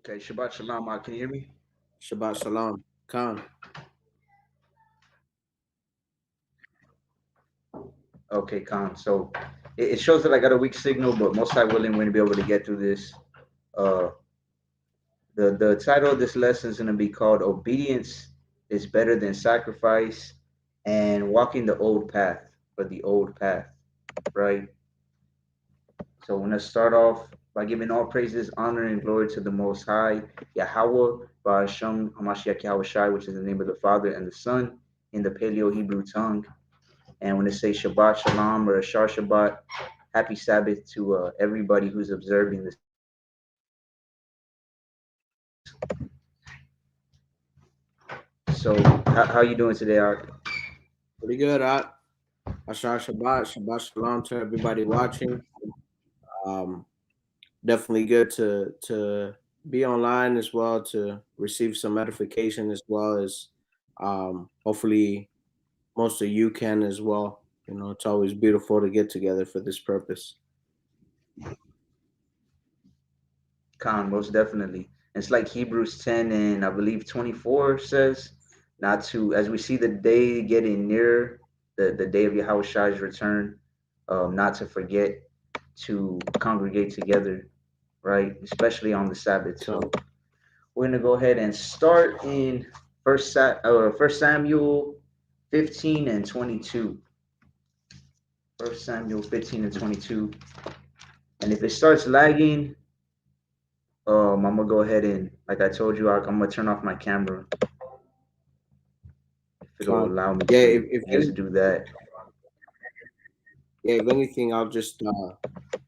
Okay, Shabbat Shalom. Can you hear me? Shabbat Shalom. Khan. Okay, Khan. So it shows that I got a weak signal, but most high willing, we're gonna be able to get through this. Uh, the title of this lesson is gonna be called "Obedience is Better Than Sacrifice," and walking the old path or the old path, right? So I'm gonna start off by giving all praises, honor, and glory to the Most High, Yahweh, Ba'ashem Hamashiach Yahweh Shai, which is the name of the Father and the Son in the Paleo Hebrew tongue. And when they say Shabbat Shalom or Ashar Shabbat, happy Sabbath to everybody who's observing this. So, how you doing today, Art? Pretty good, At. Ashar Shabbat. Shabbat Shalom to everybody watching. Um, Definitely good to be online as well, to receive some edification as well as hopefully most of you can as well. You know, it's always beautiful to get together for this purpose. Khan, most definitely. It's like Hebrews 10 and I believe 24 says, not to, as we see the day getting nearer, the day of Yahweh Shai's return, not to forget to congregate together, right? Especially on the Sabbath. So, So we're gonna go ahead and start in First Samuel 15 and 22. First Samuel 15 and 22. And if it starts lagging, I'm gonna go ahead and, like I told you, I'm gonna turn off my camera if it'll Con. allow me Yeah, to just do that. if anything, I'll just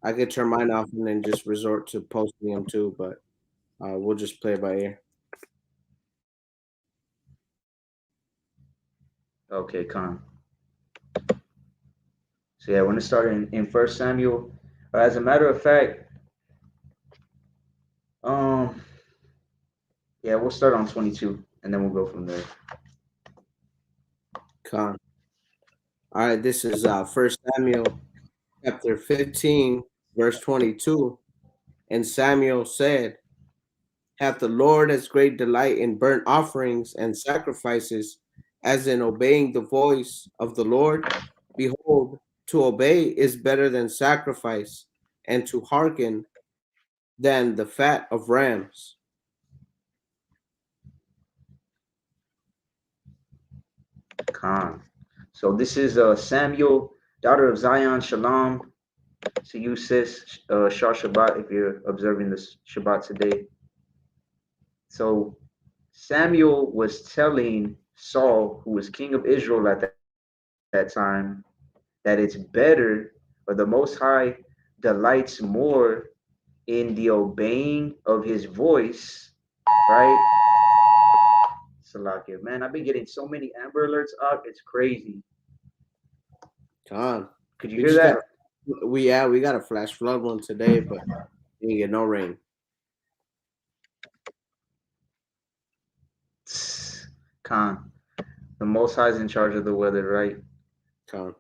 I could turn mine off and then just resort to posting them too, but we'll just play by ear. Okay, Con. So yeah, we're gonna start in First Samuel. As a matter of fact, um, yeah, we'll start on 22, and then we'll go from there. Con. All right, this is First Samuel chapter 15, verse 22. And Samuel said, hath the Lord as great delight in burnt offerings and sacrifices as in obeying the voice of the Lord? Behold, to obey is better than sacrifice, and to hearken than the fat of rams. Con. So this is Samuel, daughter of Zion, Shalom. To you, sis, Shah Shabbat, if you're observing this Shabbat today. So Samuel was telling Saul, who was king of Israel at that time, that it's better, or the Most High delights more in the obeying of his voice, right? Salakia, man, I've been getting so many Amber Alerts up, it's crazy. Con. Could you We hear just got that? we got a flash flood one today, but we didn't get no rain. Khan, the Most High is in charge of the weather, right? Con.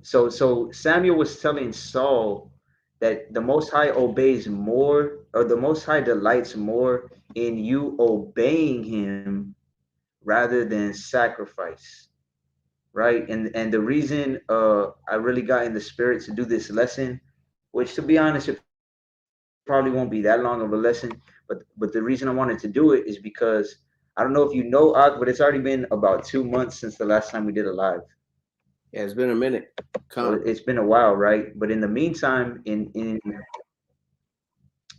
So Samuel was telling Saul that the Most High obeys more, or the Most High delights more in you obeying Him rather than sacrifice, right? And the reason I really got in the spirit to do this lesson, which to be honest, it probably won't be that long of a lesson, but the reason I wanted to do it is because I don't know if you know Og, but it's already been about 2 months since the last time we did a live. Yeah, it's been a minute. So Con. it's been a while, right? But in the meantime, in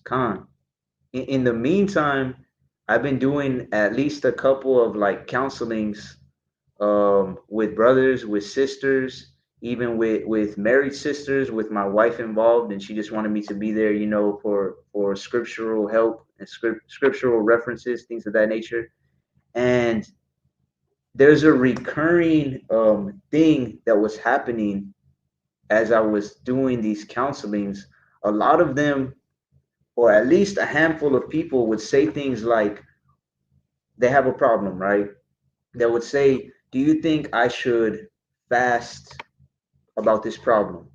Con, in the meantime, I've been doing at least a couple of like counselings with brothers, with sisters, even with married sisters, with my wife involved, and she just wanted me to be there, for scriptural help and scriptural references, things of that nature. And there's a recurring thing that was happening as I was doing these counselings. A lot of them, or at least a handful of people, would say things like they have a problem, right? They would say, "Do you think I should fast about this problem?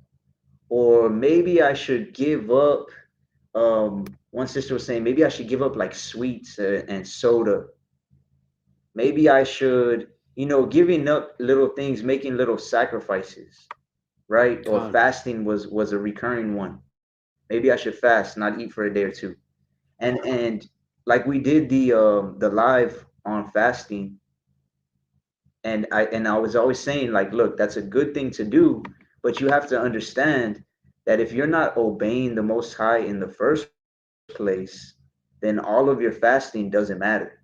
Or maybe I should give up one sister was saying maybe I should give up like sweets and soda. Maybe I should, giving up little things, making little sacrifices, right? Or Con, fasting was a recurring one. Maybe I should fast, not eat for a day or two. And like we did the live on fasting, and I was always saying like, look, that's a good thing to do, but you have to understand that if you're not obeying the Most High in the first place, then all of your fasting doesn't matter,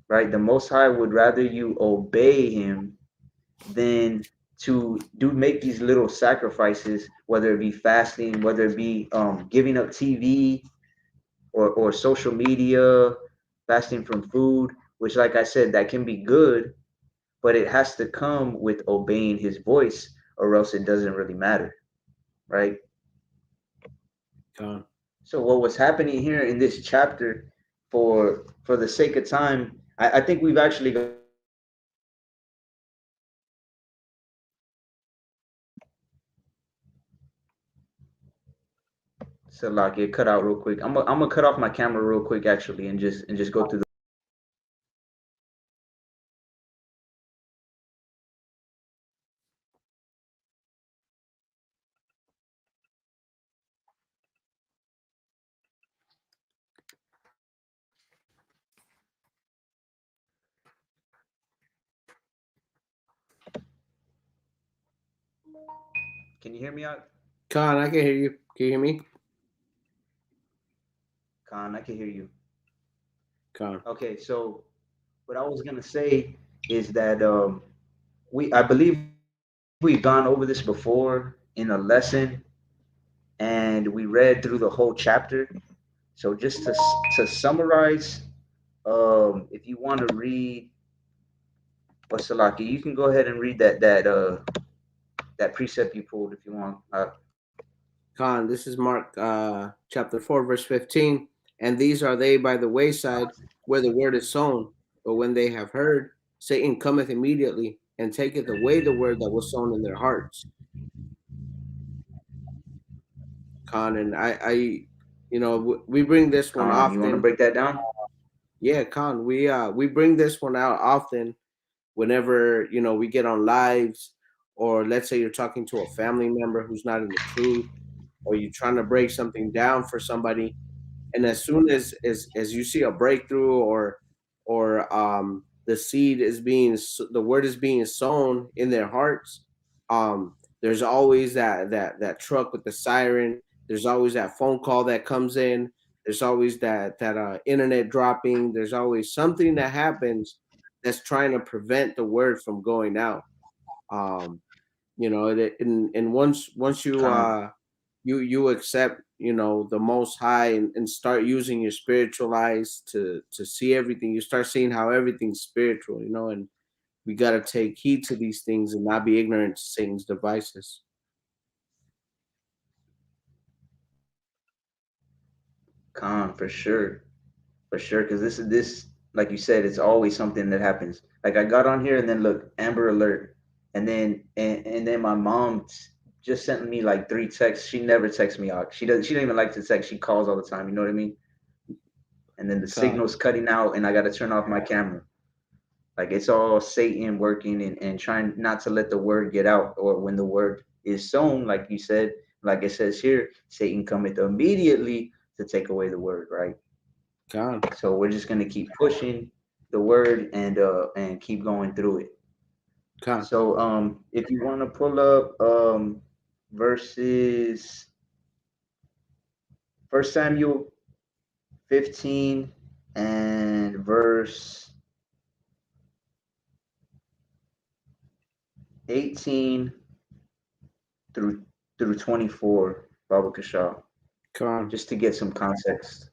right? The Most High would rather you obey Him than to do make these little sacrifices, whether it be fasting, whether it be giving up TV or social media, fasting from food, which, like I said, that can be good, but it has to come with obeying His voice, or else it doesn't really matter, right? con. So what was happening here in this chapter, for the sake of time, I think we've actually got to the point where we can read it. So like it cut out real quick. I'm gonna cut off my camera real quick actually, and just go through the. Can you hear me out? Con, I can hear you. Can you hear me? Khan, I can hear you. Con, Okay, so what I was gonna say is that I believe we've gone over this before in a lesson, and we read through the whole chapter. So just to summarize, if you want to read, or Salaki, you can go ahead and read that precept you pulled if you want. Con. This is Mark chapter 4, verse 15. And these are they by the wayside where the word is sown. But when they have heard, Satan cometh immediately and taketh away the word that was sown in their hearts. Con, and we bring this one Khan, you want to often. break that down? Yeah, Con, we bring this one out often whenever we get on lives, or let's say you're talking to a family member who's not in the truth, or you're trying to break something down for somebody, and as soon as you see a breakthrough, or the seed is the word is being sown in their hearts, there's always that truck with the siren. There's always that phone call that comes in. There's always that internet dropping. There's always something that happens that's trying to prevent the word from going out. um and once Khan, you accept the Most High, and start using your spiritual eyes to see everything, you start seeing how everything's spiritual, and we got to take heed to these things and not be ignorant to Satan's devices. Khan, for sure, because this, like you said, it's always something that happens. Like I got on here and then look, Amber Alert, and then my mom just sent me like three texts. She never texts me out. She doesn't even like to text. She calls all the time. You know what I mean? And then the God, signal's cutting out, and I got to turn off my camera. Like it's all Satan working and trying not to let the word get out, or when the word is sown, like you said, like it says here, Satan cometh immediately to take away the word, right? God, So we're just gonna keep pushing the word and keep going through it. God, So if you want to pull up verses First Samuel 15 and verse 18 through 24, Baba Kashaw, God, just to get some context,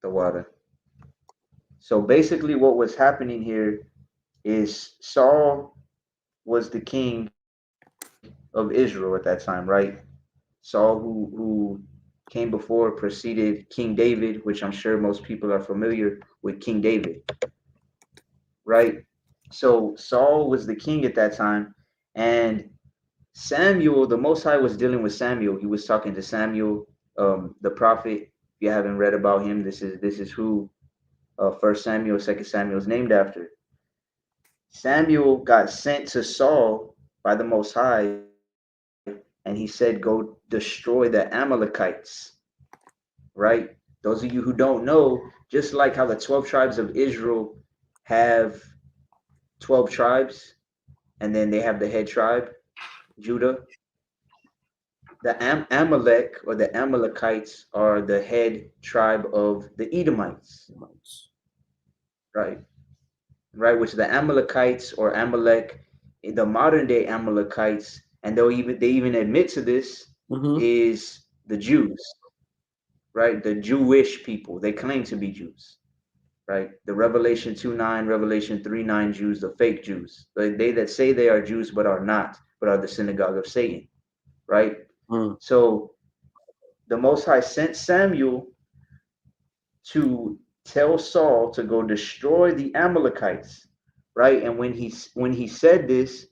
the water. So basically, what was happening here is Saul was the king of Israel at that time, right? Saul, who came before, preceded King David, which I'm sure most people are familiar with King David, right? So Saul was the king at that time, and Samuel, the Most High was dealing with Samuel. He was talking to Samuel, the prophet. If you haven't read about him, this is who First Samuel, Second Samuel is named after. Samuel got sent to Saul by the Most High, and he said, "Go destroy the Amalekites." Right? Those of you who don't know, just like how the 12 tribes of Israel have 12 tribes, and then they have the head tribe, Judah. The Amalek or the Amalekites are the head tribe of the Edomites, right? Right, which the Amalekites or Amalek, the modern day Amalekites, and they even admit to this, Mm-hmm. is the Jews, right? The Jewish people. They claim to be Jews, right? The Revelation 2:9, Revelation 3:9 Jews, the fake Jews, they that say they are Jews but are not, but are the synagogue of Satan, right? Mm. So the Most High sent Samuel to tell Saul to go destroy the Amalekites, right? And when he said this,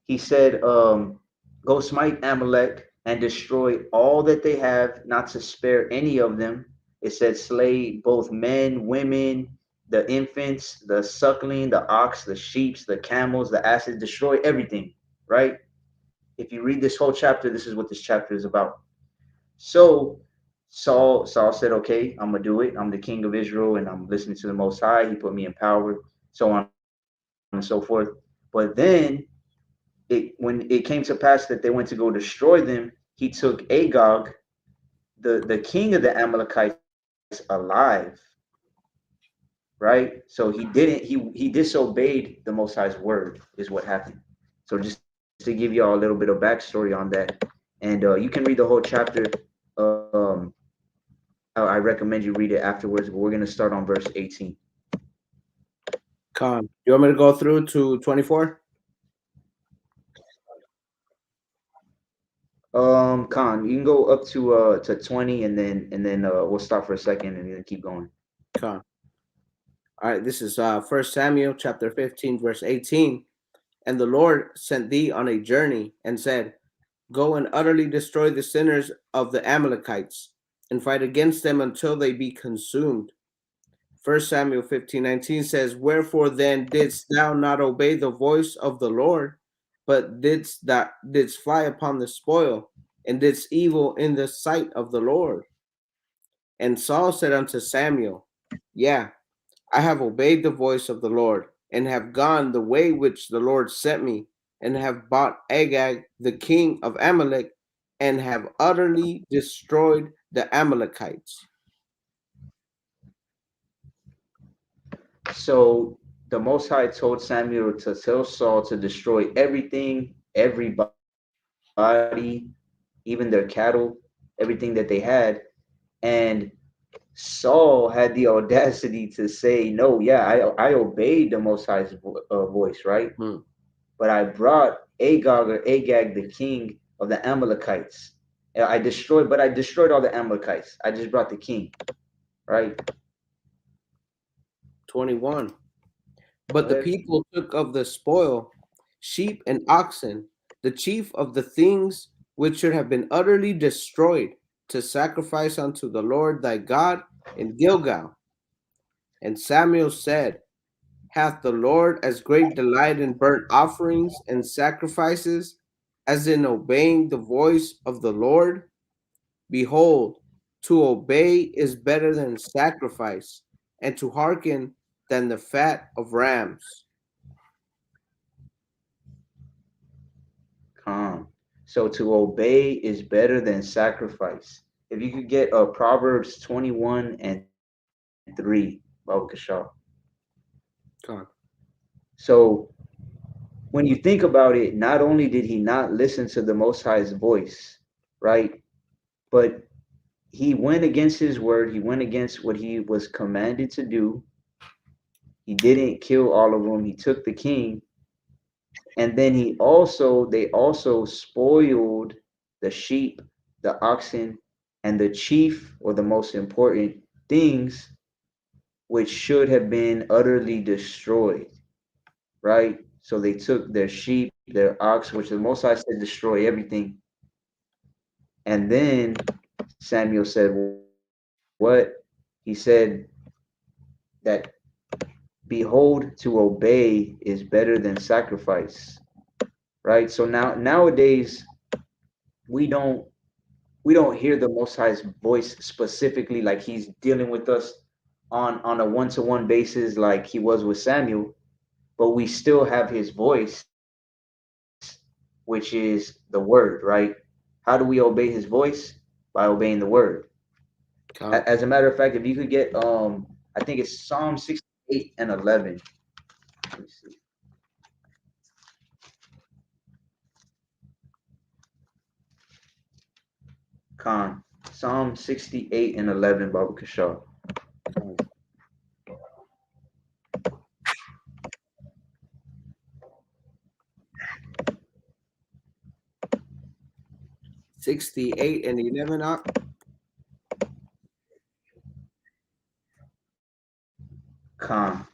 he said, "Go smite Amalek and destroy all that they have, not to spare any of them." It said, "Slay both men, women, the infants, the suckling, the ox, the sheep, the camels, the asses. Destroy everything." Right? If you read this whole chapter, this is what this chapter is about. So Saul said, "Okay, I'm gonna do it. I'm the king of Israel, and I'm listening to the Most High. He put me in power, so on and so forth." But then when it came to pass that they went to go destroy them, he took Agag, the king of the Amalekites, alive. Right? So he disobeyed the Most High's word is what happened. So just to give y'all a little bit of backstory on that, and you can read the whole chapter. Um, I recommend you read it afterwards, but we're gonna start on verse 18. Con. You want me to go through to 24? Khan, you can go up to 20, and then we'll stop for a second and then keep going. Con. All right, this is First Samuel chapter 15, verse 18. And the Lord sent thee on a journey and said, go and utterly destroy the sinners of the Amalekites, and fight against them until they be consumed. First Samuel 15:19 says, wherefore then didst thou not obey the voice of the Lord, but didst fly upon the spoil, and didst evil in the sight of the Lord? And Saul said unto Samuel, yeah, I have obeyed the voice of the Lord, and have gone the way which the Lord sent me, and have bought Agag the king of Amalek, and have utterly destroyed the Amalekites. So the Most High told Samuel to tell Saul to destroy everything, everybody, even their cattle, everything that they had. And Saul had the audacity to say, "No, yeah, I obeyed the Most High's voice, right? Hmm. But I brought Agag, the king of the Amalekites. But I destroyed all the Amalekites. I just brought the king, right? 21. Go But the ahead. people took of the spoil sheep and oxen, the chief of the things which should have been utterly destroyed, to sacrifice unto the Lord thy God in Gilgal. And Samuel said, hath the Lord as great delight in burnt offerings and sacrifices as in obeying the voice of the Lord? Behold, to obey is better than sacrifice, and to hearken than the fat of rams. Calm. So to obey is better than sacrifice. If you could get Proverbs 21 and 3, Baba Kashal. Come So when you think about it, not only did he not listen to the Most High's voice, right? But he went against his word. He went against what he was commanded to do. He didn't kill all of them. He took the king, and then they also spoiled the sheep, the oxen, and the chief, or the most important things, which should have been utterly destroyed, right? So they took their sheep, their ox, which the Most High said destroy everything. And then Samuel said, what? He said that behold, to obey is better than sacrifice. Right? So nowadays we don't we don't hear the Most High's voice specifically like he's dealing with us on a one-to-one basis like he was with Samuel, but we still have his voice, which is the word, right? How do we obey his voice? By obeying the word. As Con. a matter of fact, if you could get I think it's Psalm 68 and 11. Let me see. Khan. Psalm 68 and 11, Baba Kashaw. Con. 68 and 11. Khan.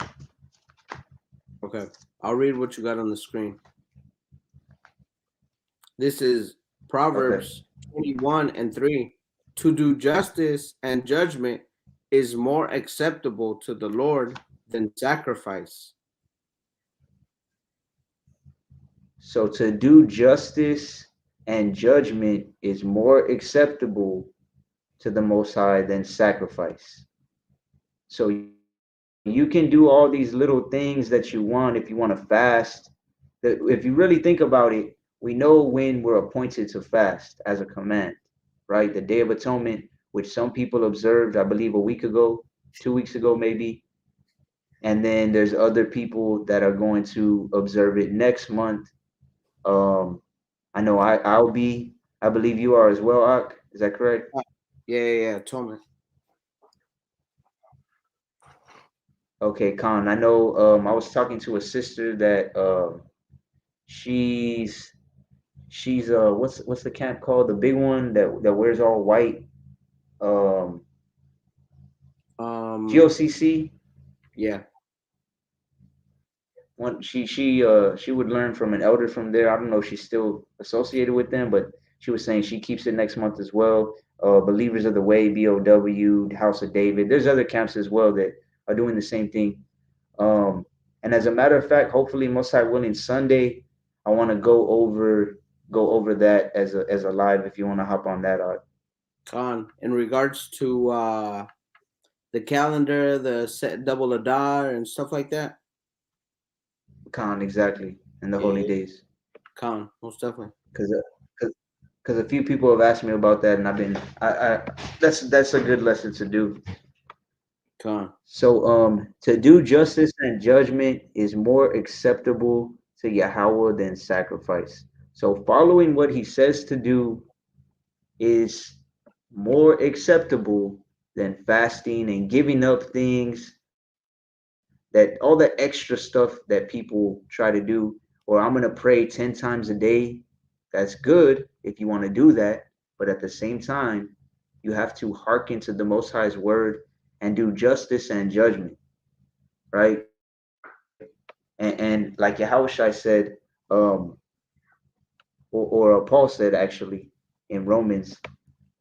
Okay. I'll read what you got on the screen. This is Okay. Proverbs 21 and 3. To do justice and judgment is more acceptable to the Lord than sacrifice. So to do justice and judgment is more acceptable to the Most High than sacrifice. So you can do all these little things that you want if you want to fast. If you really think about it, we know when we're appointed to fast as a command, right? The Day of Atonement, which some people observed, I believe, a week ago, 2 weeks ago, maybe. And then there's other people that are going to observe it next month. Um, I know I'll be. I believe you are as well, Ak. Is that correct? Yeah. Atonement. Okay, Khan. I know. I was talking to a sister that she's what's the camp called? The big one that wears all white. Um, Um, GOCC. yeah. One she would learn from an elder from there. I don't know if she's still associated with them, but she was saying she keeps it next month as well. Believers of the Way, BOW, House of David. There's other camps as well that are doing the same thing. And as a matter of fact, hopefully, most high willing, Sunday, I want to go over that as a live. If you want to hop on that, Con. In regards to the calendar, the set double Adar and stuff like that. Khan exactly, and the holy Yeah. days, Con. Most definitely. because because a few people have asked me about that, and I've been I that's a good lesson to do. Con. So to do justice and judgment is more acceptable to Yahweh than sacrifice. So following what he says to do is more acceptable than fasting and giving up things that all the extra stuff that people try to do, or I'm going to pray 10 times a day. That's good if you want to do that. But at the same time, you have to hearken to the Most High's word and do justice and judgment, right? And like Yahushua said, um, or Paul said actually in Romans,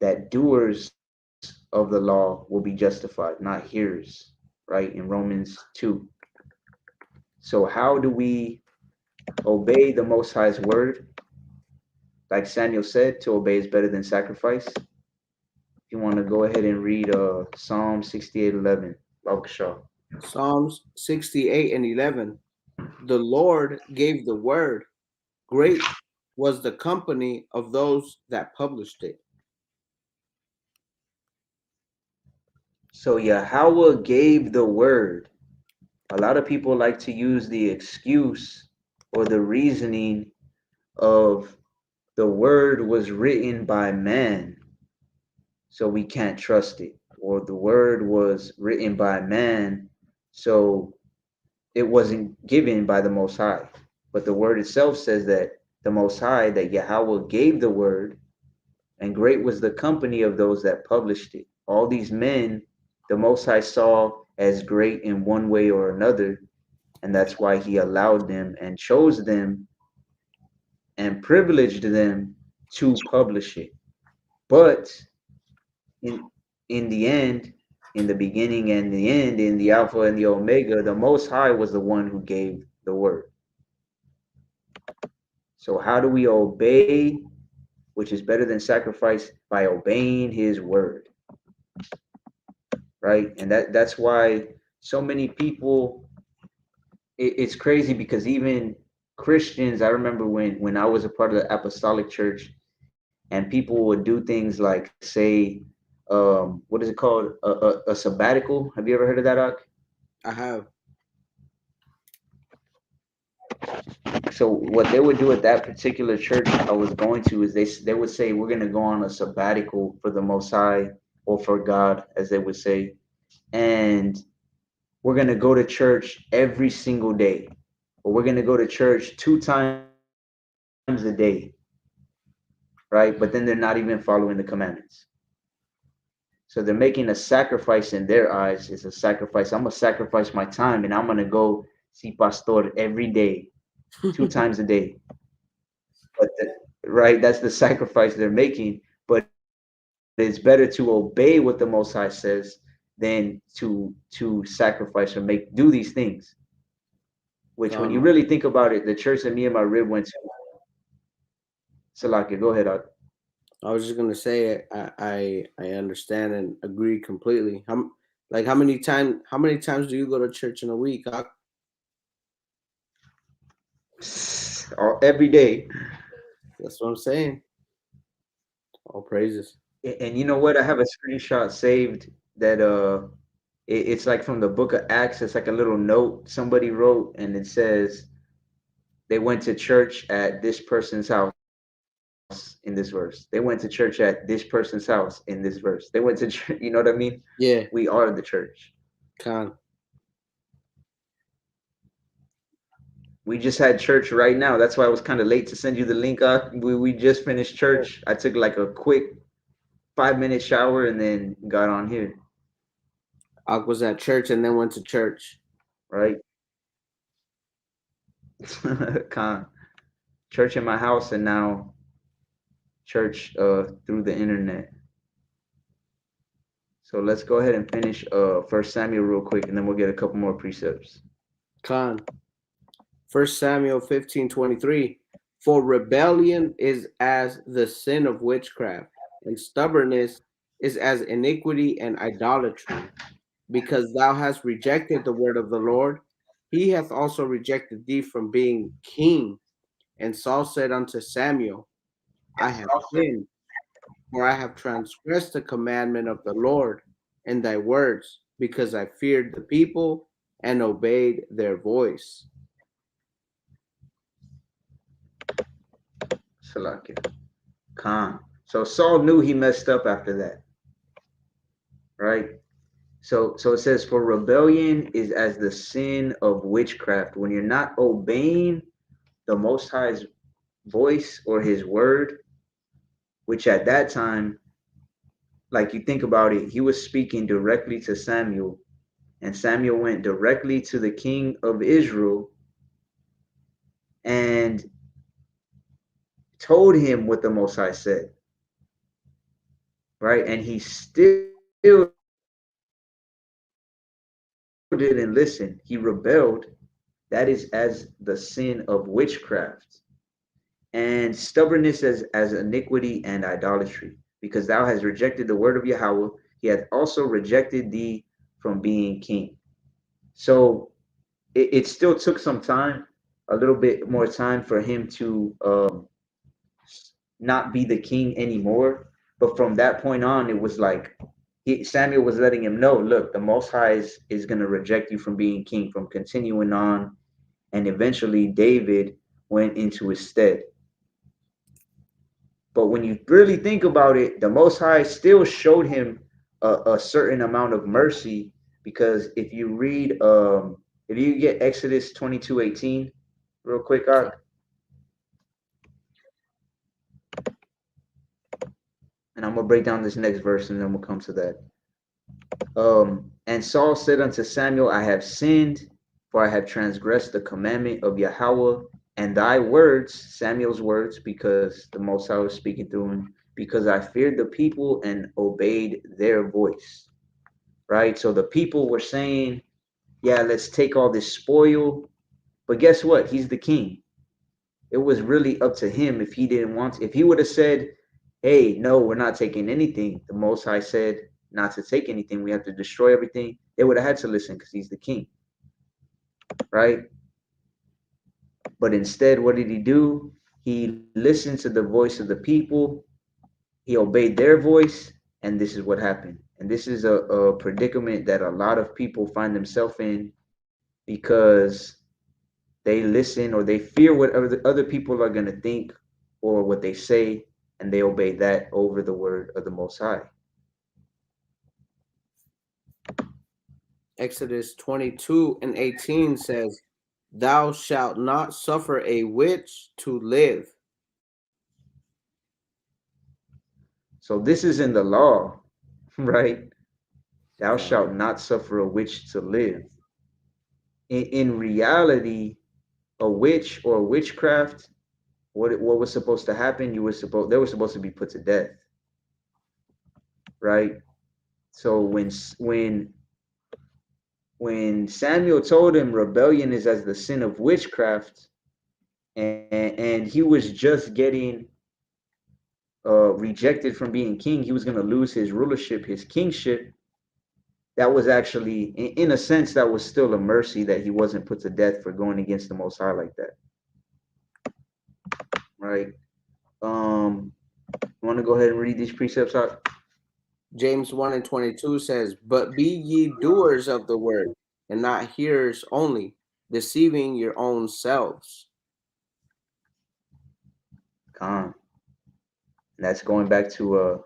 that doers of the law will be justified, not hearers, right? In Romans 2. So, how do we obey the Most High's word? Like Samuel said, to obey is better than sacrifice. If you want to go ahead and read Psalm 68:11, Shaw. Psalms 68 and 11. The Lord gave the word. Great was the company of those that published it. So, Yahweh gave the word. A lot of people like to use the excuse or the reasoning of the word was written by man, so we can't trust it. Or the word was written by man, so it wasn't given by the Most High. But the word itself says that the Most High, that Yahweh gave the word, and great was the company of those that published it. All these men, the Most High saw as great in one way or another, And that's why he allowed them and chose them and privileged them to publish it. But in in the end, in the beginning and the end, in the Alpha and the Omega, the Most High was the one who gave the word. So how do we obey, which is better than sacrifice? By obeying His word, right? And that's why so many people. It's crazy because even Christians, I remember when I was a part of the Apostolic Church, and people would do things like say, what is it called, a sabbatical? Have you ever heard of that, Ak? I have. So what they would do at that particular church I was going to is they would say we're going to go on a sabbatical for the Most High or for God, as they would say, and we're going to go to church every single day, or we're going to go to church 2 times a day, right? But then they're not even following the commandments. So they're making a sacrifice in their eyes. It's a sacrifice. I'm gonna sacrifice my time and I'm gonna go see Pastor every day, 2 times a day. But right, that's the sacrifice they're making. But it's better to obey what the Most High says than to sacrifice or do these things. Which, when you Um, really think about it, the church that me and my rib went to, Salaki, go ahead. I was just gonna say I understand and agree completely. How many times do you go to church in a week? Every day. That's what I'm saying. All praises. And you know what? I have a screenshot saved that it's like from the book of Acts. It's like a little note somebody wrote, and it says they went to church at this person's house in this verse. They went to church at this person's house in this verse. They went to you know what I mean? We Yeah, are the church. con. We just had church right now. That's why I was kind of late to send you the link. We just finished church. I took like a quick 5 minute shower and then got on here. I was at church and then went to church. Right? Con church in my house and now church through the internet. So let's go ahead and finish First Samuel real quick, and then we'll get a couple more precepts. Con. 1 Samuel 15:23. For rebellion is as the sin of witchcraft, and stubbornness is as iniquity and idolatry. Because thou hast rejected the word of the Lord, he hath also rejected thee from being king. And Saul said unto Samuel, I have sinned, for I have transgressed the commandment of the Lord and thy words, because I feared the people and obeyed their voice. Salakia. Khan. So Saul knew he messed up after that, right? So it says, for rebellion is as the sin of witchcraft. When you're not obeying the Most High's voice or His word, which at that time, like you think about it, he was speaking directly to Samuel, and Samuel went directly to the king of Israel and told him what the Most High said, right? And he still didn't listen. He rebelled. That is as the sin of witchcraft. And stubbornness as iniquity and idolatry, because thou hast rejected the word of Yahweh. He hath also rejected thee from being king. So it still took some time, a little bit more time for him to not be the king anymore. But from that point on, it was like Samuel was letting him know, look, the Most High is going to reject you from being king, from continuing on. And eventually David went into his stead. But when you really think about it, the Most High still showed him a certain amount of mercy, because if you get Exodus 22:18, real quick, and I'm gonna break down this next verse, and then we'll come to that. And Saul said unto Samuel, I have sinned. For I have transgressed the commandment of Yahweh and thy words, Samuel's words, because the Most High was speaking through him, because I feared the people and obeyed their voice. Right? So the people were saying, yeah, let's take all this spoil. But guess what? He's the king. It was really up to him if he didn't want to. If he would have said, hey, no, we're not taking anything, the Most High said not to take anything, we have to destroy everything, they would have had to listen because he's the king, right? But instead, what did he do? He listened to the voice of the people, he obeyed their voice, and this is what happened. And this is a predicament that a lot of people find themselves in because they listen or they fear what other people are going to think or what they say, and they obey that over the word of the Most High. Exodus 22:18 says, "Thou shalt not suffer a witch to live." So this is in the law, right? Thou Con, shalt not suffer a witch to live. In reality, a witch or witchcraft, what was supposed to happen? They were supposed to be put to death, right? So when Samuel told him rebellion is as the sin of witchcraft, and he was just getting rejected from being king, he was going to lose his rulership, his kingship. That was actually, in a sense, that was still a mercy that he wasn't put to death for going against the Most High like that, right? You want to go ahead and read these precepts out? James 1:22 says, "But be ye doers of the word, and not hearers only, deceiving your own selves." Con. That's going back to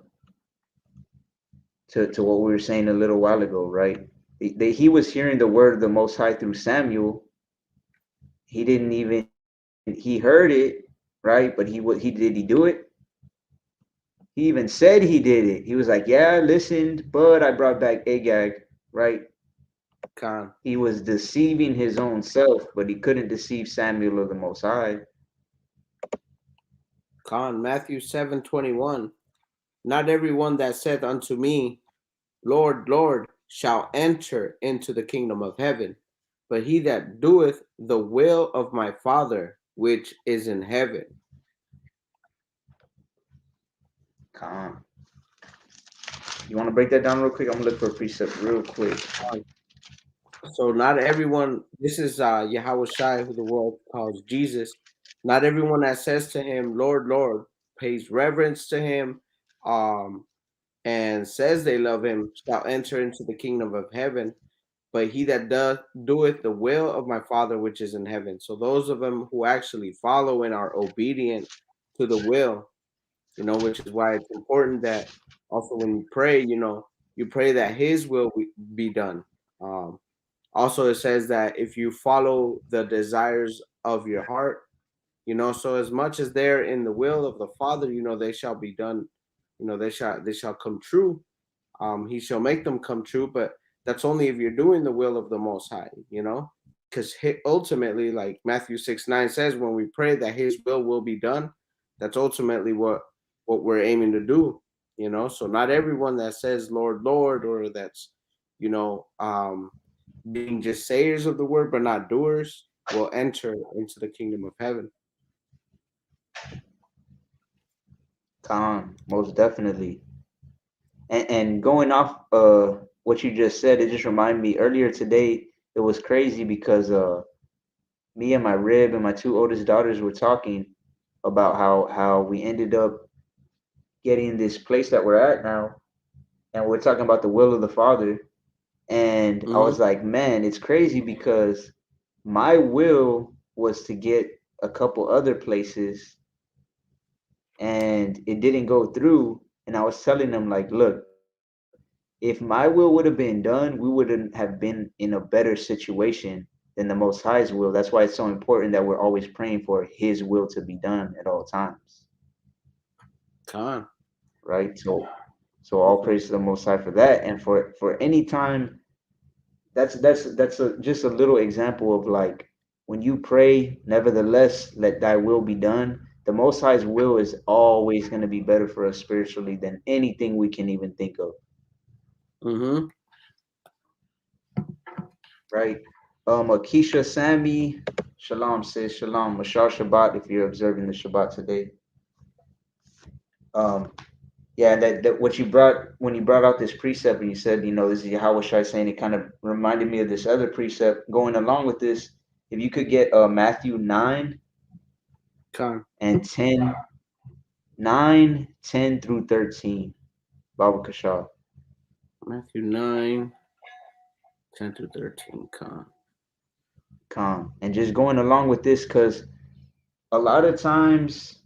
what we were saying a little while ago, right? He was hearing the word of the Most High through Samuel. He didn't even he heard it, right? But he did he do it? He even said he did it. He was like, "Yeah, I listened, but I brought back Agag," right? Con, He was deceiving his own self, but he couldn't deceive Samuel or the Most High. Matthew 7:21. Not everyone that saith unto me, Lord, Lord, shall enter into the kingdom of heaven, but he that doeth the will of my Father which is in heaven. Calm. You want to break that down real quick? I'm gonna look for a precept real quick. So not everyone, this is Yahweh Shai, who the world calls Jesus. Not everyone that says to him, Lord, Lord, pays reverence to him, um, and says they love him, shall enter into the kingdom of heaven. But he that doeth the will of my Father which is in heaven. So those of them who actually follow and are obedient to the will, which is why it's important that also when you pray, you pray that his will be done. Um, Also, it says that if you follow the desires of your heart, so as much as they're in the will of the Father, they shall be done. They shall come true. He shall make them come true, but that's only if you're doing the will of the Most High. Because ultimately, like Matthew 6:9 says, when we pray that His will be done, that's ultimately what we're aiming to do. So not everyone that says Lord, Lord, or that's you know being just sayers of the word but not doers will enter into the kingdom of heaven. Calm, most definitely. And going off what you just said, it just reminded me earlier today. It was crazy because me and my rib and my two oldest daughters were talking about how we ended up getting this place that we're at now, and we're talking about the will of the Father. And I Mm-hmm. was like, man, it's crazy because my will was to get a couple other places, and it didn't go through. And I was telling them like, look, if my will would have been done, we wouldn't have been in a better situation than the Most High's will. That's why it's so important that we're always praying for His will to be done at all times, Con. right? So all praise to the Most High for that, and for any time Just a little example of like when you pray, nevertheless, let thy will be done. The Most High's will is always going to be better for us spiritually than anything we can even think of, Mm-hmm. right? Akisha Sammy, Shalom says Shalom. Mashar Shabbat if you're observing the Shabbat today. Um, yeah, that what you brought when you brought out this precept and you said, this is Yahweh Shai saying, it kind of reminded me of this other precept going along with this. If you could get Matthew 9 Con. and 10, 9, 10 through 13, Baba Kashaf. Matthew 9, 10 through 13. Con. Calm. And just going along with this, because a lot of times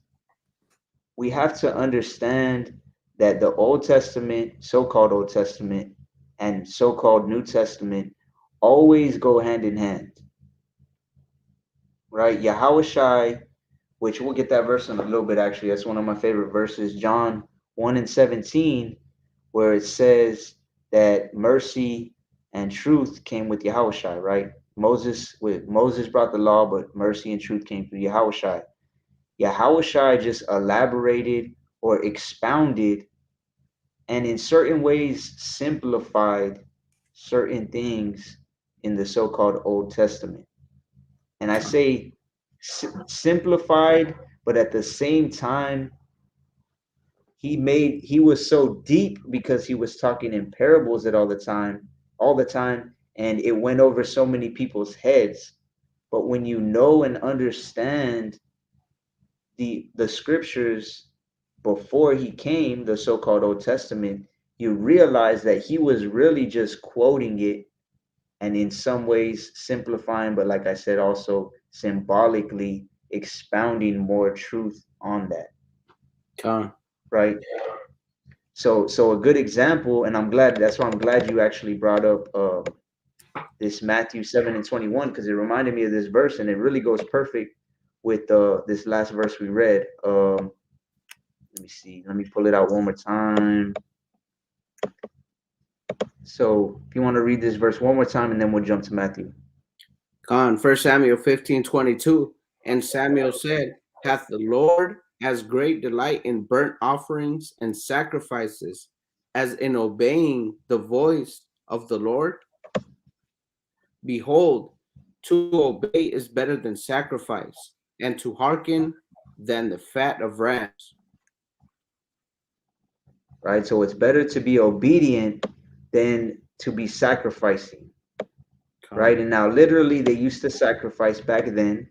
we have to understand that the Old Testament, so-called Old Testament, and so-called New Testament always go hand in hand, right? Yahweh Shai, which we'll get that verse in a little bit actually. That's one of my favorite verses, John 1 and 17, where it says that mercy and truth came with Yahweh Shai, right? Moses brought the law, but mercy and truth came through Yahweh Shai. Yahweh Shai just elaborated or expounded and in certain ways simplified certain things in the so-called Old Testament. And I Con. say simplified, but at the same time, he was so deep because he was talking in parables at all the time, and it went over so many people's heads. But when you know and understand the scriptures before he came, the so-called Old Testament, you realize that he was really just quoting it and in some ways simplifying, but like I said, also symbolically expounding more truth on that, Con. right? So a good example, and that's why I'm glad you actually brought up this Matthew 7 and 21 because it reminded me of this verse, and it really goes perfect with this last verse we read. Let me see. Let me pull it out one more time. So if you want to read this verse one more time, and then we'll jump to Matthew. Con. 1 Samuel 15:22. And Samuel said, hath the Lord as great delight in burnt offerings and sacrifices as in obeying the voice of the Lord? Behold, to obey is better than sacrifice, and to hearken than the fat of rams. Right. So it's better to be obedient than to be sacrificing. Con. Right. And now, literally, they used to sacrifice back then,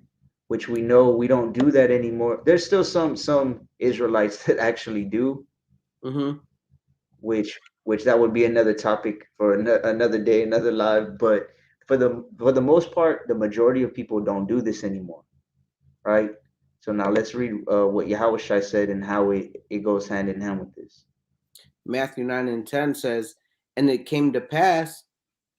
which we know we don't do that anymore. There's still some Israelites that actually do, Mm-hmm. which that would be another topic for another day, another live. But for the most part, the majority of people don't do this anymore, right? So now let's read what Yahweh Shai said and how it goes hand in hand with this. Matthew 9 and 10 says, and it came to pass,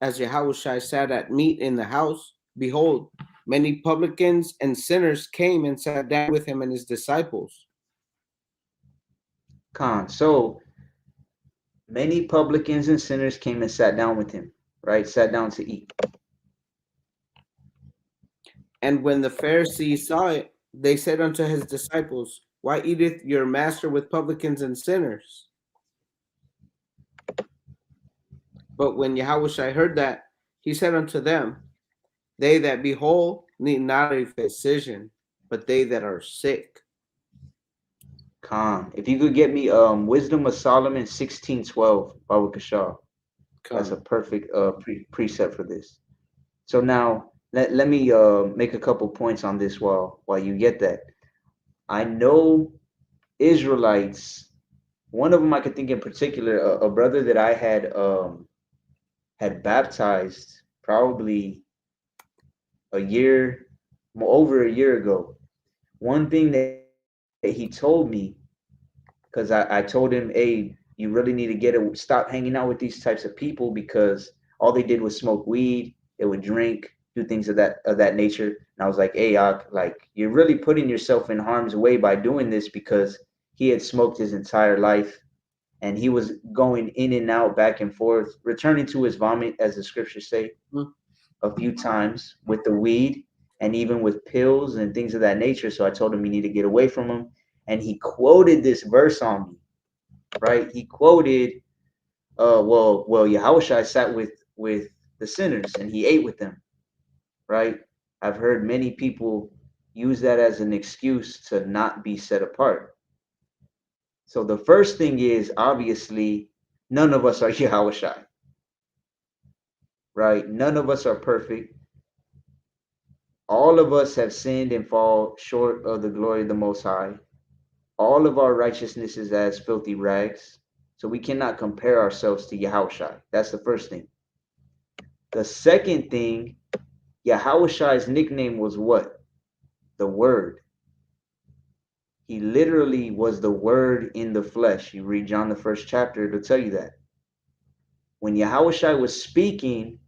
as Yahushua sat at meat in the house, behold, many publicans and sinners came and sat down with him and his disciples. Khan. So many publicans and sinners came and sat down with him, right? Sat down to eat. And when the Pharisees saw it, they said unto his disciples, why eateth your master with publicans and sinners? But when Yahushua heard that, he said unto them, they that be whole need not a physician, but they that are sick. Khan. If you could get me Wisdom of Solomon 16:12, Baba Kashar. That's a Come. perfect precept for this. So now let me make a couple points on this while you get that. I know Israelites. One of them I could think in particular, a brother that I had baptized probably over a year ago. One thing that he told me, because I told him, hey, you really need to stop hanging out with these types of people because all they did was smoke weed, they would drink, do things of that nature. And I was like, hey, like you're really putting yourself in harm's way by doing this because he had smoked his entire life and he was going in and out, back and forth, returning to his vomit, as the scriptures say, Mm. a few times with the weed and even with pills and things of that nature. So I told him he need to get away from him. And he quoted this verse on me, right? He quoted, Yahushua sat with the sinners and he ate with them, right? I've heard many people use that as an excuse to not be set apart. So the first thing is, obviously none of us are Yahushua, right? None of us are perfect. All of us have sinned and fall short of the glory of the Most High. All of our righteousness is as filthy rags. So we cannot compare ourselves to Yahushua. That's the first thing. The second thing, Yahushua's nickname was what? The Word. He literally was the Word in the flesh. You read John, the first chapter, it'll tell you that. When Yahushua was speaking,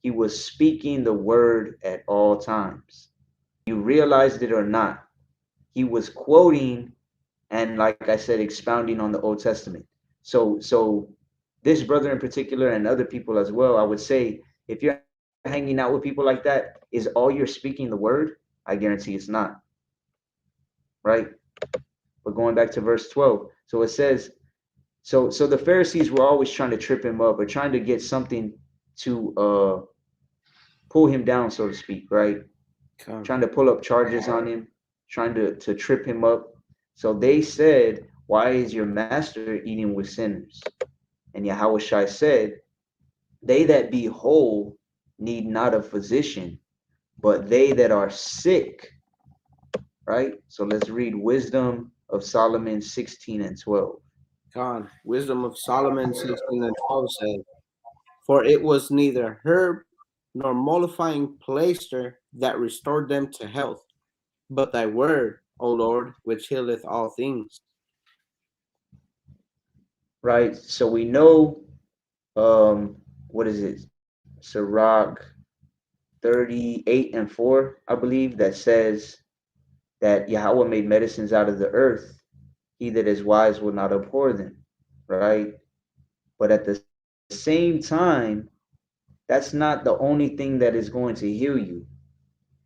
he was speaking the Word at all times. You realized it or not, he was quoting and, like I said, expounding on the Old Testament. So this brother in particular and other people as well, I would say, if you're hanging out with people like that, is all you're speaking the word? I guarantee it's not, right? But going back to verse 12, so it says, so the Pharisees were always trying to trip him up or trying to get something to pull him down, so to speak, right? Con. Trying to pull up charges on him, trying to trip him up. So they said, why is your master eating with sinners? And Yahushua said, they that be whole need not a physician, but they that are sick, right? So let's read Wisdom of Solomon 16 and 12. Con. Wisdom of Solomon 16 and 12 says, for it was neither herb nor mollifying plaister that restored them to health, but thy word, O Lord, which healeth all things. Right? So we know, what is it? Sirach 38 and 4, I believe, that says that Yahweh made medicines out of the earth. He that is wise will not abhor them, right? But at the same time, that's not the only thing that is going to heal you,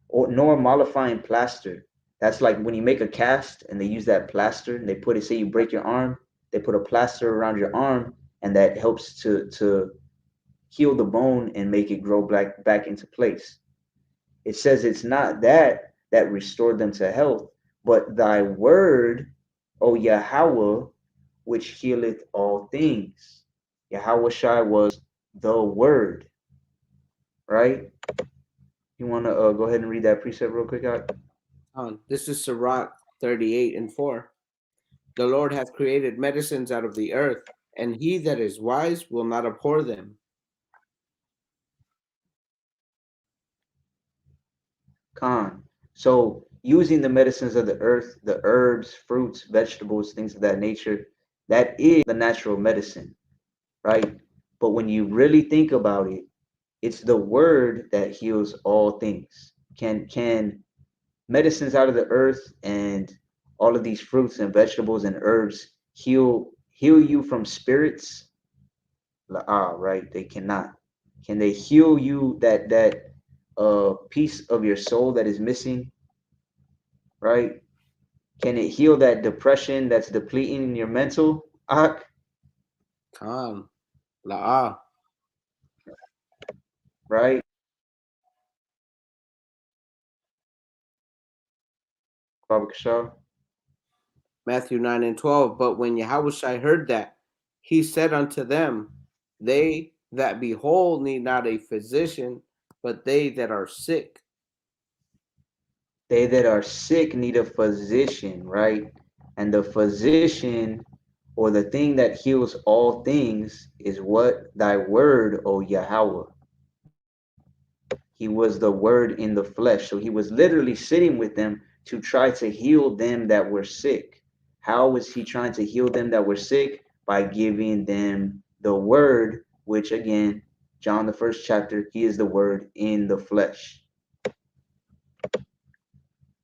or nor mollifying plaster. That's like when you make a cast and they use that plaster and they put it, say you break your arm, they put a plaster around your arm, and that helps to heal the bone and make it grow back into place. It says it's not that restored them to health, but thy word, O Yahweh, which healeth all things. Yahweh Shai was the word, right? You want to go ahead and read that precept real quick out? This is Sirach 38 and 4. The Lord hath created medicines out of the earth, and he that is wise will not abhor them. Khan. So using the medicines of the earth, the herbs, fruits, vegetables, things of that nature, that is the natural medicine, right? But when you really think about it, it's the word that heals all things. Can medicines out of the earth and all of these fruits and vegetables and herbs heal you from spirits? Right? They cannot. Can they heal you that piece of your soul that is missing? Right? Can it heal that depression that's depleting your mental? Khan. La'ah. Right? Baba Kashaw. Matthew 9 and 12. But when Yahushua heard that, he said unto them, they that be whole need not a physician, but they that are sick. They that are sick need a physician, right? And the physician, or the thing that heals all things, is what? Thy word, O Yahweh. He was the word in the flesh. So he was literally sitting with them to try to heal them that were sick. How was he trying to heal them that were sick? By giving them the word, which again, John the first chapter, he is the word in the flesh.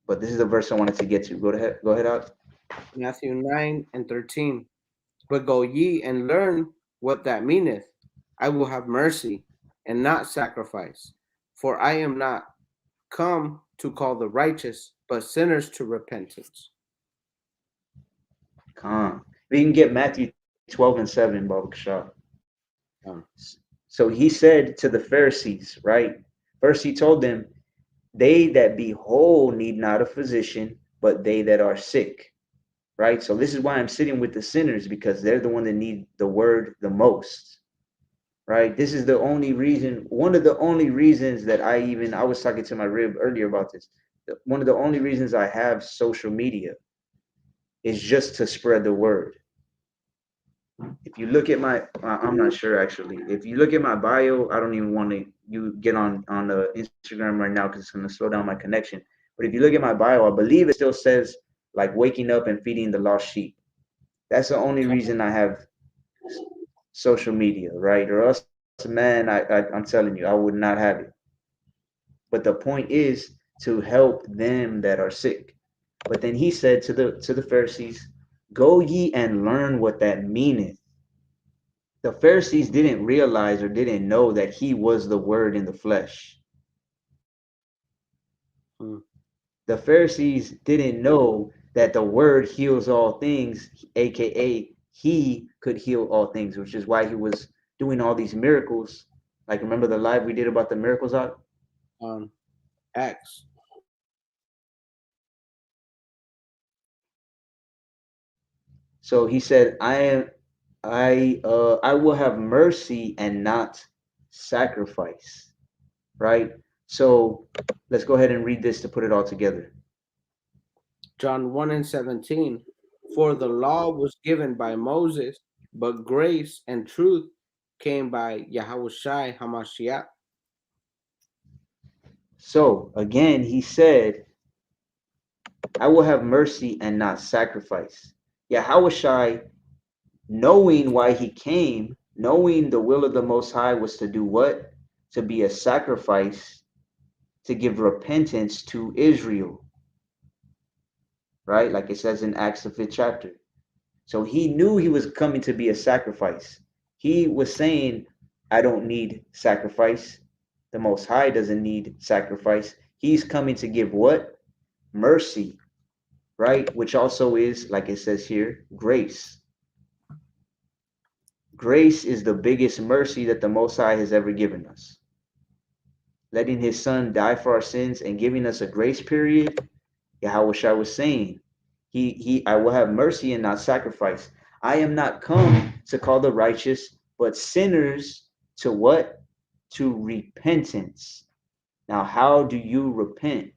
But this is the verse I wanted to get to. Go ahead out. Matthew 9 and 13. But go ye and learn what that meaneth. I will have mercy and not sacrifice. For I am not come to call the righteous, but sinners to repentance. Con. We can get Matthew 12:7, Baba Kashab. Um, So he said to the Pharisees, right? First, he told them, they that be whole need not a physician, but they that are sick, right? So this is why I'm sitting with the sinners, because they're the one that need the word the most, right? This is the only reason, one of the only reasons that I was talking to my rib earlier about this. One of the only reasons I have social media is just to spread the word. If you look at my, I'm not sure actually. If you look at my bio, I don't even want to you get on the Instagram right now because it's gonna slow down my connection. But if you look at my bio, I believe it still says like waking up and feeding the lost sheep. That's the only reason I have social media, right? Or else, man, I'm telling you, I would not have it. But the point is to help them that are sick. But then he said to the Pharisees, "Go ye and learn what that meaneth." The Pharisees didn't realize or didn't know that he was the word in the flesh. hmm, The Pharisees didn't know that the word heals all things, aka he could heal all things, which is why he was doing all these miracles. Like remember the live we did about the miracles out? um, Acts. So he said, I will have mercy and not sacrifice. Right? So let's go ahead and read this to put it all together. John 1 and 17. For the law was given by Moses, but grace and truth came by Yahushai Hamashiach. So again, he said, I will have mercy and not sacrifice. Yahushai, knowing why he came, knowing the will of the Most High was to do what? To be a sacrifice, to give repentance to Israel, right? Like it says in Acts, the 5th chapter. So he knew he was coming to be a sacrifice. He was saying, I don't need sacrifice. The Most High doesn't need sacrifice. He's coming to give what? Mercy, right? Which also is, like it says here, grace. Grace is the biggest mercy that the Most High has ever given us. Letting his son die for our sins and giving us a grace period, Yahweh was saying, I will have mercy and not sacrifice. I am not come to call the righteous, but sinners to what? To repentance. Now, how do you repent?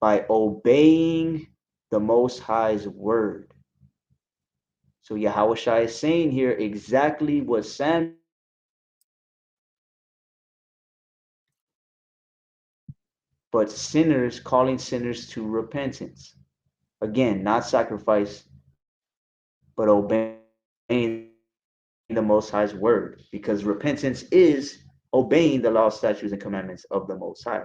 By obeying the Most High's word. So Yahweh is saying here exactly what Samuel was saying, but sinners calling sinners to repentance. Again, not sacrifice, but obeying the Most High's word, because repentance is obeying the law, statutes, and commandments of the Most High.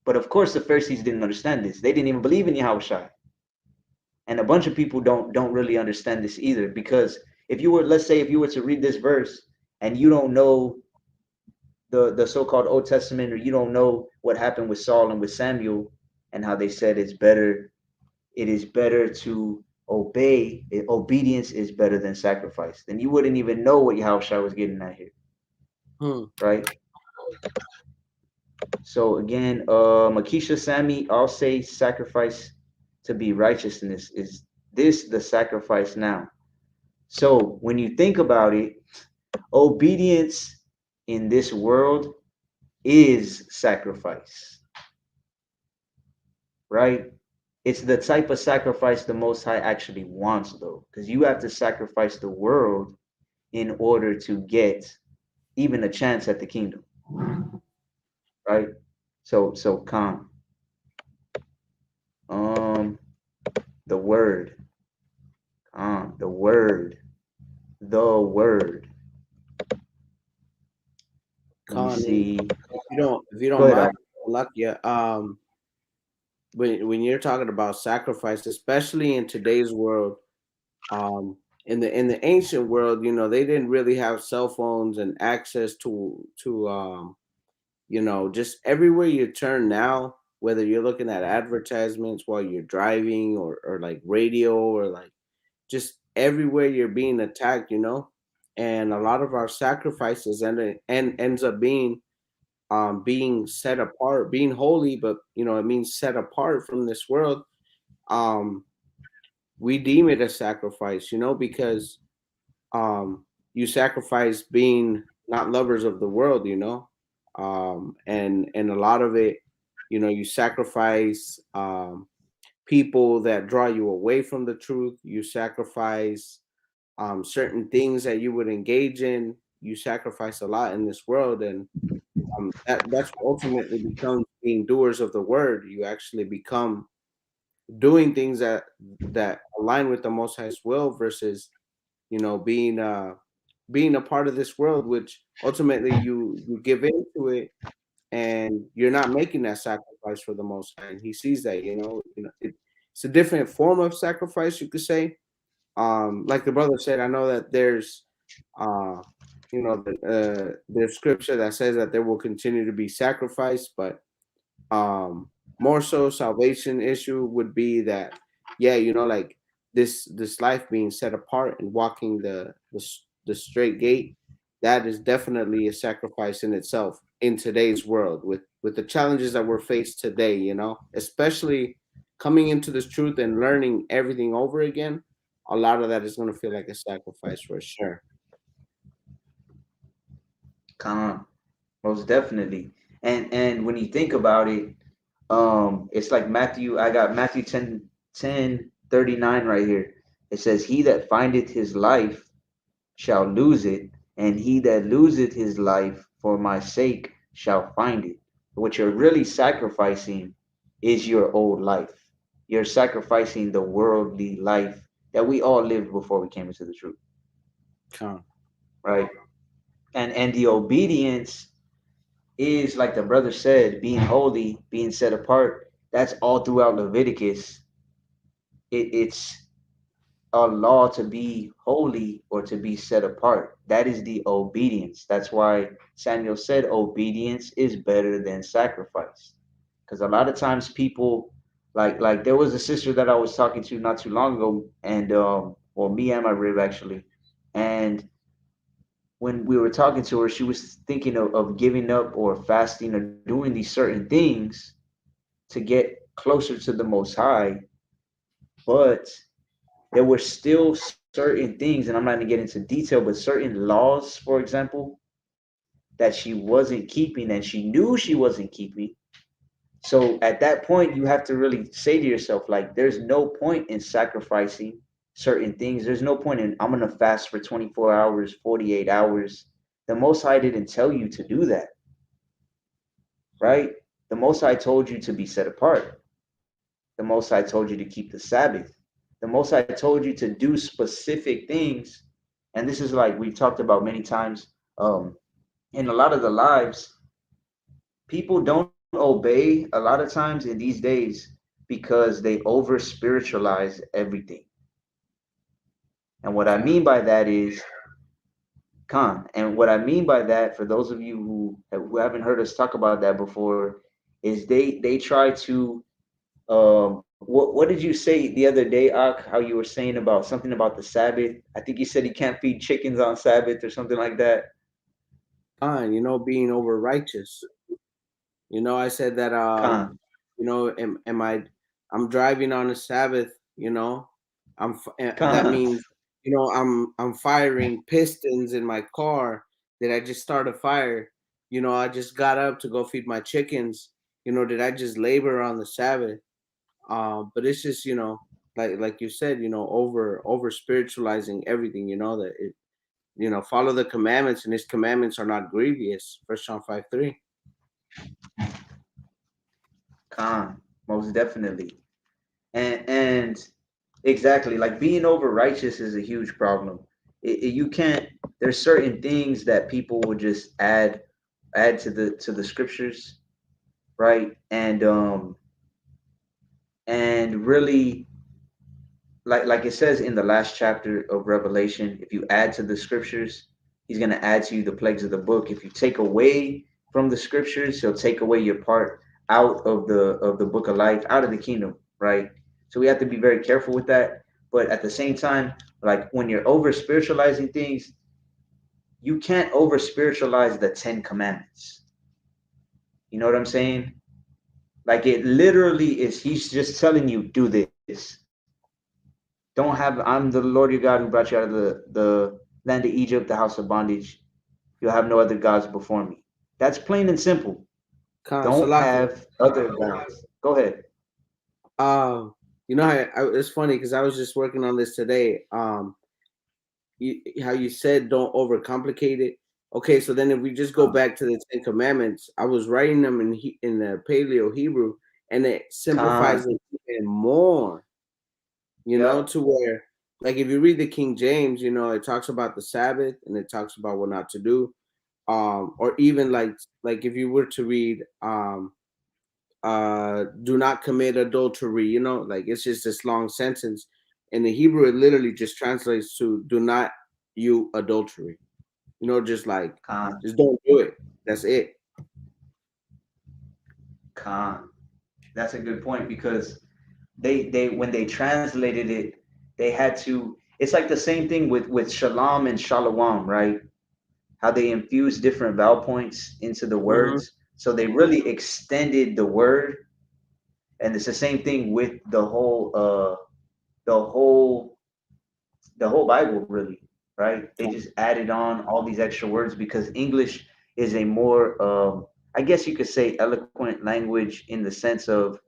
But of course, the Pharisees didn't understand this. They didn't even believe in Yahushua. And a bunch of people don't really understand this either, because if you were, let's say, if you were to read this verse and you don't know the so-called Old Testament, or you don't know what happened with Saul and with Samuel, and how they said it is better to obey, obedience is better than sacrifice, then you wouldn't even know what Yahushua was getting at here, Hmm. right? So again, Makisha, Sammy, I'll say sacrifice to be righteousness. Is this the sacrifice now? So when you think about it, obedience in this world is sacrifice, right? It's the type of sacrifice the Most High actually wants, though, because you have to sacrifice the world in order to get even a chance at the kingdom, right? So calm. Um, the word, the word, the word. Let me Khan, see. if you don't Go ahead, mind, Al. Lakia, when you're talking about sacrifice, especially in today's world, in the ancient world, they didn't really have cell phones and access to just everywhere you turn now, whether you're looking at advertisements while you're driving, or like radio, or like just everywhere you're being attacked. And a lot of our sacrifices ends up being set apart, being holy, but it means set apart from this world. um we deem it a sacrifice, because you sacrifice being not lovers of the world. And a lot of it, you sacrifice people that draw you away from the truth. You sacrifice certain things that you would engage in. You sacrifice a lot in this world, and that's what ultimately becomes being doers of the word. You actually become doing things that align with the Most High's will, versus being a part of this world, which ultimately you give into it, and you're not making that sacrifice for the Most High, and He sees that. It's a different form of sacrifice, you could say. Like the brother said, I know that uh there's scripture that says that there will continue to be sacrifice, but um more so salvation issue would be that, yeah, like this life being set apart and walking the straight gate, that is definitely a sacrifice in itself in today's world, with the challenges that we're faced today, especially coming into this truth and learning everything over again. A lot of that is going to feel like a sacrifice for sure. Con, most definitely. And when you think about it, it's like Matthew. I got Matthew 10:39 right here. It says, "He that findeth his life shall lose it, and he that loseth his life for my sake shall find it." What you're really sacrificing is your old life. You're sacrificing the worldly life that we all lived before we came into the truth, Come. right? And the obedience is, like the brother said, being holy, being set apart. That's all throughout Leviticus. It's a law to be holy or to be set apart. That is the obedience. That's why Samuel said obedience is better than sacrifice. Because a lot of times people, like there was a sister that I was talking to not too long ago, and well, me and my rib actually, and when we were talking to her, she was thinking of giving up or fasting or doing these certain things to get closer to the Most High, but there were still certain things, and I'm not going to get into detail, but certain laws, for example, that she wasn't keeping and she knew she wasn't keeping. So at that point, you have to really say to yourself, like, there's no point in sacrificing certain things. There's no point in, I'm going to fast for 24 hours, 48 hours. The Most High didn't tell you to do that, right? The Most High told you to be set apart. The Most High told you to keep the Sabbath. The Most High told you to do specific things. And this is like we've talked about many times, in a lot of the lives, people don't obey a lot of times in these days because they over spiritualize everything. And what I Come. mean by that is, and what I mean by that, for those of you who haven't heard us talk about that before, is they try to, what did you say the other day, Ak? How you were saying about something about the Sabbath? I think you said you can't feed chickens on Sabbath or something like that. Fine, being over righteous. I said that Con, am I'm driving on a Sabbath, that con, means, I'm firing pistons in my car. Did I just start a fire? I just got up to go feed my chickens. Did I just labor on the Sabbath? But it's just, like you said, over spiritualizing everything, that it, follow the commandments, and his commandments are not grievous. First John 5:3. con, most definitely. And exactly, like being over righteous is a huge problem. You can't. There's certain things that people will just add to the scriptures, right? And really, like it says in the last chapter of Revelation, if you add to the scriptures, he's going to add to you the plagues of the book. If you take away from the scriptures, he'll take away your part out of the book of life, out of the kingdom, right? So we have to be very careful with that. But at the same time, like when you're over spiritualizing things, you can't over spiritualize the 10 commandments. You know what I'm saying? Like it literally is, he's just telling you, do this. Don't have, I'm the Lord your God who brought you out of the land of Egypt, the house of bondage. You'll have no other gods before me. That's plain and simple. Don't Salaki. have other gods. Go ahead. Um, it's funny because I was just working on this today. How you said don't overcomplicate it. Okay, so then if we just go Con, back to the Ten Commandments, I was writing them in the Paleo Hebrew, and it simplifies con. it even more. Yep. To where, like, if you read the King James, it talks about the Sabbath and it talks about what not to do. Or even like if you were to read do not commit adultery, like it's just this long sentence. In the Hebrew it literally just translates to do not you adultery, just like Con, just don't do it, that's it. con. That's a good point because they when they translated it, they had to. It's like the same thing with shalom and shalom, right? How they infuse different vowel points into the Mm-hmm. words, so they really extended the word. And it's the same thing with the whole the whole Bible, really, right? They just added on all these extra words because English is a more, I guess you could say, eloquent language in the sense of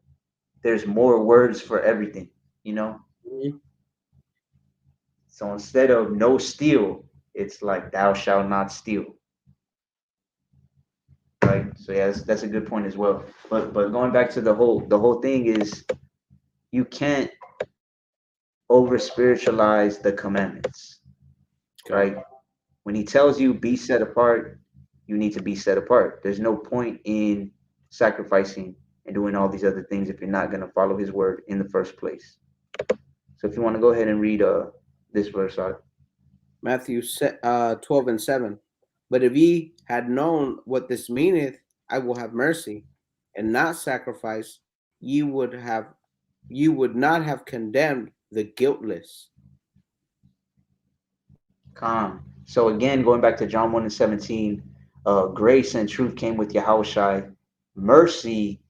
there's more words for everything, you know? Mm-hmm. So instead of no steal, it's like thou shalt not steal, right? So yeah, that's a good point as well. But going back to the whole thing is you can't over spiritualize the commandments, Okay. right? When he tells you be set apart, you need to be set apart. There's no point in sacrificing and doing all these other things if you're not going to follow his word in the first place. So if you want to go ahead and read this verse out. Matthew 12:7. But if ye had known what this meaneth, I will have mercy and not sacrifice, ye would not have condemned the guiltless. Calm. So again, going back to John 1 and 17, grace and truth came with Yahushai. Mercy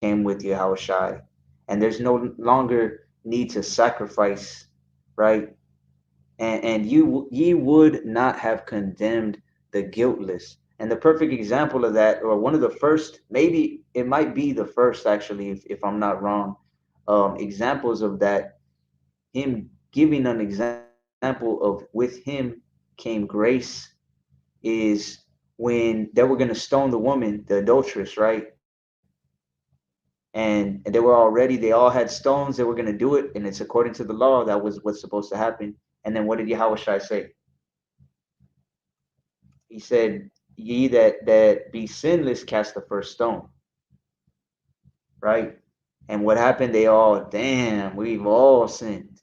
came with Yahushai. And there's no longer need to sacrifice, right? And ye would not have condemned the guiltless. And the perfect example of that, or one of the first, maybe it might be the first actually, if I'm not wrong, examples of that, him giving an example of with him came grace, is when they were going to stone the woman, the adulteress, right? And they were already, they all had stones, they were going to do it, and it's according to the law, that was what's supposed to happen. And then what did Yahushua say? He said, ye that be sinless cast the first stone, right? And what happened? They all, damn, we've all sinned,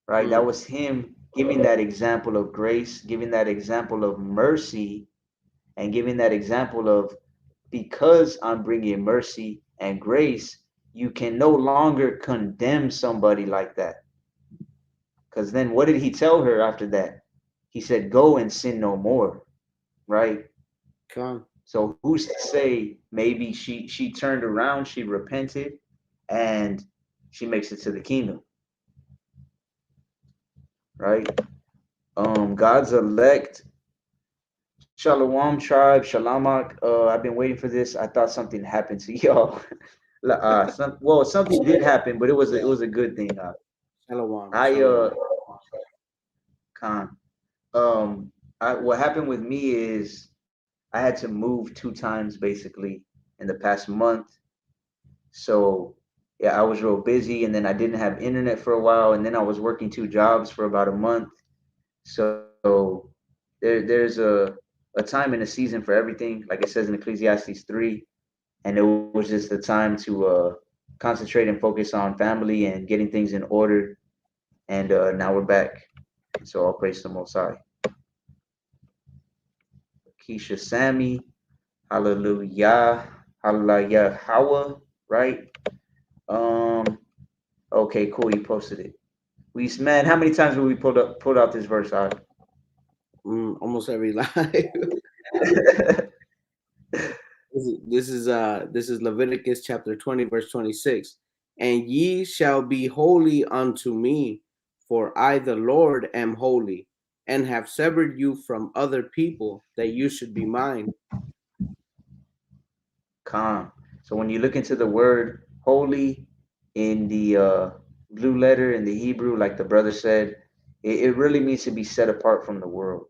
right? That Mm, was him giving that example of grace, giving that example of mercy, and giving that example of, because I'm bringing mercy and grace, you can no longer condemn somebody like that. Because then what did he tell her after that? He said, go and sin no more, right? come. So who's to say maybe she turned around, she repented, and she makes it to the kingdom, right? God's elect, Shalom tribe, Shalamak. I've been waiting for this. I thought something happened to y'all. Something did happen, but it was a good thing. Shalom, I shalom. Con. What happened with me is I had to move two times basically in the past month. So yeah, I was real busy, and then I didn't have internet for a while, and then I was working two jobs for about a month. So there's a time and a season for everything, like it says in Ecclesiastes 3, and it was just the time to concentrate and focus on family and getting things in order. And now we're back. So all praise to the Most High. Keisha Sammy, hallelujah, hallelujah, Hawa, right? Um, okay, cool. You posted it. We man, how many times have we pulled out this verse out? Almost every live. This is Leviticus chapter 20, verse 26. And ye shall be holy unto me, for I the Lord am holy, and have severed you from other people, that you should be mine. Calm. So when you look into the word holy in the blue letter in the Hebrew, like the brother said, it really means to be set apart from the world,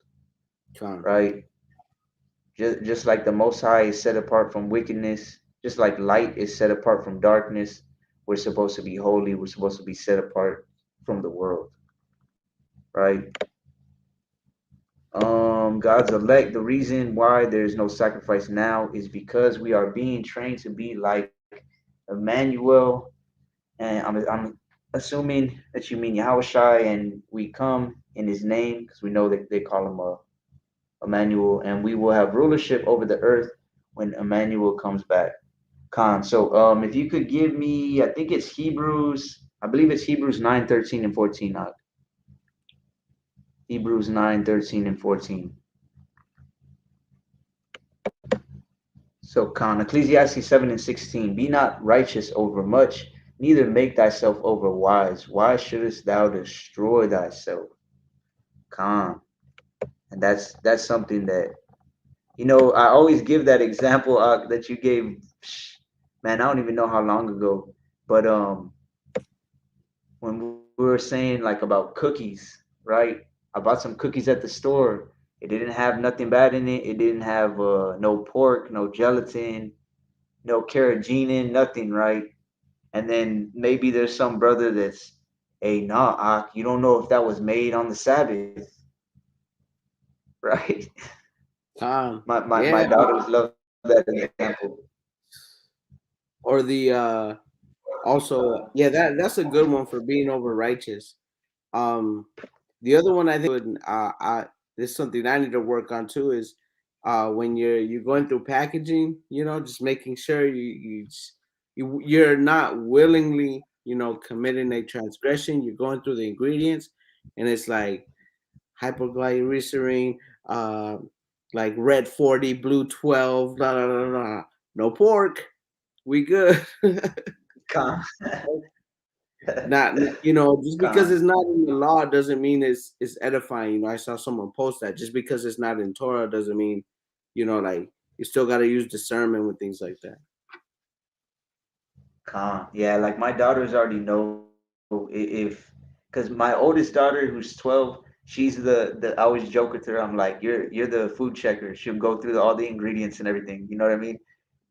Con. right? Just like the Most High is set apart from wickedness, just like light is set apart from darkness, we're supposed to be holy. We're supposed to be set apart from the world, right? God's elect. The reason why there's no sacrifice now is because we are being trained to be like Emmanuel, and I'm assuming that you mean Yahushai, and we come in His name because we know that they call him Emmanuel, and we will have rulership over the earth when Emmanuel comes back. Khan. So if you could give me, I think it's Hebrews. I believe it's Hebrews 9:13 and 14. Hebrews 9:13 and 14. So Khan, Ecclesiastes 7:16. Be not righteous over much, neither make thyself over wise. Why shouldest thou destroy thyself? Khan. And that's something that I always give that example that you gave. Man, I don't even know how long ago, but when we were saying like about cookies, right? I bought some cookies at the store. It didn't have nothing bad in it. It didn't have no pork, no gelatin, no carrageenan, nothing, right? And then maybe there's some brother that's, hey, nah, you don't know if that was made on the Sabbath, right? Con. My Yeah. daughters love that example. Or the also, yeah, that's a good one for being over righteous. Um, the other one I think would I this is something I need to work on too is when you're going through packaging, just making sure you're not willingly, committing a transgression. You're going through the ingredients, and it's like hypoglycemia, uh, like red 40, blue 12, blah blah blah blah. No pork, we good. Con, Not just because con, it's not in the law doesn't mean it's edifying. I saw someone post that just because it's not in Torah doesn't mean, like you still got to use discernment with things like that. con. Yeah, like my daughters already know if, because my oldest daughter who's 12, she's the I always joke with her. I'm like, you're the food checker. She'll go through all the ingredients and everything. You know what I mean?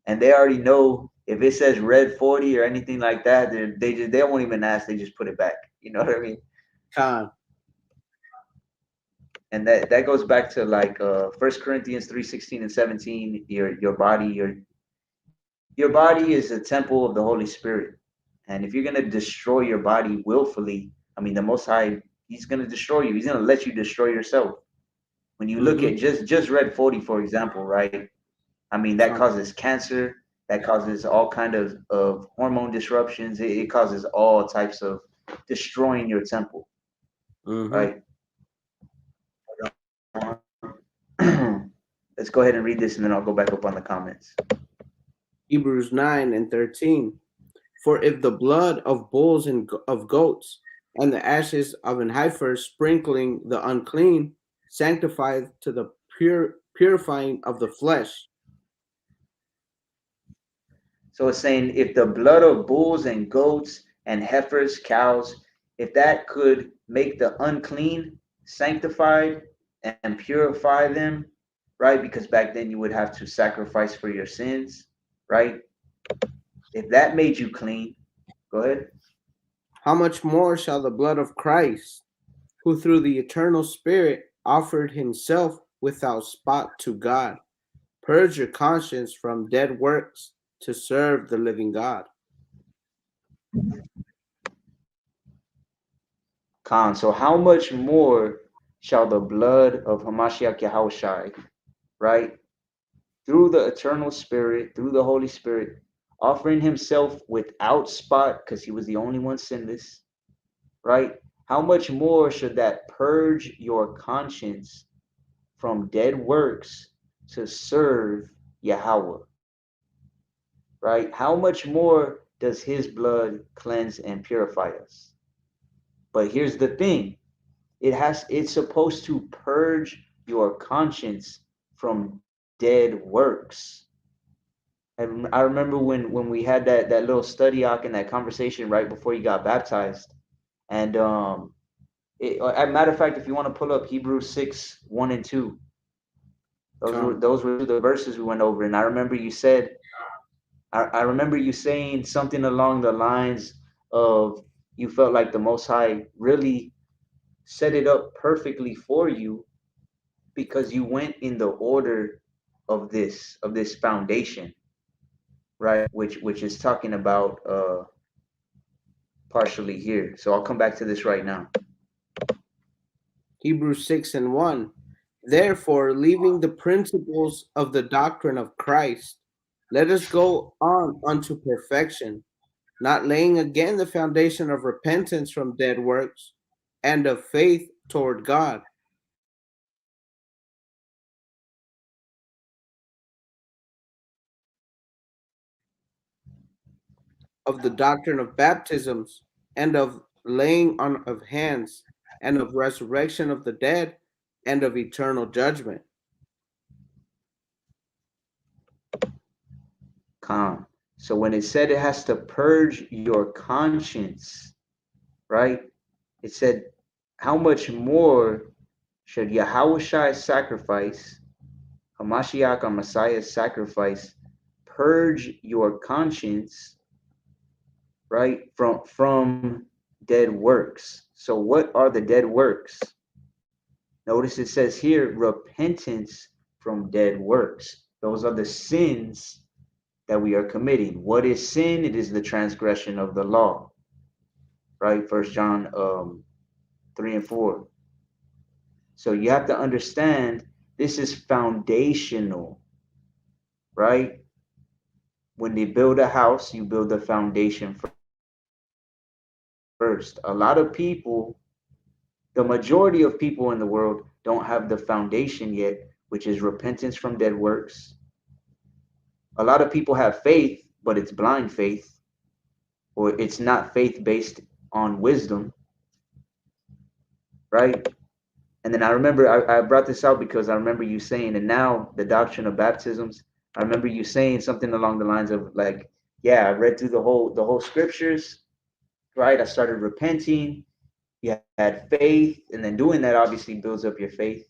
And they already know if it says red 40 or anything like that. They won't even ask. They just put it back. You know what I mean? Con. And that goes back to like First Corinthians 3:16 and 17. Your body is a temple of the Holy Spirit, and if you're gonna destroy your body willfully, I mean, the Most High, He's gonna destroy you. He's gonna let you destroy yourself. When you look Mm-hmm. at just red 40, for example, right? I mean, that Con. causes cancer. That causes all kind of hormone disruptions. It causes all types of destroying your temple, Mm-hmm. right? Let's go ahead and read this, and then I'll go back up on the comments. Hebrews 9:13. For if the blood of bulls and of goats and the ashes of an heifer sprinkling the unclean sanctified to the purifying of the flesh. So it's saying if the blood of bulls and goats and heifers, cows, if that could make the unclean sanctified and purify them, right? Because back then you would have to sacrifice for your sins, right? If that made you clean, go ahead. How much more shall the blood of Christ, who through the eternal Spirit offered himself without spot to God, purge your conscience from dead works to serve the living God? Khan. So how much more shall the blood of Hamashiach Yahushai, right, through the eternal Spirit, through the Holy Spirit, offering himself without spot, because he was the only one sinless, right? How much more should that purge your conscience from dead works to serve Yahweh, right? How much more does his blood cleanse and purify us? But here's the thing. It's supposed to purge your conscience from dead works. I remember when we had that little study arc and that conversation right before you got baptized. And as a matter of fact, if you want to pull up Hebrews 6:1 and 2, Con. those were two of the verses we went over. And I remember you saying something along the lines of you felt like the Most High really set it up perfectly for you because you went in the order of this foundation, right? Which is talking about partially here. So I'll come back to this right now. Hebrews 6 and 1. Therefore, leaving the principles of the doctrine of Christ, let us go on unto perfection, not laying again the foundation of repentance from dead works and of faith toward God, of the doctrine of baptisms and of laying on of hands and of resurrection of the dead and of eternal judgment. Calm. So when it said it has to purge your conscience, right? It said, how much more should Yahushai's sacrifice, Hamashiach or Messiah's sacrifice, purge your conscience, right, from dead works? So what are the dead works? Notice it says here, repentance from dead works. Those are the sins that we are committing. What is sin? It is the transgression of the law, right? First John 3 and 4. So you have to understand this is foundational, right? When they build a house, you build the foundation first. A lot of people, the majority of people in the world don't have the foundation yet, which is repentance from dead works. A lot of people have faith, but it's blind faith, or it's not faith based on wisdom, right? And then I remember I brought this out because I remember you saying, and now the doctrine of baptisms, I remember you saying something along the lines of like, yeah, I read through the whole scriptures, right? I started repenting, you had faith, and then doing that obviously builds up your faith.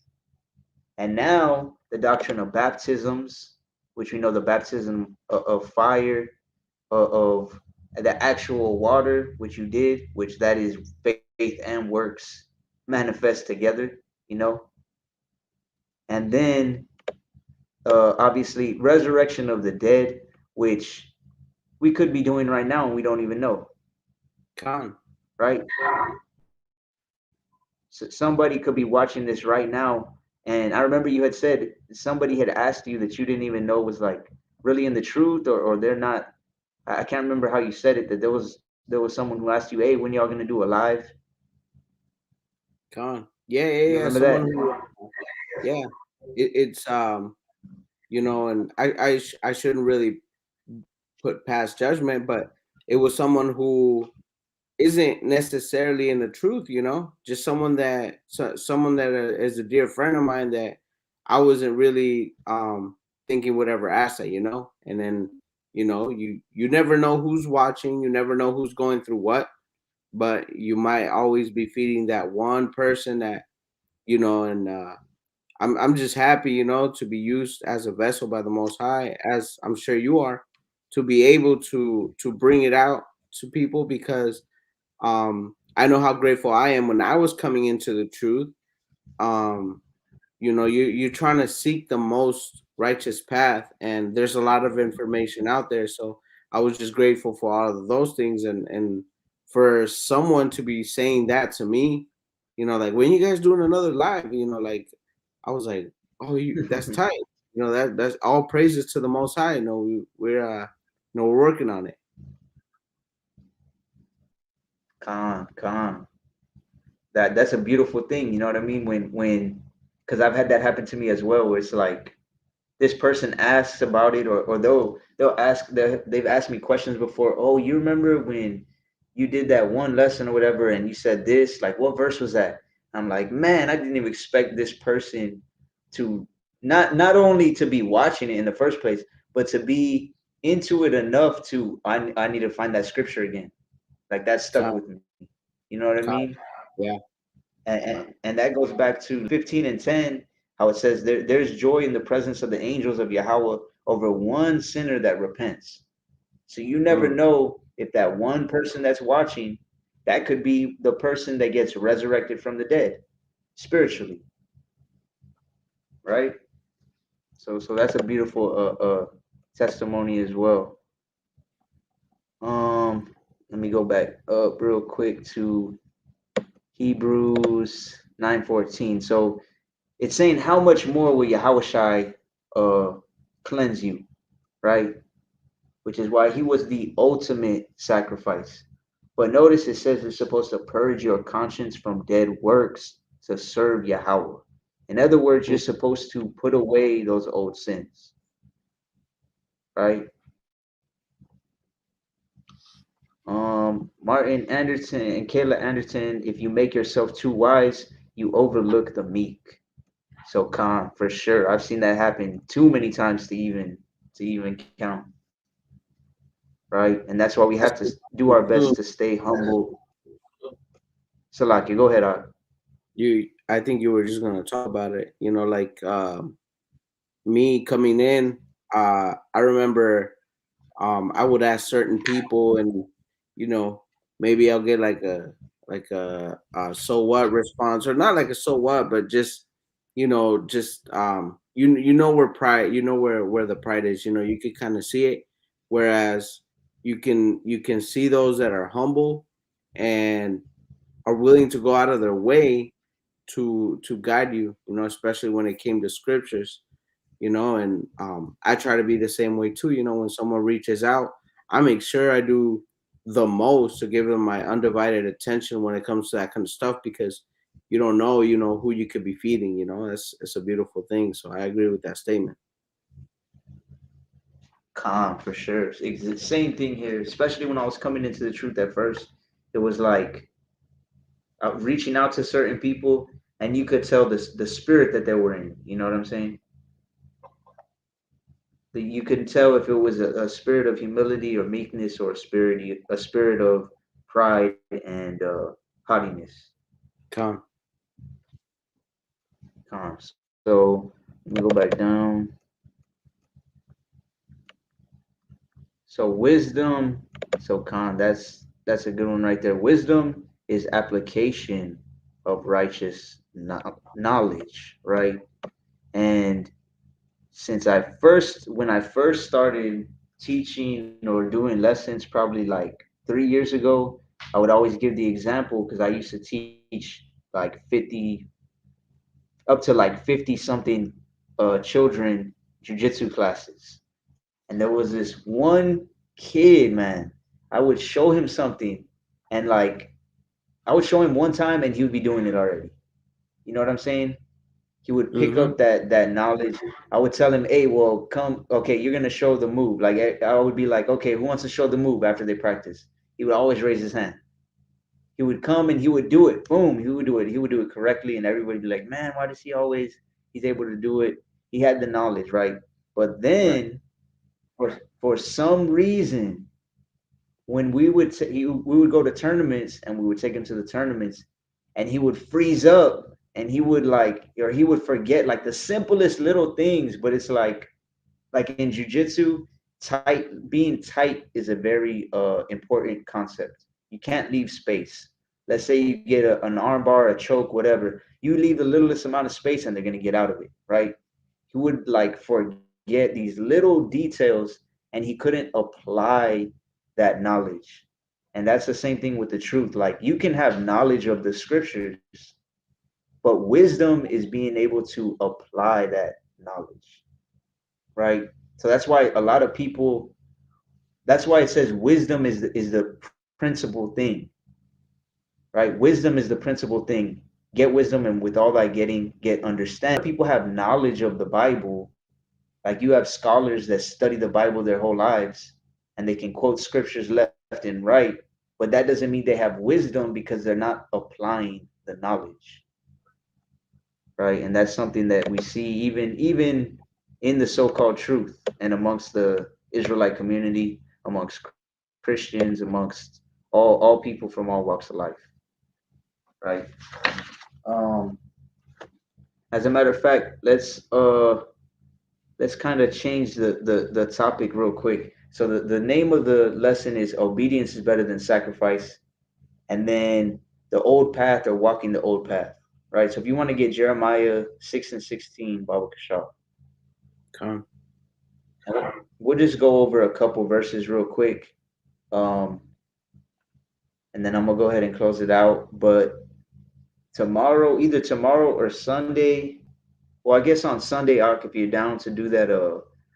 And now the doctrine of baptisms, which we know the baptism of fire, of the actual water, which you did, which that is faith and works manifest together, you know. And then obviously resurrection of the dead, which we could be doing right now and we don't even know, Con. right? So somebody could be watching this right now, and I remember you had said somebody had asked you that you didn't even know was like really in the truth, or they're not. I can't remember how you said it. That there was someone who asked you, "Hey, when y'all gonna do a live?" Con. Yeah, You yeah, yeah. remember that? Someone who, yeah, it's and I shouldn't really put past judgment, but it was someone who isn't necessarily in the truth, just someone that is a dear friend of mine that I wasn't really thinking would ever ask that, and then you never know who's watching, you never know who's going through what, but you might always be feeding that one person that and I'm just happy, to be used as a vessel by the Most High, as I'm sure you are, to be able to bring it out to people, because I know how grateful I am when I was coming into the truth. um you're trying to seek the most righteous path, and there's a lot of information out there, so I was just grateful for all of those things, and for someone to be saying that to me, like when you guys doing another live, like I was like, oh, that's tight. That's all praises to the Most High. We're working on it. Con. That's a beautiful thing. You know what I mean? When because I've had that happen to me as well, where it's like this person asks about it, or they'll ask, they've asked me questions before. Oh, you remember when you did that one lesson or whatever, and you said this? Like, what verse was that? I'm like, man, I didn't even expect this person to not only to be watching it in the first place, but to be into it enough to I need to find that scripture again. Like that stuck God, with me. You know what I God, mean? yeah. And that goes back to 15 and 10, how it says there's joy in the presence of the angels of Yahweh over one sinner that repents. So you never Mm, know if that one person that's watching, that could be the person that gets resurrected from the dead spiritually, right? So that's a beautiful testimony as well. Let me go back up real quick to Hebrews 9:14. So it's saying how much more will Yahushai uh cleanse you, right? Which is why he was the ultimate sacrifice. But notice it says it's supposed to purge your conscience from dead works to serve Yahweh. In other words, mm, you're supposed to put away those old sins, right? Martin Anderson and Kayla Anderson, if you make yourself too wise, you overlook the meek. So Khan, for sure. I've seen that happen too many times to even count. Right? And that's why we have to do our best too. to stay humble. Salaki, go ahead. I think you were just gonna talk about it. Like me coming in. I remember I would ask certain people, and you know maybe I'll get like a so what response, or not like a so what, but just where pride, where the pride is. You can kind of see it, whereas you can see those that are humble and are willing to go out of their way to guide you, especially when it came to scriptures. And I try to be the same way too. When someone reaches out, I make sure I do the most to give them my undivided attention when it comes to that kind of stuff, because you don't know, who you could be feeding. It's a beautiful thing. So I agree with that statement. Khan, for sure. It's the same thing here, especially when I was coming into the truth at first. It was like reaching out to certain people, and you could tell the spirit that they were in. You know what I'm saying? You could tell if it was a spirit of humility or meekness, or a spirit of pride and haughtiness. Come. So let me go back down. So wisdom, so that's a good one right there. Wisdom is application of righteous knowledge, right? And when I first started teaching or doing lessons, probably like 3 years ago, I would always give the example because I used to teach like 50 something children jujitsu classes. And there was this one kid, man. I would show him something, and like I would show him one time, and he would be doing it already. You know what I'm saying? He would pick Mm-hmm. up that knowledge. I would tell him, "Hey, well, come. Okay, you're gonna show the move." Like I would be like, "Okay, who wants to show the move after they practice?" He would always raise his hand. He would come and he would do it. Boom, he would do it. He would do it correctly, and everybody would be like, "Man, why does he always? He's able to do it. He had the knowledge, right?" But Right. then, for some reason, when we would go to tournaments, and we would take him to the tournaments, and he would freeze up, and he would like, or he would forget like the simplest little things. But it's like in jujitsu, being tight is a very important concept. You can't leave space. Let's say you get an armbar, a choke, whatever. You leave the littlest amount of space, and they're gonna get out of it, right? He would like forget these little details, and he couldn't apply that knowledge. And that's the same thing with the truth. Like you can have knowledge of the scriptures, but wisdom is being able to apply that knowledge, right? So that's why a lot of people, that's why it says wisdom is the principal thing, right? Wisdom is the principal thing. Get wisdom, and with all thy getting, get understanding. People have knowledge of the Bible. Like you have scholars that study the Bible their whole lives, and they can quote scriptures left and right, but that doesn't mean they have wisdom because they're not applying the knowledge, right? And that's something that we see even in the so-called truth and amongst the Israelite community, amongst Christians, amongst all people from all walks of life, right? Um, as a matter of fact, let's kind of change the topic real quick. So the name of the lesson is obedience is better than sacrifice, and then the old path or walking the old path, right? So if you want to get Jeremiah 6:16, Baba Kashaf, Come. we'll just go over a couple verses real quick, um, and then I'm gonna go ahead and close it out. But tomorrow, either tomorrow or Sunday, well, I guess on Sunday, Ark, if you're down to do that,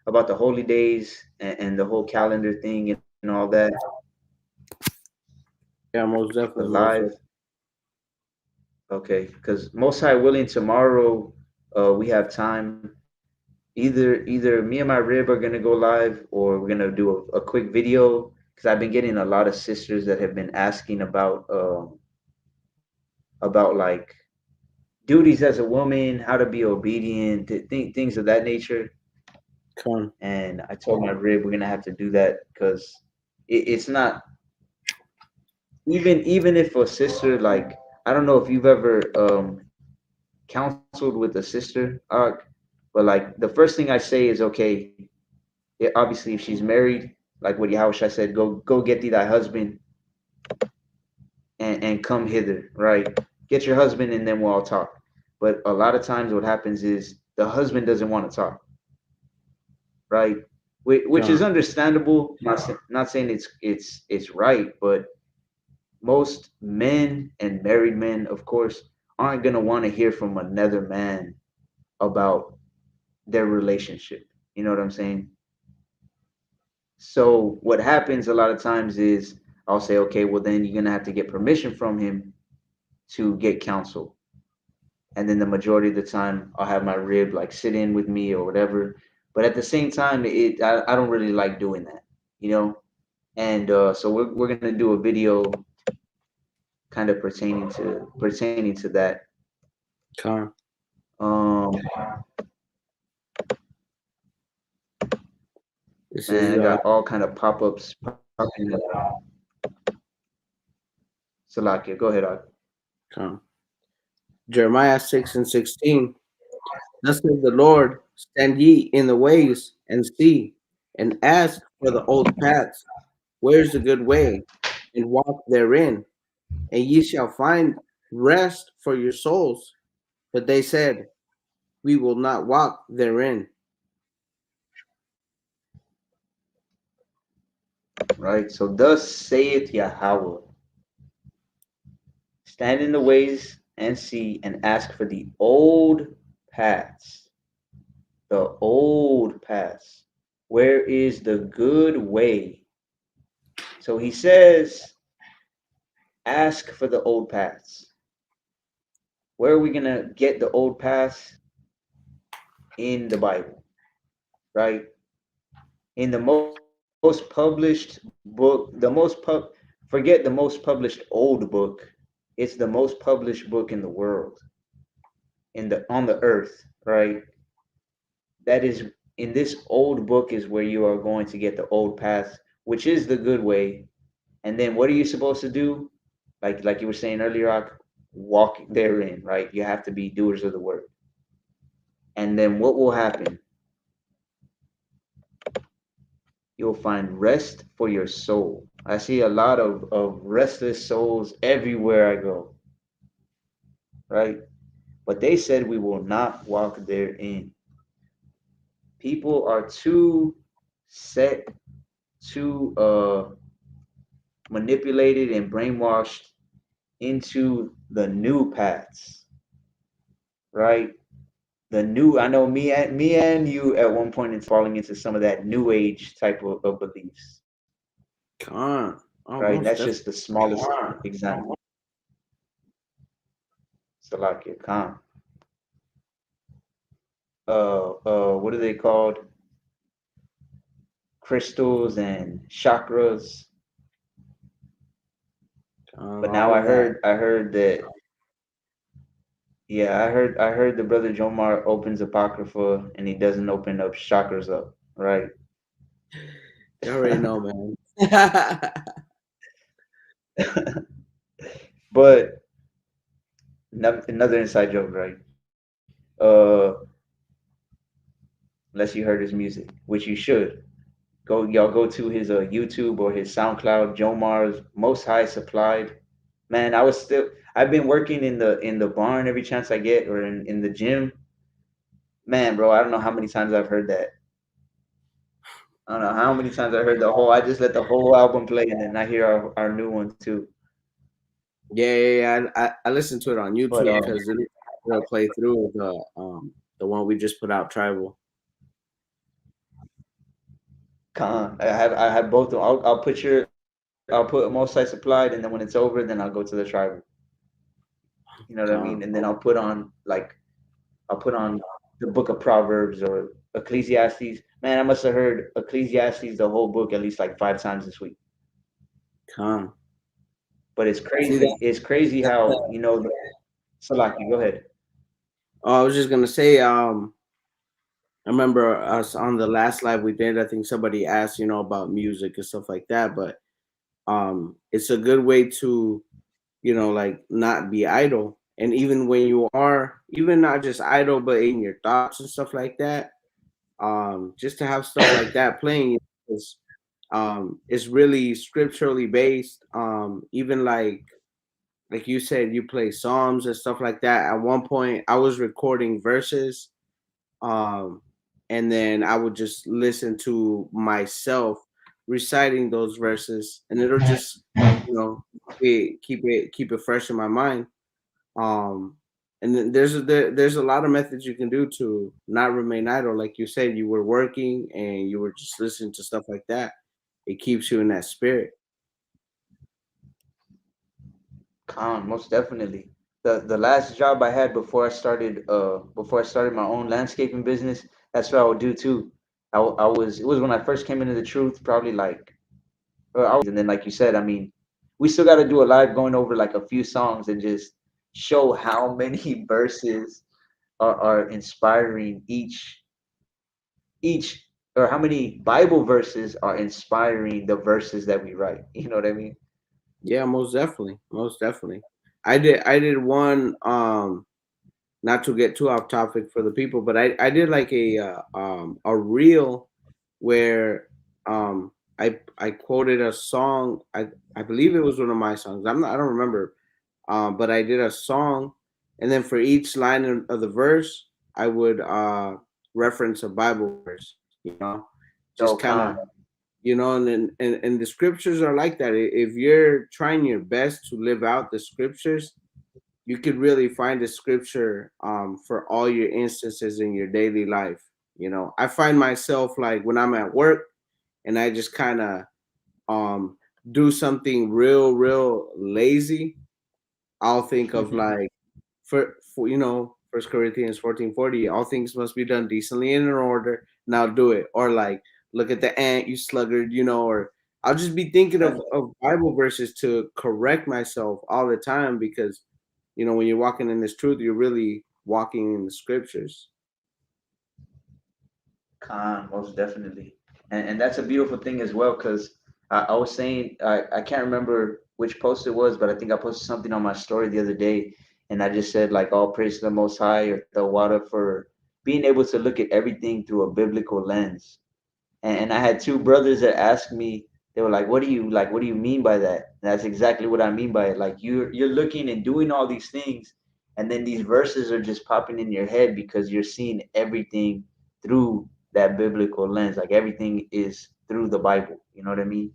about the holy days and the whole calendar thing and all that, Yeah, most the definitely, live. most definitely. Okay, because most high willing, tomorrow, we have time. Either me and my rib are gonna go live, or we're gonna do a quick video. Because I've been getting a lot of sisters that have been asking about like duties as a woman, how to be obedient, things of that nature. Come. And I told my rib we're gonna have to do that because it's not, even if a sister, like, I don't know if you've ever counseled with a sister, Ark, but like the first thing I say is, okay, obviously if she's married, like what Yahushua said, go get thee thy husband and come hither, right? Get your husband and then we'll all talk. But a lot of times what happens is the husband doesn't want to talk, right? Which is Come. understandable. Not saying it's right, but most men and married men, of course, aren't gonna want to hear from another man about their relationship. You know what I'm saying? So what happens a lot of times is I'll say, okay, well then you're gonna have to get permission from him to get counsel. And then the majority of the time I'll have my rib like sit in with me or whatever. But at the same time, I don't really like doing that, you know? And so we're gonna do a video kind of pertaining to that. Come. Um, This man, is I got all kind of pop-ups popping up. Salakia, go ahead, Ak. come. Jeremiah 6:16. Thus says the Lord, stand ye in the ways and see, and ask for the old paths, where's the good way, and walk therein, and ye shall find rest for your souls. But they said, we will not walk therein. Right? So thus saith Yahweh, stand in the ways and see and ask for the old paths. The old paths. Where is the good way? So he says, ask for the old paths. Where are we going to get the old paths? In the Bible, right? In the most published book, forget the most published old book. It's the most published book in the world, on the earth, right? That is, in this old book is where you are going to get the old path, which is the good way. And then what are you supposed to do? Like you were saying earlier, walk therein, right? You have to be doers of the word. And then what will happen? You'll find rest for your soul. I see a lot of restless souls everywhere I go, right? But they said we will not walk therein. People are too set, too manipulated and brainwashed into the new paths, right? The new, I know me and you at one point in falling into some of that new age type of beliefs, Con. Oh, right? And most that's just definitely. the smallest example. Salakia Khan. What are they called? Crystals and chakras. But now All of that. I heard that, yeah, I heard the brother Jomar opens Apocrypha and he doesn't open up chakras up, right? You already know, man. But another inside joke, right? Unless you heard his music, which you should. Go to his YouTube or his SoundCloud, Jomar's Most High Supplied. Man, I've been working in the barn every chance I get, or in the gym. Man, bro, I don't know how many times I've heard that. I don't know how many times I heard the whole. I just let the whole album play, and then I hear our new one too. I listened to it on But YouTube because it'll play through the one we just put out, Tribal. con, I have both. I'll put Most High Supplied, and then when it's over, then I'll go to the tribal. You know what I mean? And Con, then I'll put on the Book of Proverbs or Ecclesiastes. Man, I must have heard Ecclesiastes the whole book at least like 5 times this week. con. But it's See crazy. that? It's crazy how Salaki. Go ahead. Oh, I was just gonna say. I remember us on the last live we did. I think somebody asked, about music and stuff like that. But it's a good way to, like not be idle. And even when you are, even not just idle, but in your thoughts and stuff like that, just to have stuff like that playing is really scripturally based. Even like you said, you play psalms and stuff like that. At one point, I was recording verses, um, and then I would just listen to myself reciting those verses, and it'll just keep it fresh in my mind. Um, and then there's a lot of methods you can do to not remain idle. Like you said, you were working and you were just listening to stuff like that. It keeps you in that spirit. Con, most definitely. The last job I had before I started my own landscaping business, that's what I would do too. I was it was when I first came into the truth, probably like and then like you said, I mean, we still got to do a live going over like a few songs and just show how many verses are inspiring each or how many Bible verses are inspiring the verses that we write. You know what I mean? Yeah, most definitely, most definitely. I did one. Not to get too off topic for the people, but I did like a reel where I quoted a song. I believe it was one of my songs. I don't remember. But I did a song, and then for each line of the verse, I would reference a Bible verse. Just Yo, kind of, Khan. and the scriptures are like that. If you're trying your best to live out the scriptures, you could really find the scripture for all your instances in your daily life. I find myself like when I'm at work and I just kind of um, do something real lazy. I'll think of like for First Corinthians 14:40, all things must be done decently and in order. Now do it. Or like, look at the ant, you sluggard. Or I'll just be thinking of Bible verses to correct myself all the time because when you're walking in this truth, you're really walking in the scriptures. Khan, most definitely. And that's a beautiful thing as well, because I was saying, I can't remember which post it was, but I think I posted something on my story the other day, and I just said, like, all praise to the Most High or the water for being able to look at everything through a biblical lens. And I had two brothers that asked me, they were like, what do you mean by that? And that's exactly what I mean by it. Like you're looking and doing all these things, and then these verses are just popping in your head because you're seeing everything through that biblical lens. Like everything is through the Bible. You know what I mean?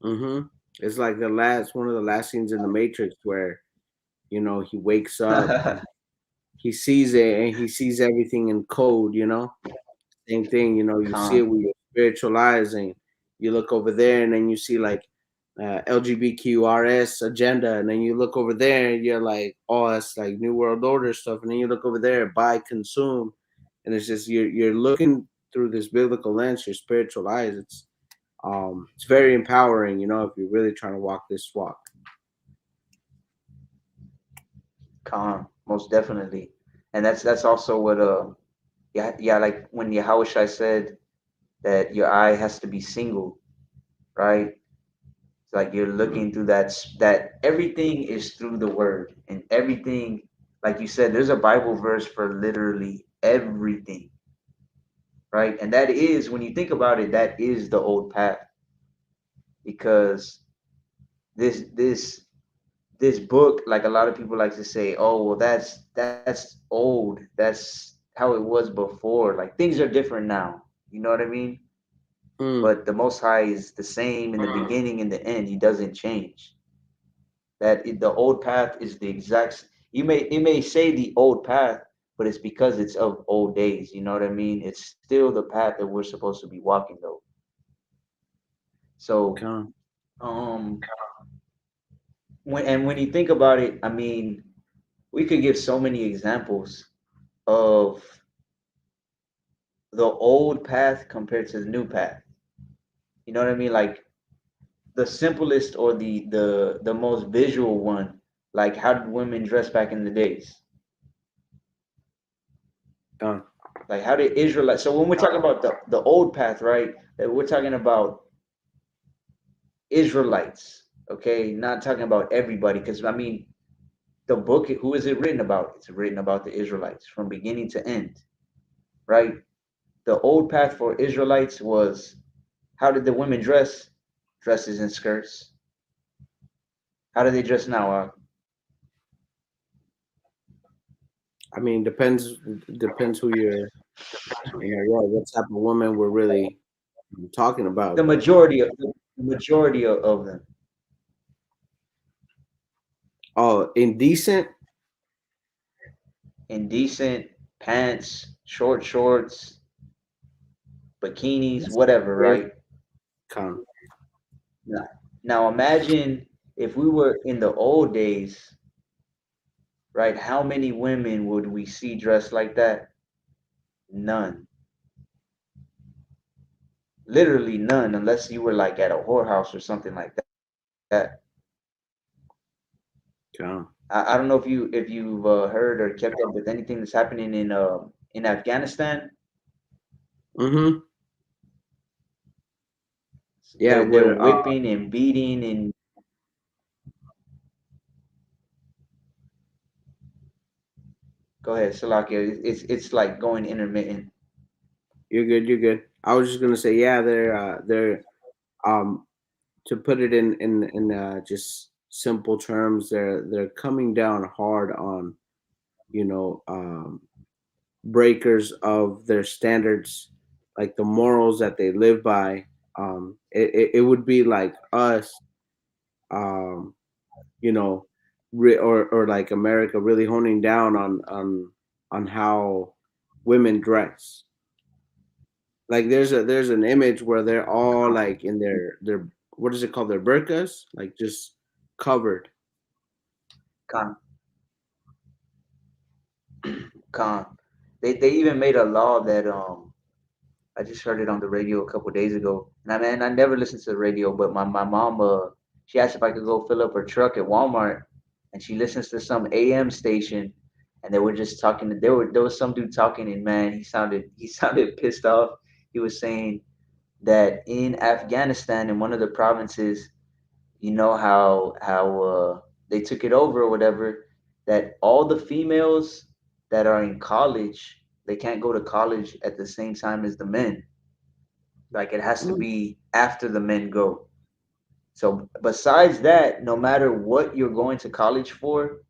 Mm-hmm. It's like the last one of the last scenes in the Matrix where he wakes up and he sees it and he sees everything in code. Same thing. You see it Con, with your spiritual eyes, and you look over there, and then you see like LGBTQRS agenda, and then you look over there, and you're like, oh, that's like New World Order stuff, and then you look over there, buy, consume, and it's just you're looking through this biblical lens, your spiritual eyes. It's very empowering, if you're really trying to walk this walk. con, most definitely. And that's also what yeah, yeah, like when Yahushua said that your eye has to be single, right? It's like you're looking through that everything is through the word, and everything, like you said, there's a Bible verse for literally everything, right? And that is, when you think about it, that is the old path, because this book, like a lot of people like to say, oh well, that's old, that's how it was before, like things are different now, you know what I mean? Mm, But the Most High is the same in the beginning and the end. He doesn't change. The old path is the exact. You may say the old path, but it's because it's of old days. You know what I mean? It's still the path that we're supposed to be walking though. So come, um, when you think about it, I mean, we could give so many examples of the old path compared to the new path. You know what I mean? Like the simplest or the most visual one, like how did women dress back in the days? come. Like how did Israelites? So when we're talking about the old path, right? That we're talking about Israelites, okay? Not talking about everybody, because I mean, the book, who is it written about? It's written about the Israelites from beginning to end, right? The old path for Israelites was, how did the women dress? Dresses and skirts. How do they dress now? I mean, depends who you're, what type of woman we're really talking The about. But majority of the majority of them, oh, indecent. indecent pants, short shorts, bikinis, That's whatever, weird. right? Come. Now, now imagine if we were in the old days, right? How many women would we see dressed like that? None. Literally none, unless you were like at a whorehouse or something like that. Come. I don't know if you've heard or kept up with anything that's happening in Afghanistan. Mm-hmm. Yeah, They're we're whipping and beating and go ahead, Salakia. It's like going intermittent. you're good. You're good. I was just gonna say, yeah, they're um to put it in just simple terms, they're coming down hard on you know um breakers of their standards, like the morals that they live by. It would be like us, um, you know, or like America really honing down on how women dress. Like there's an image where they're all like in their what is it called, their burqas, like just covered. Con, con. They even made a law that I just heard it on the radio a couple days ago, and I never listened to the radio, but my mom she asked if I could go fill up her truck at Walmart, and she listens to some AM station, and they were just talking. There was some dude talking, and man, he sounded pissed off. He was saying that in Afghanistan, in one of the provinces, you know how they took it over or whatever, that all the females that are in college, they can't go to college at the same time as the men, like it has to Mm, be after the men go. So besides that, no matter what you're going to college for,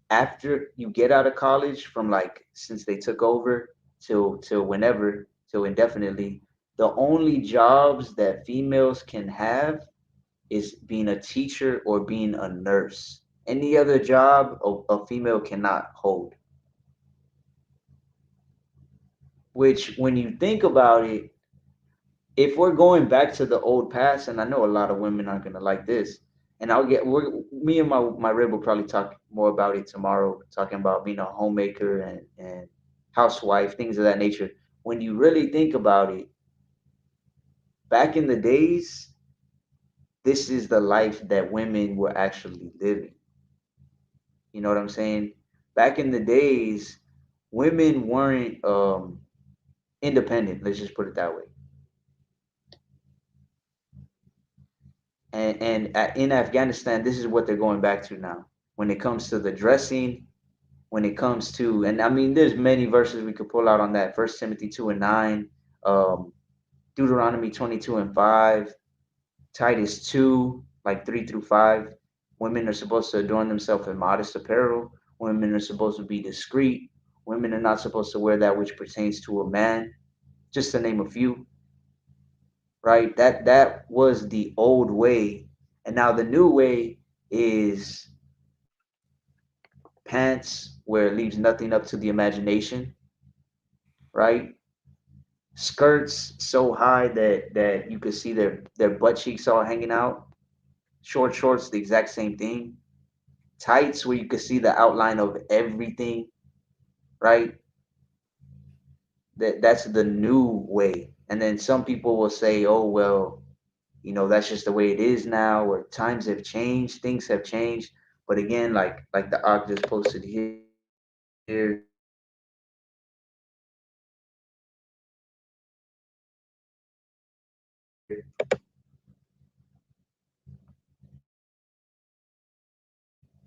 after you get out of college, from like since they took over till whenever, till indefinitely, the only jobs that females can have is being a teacher or being a nurse. Any other job a female cannot hold. Which, when you think about it, if we're going back to the old past, and I know a lot of women aren't gonna like this, and me and my rib will probably talk more about it tomorrow, talking about being a homemaker and housewife, things of that nature. When you really think about it, back in the days, this is the life that women were actually living. You know what I'm saying? Back in the days, women weren't independent. Let's just put it that way. In Afghanistan, this is what they're going back to now. When it comes to the dressing, when it comes to, and I mean, there's many verses we could pull out on that. First Timothy 2:9, um, Deuteronomy 22:5, Titus 2, like 3 through 5. Women are supposed to adorn themselves in modest apparel. Women are supposed to be discreet. Women are not supposed to wear that which pertains to a man, just to name a few, right? That was the old way, and now the new way is pants where it leaves nothing up to the imagination, right? Skirts so high that you could see their butt cheeks all hanging out. Short shorts, the exact same thing. Tights where you could see the outline of everything, right? That's the new way. And then some people will say, "Oh well, that's just the way it is now, or times have changed, things have changed." But again, like the Ark just posted here,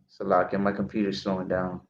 Salak, and my computer's slowing down.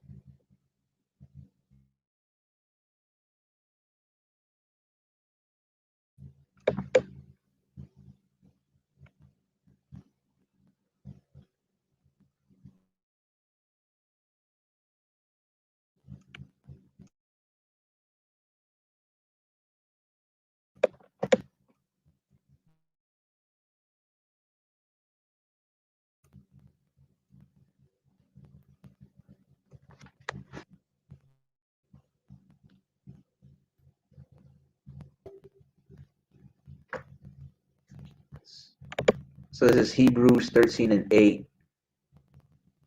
So this is Hebrews 13:8.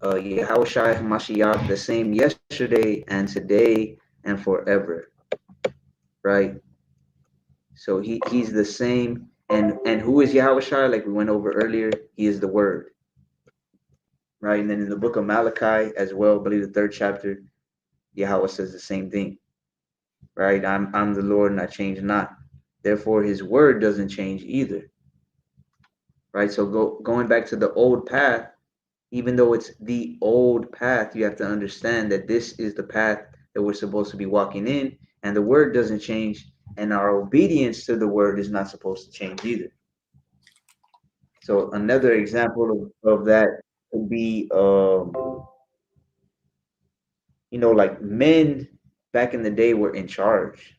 Yahushua Mashiach, the same yesterday and today and forever, right? So he's the same. And who is Yahushua? Like we went over earlier, he is the Word, right? And then in the book of Malachi as well, I believe the third chapter, Yahweh says the same thing, right? I'm the Lord and I change not. Therefore, His word doesn't change either, right? So going back to the old path, even though it's the old path, you have to understand that this is the path that we're supposed to be walking in, and the word doesn't change, and our obedience to the word is not supposed to change either. So another example of that could be, like men back in the day were in charge,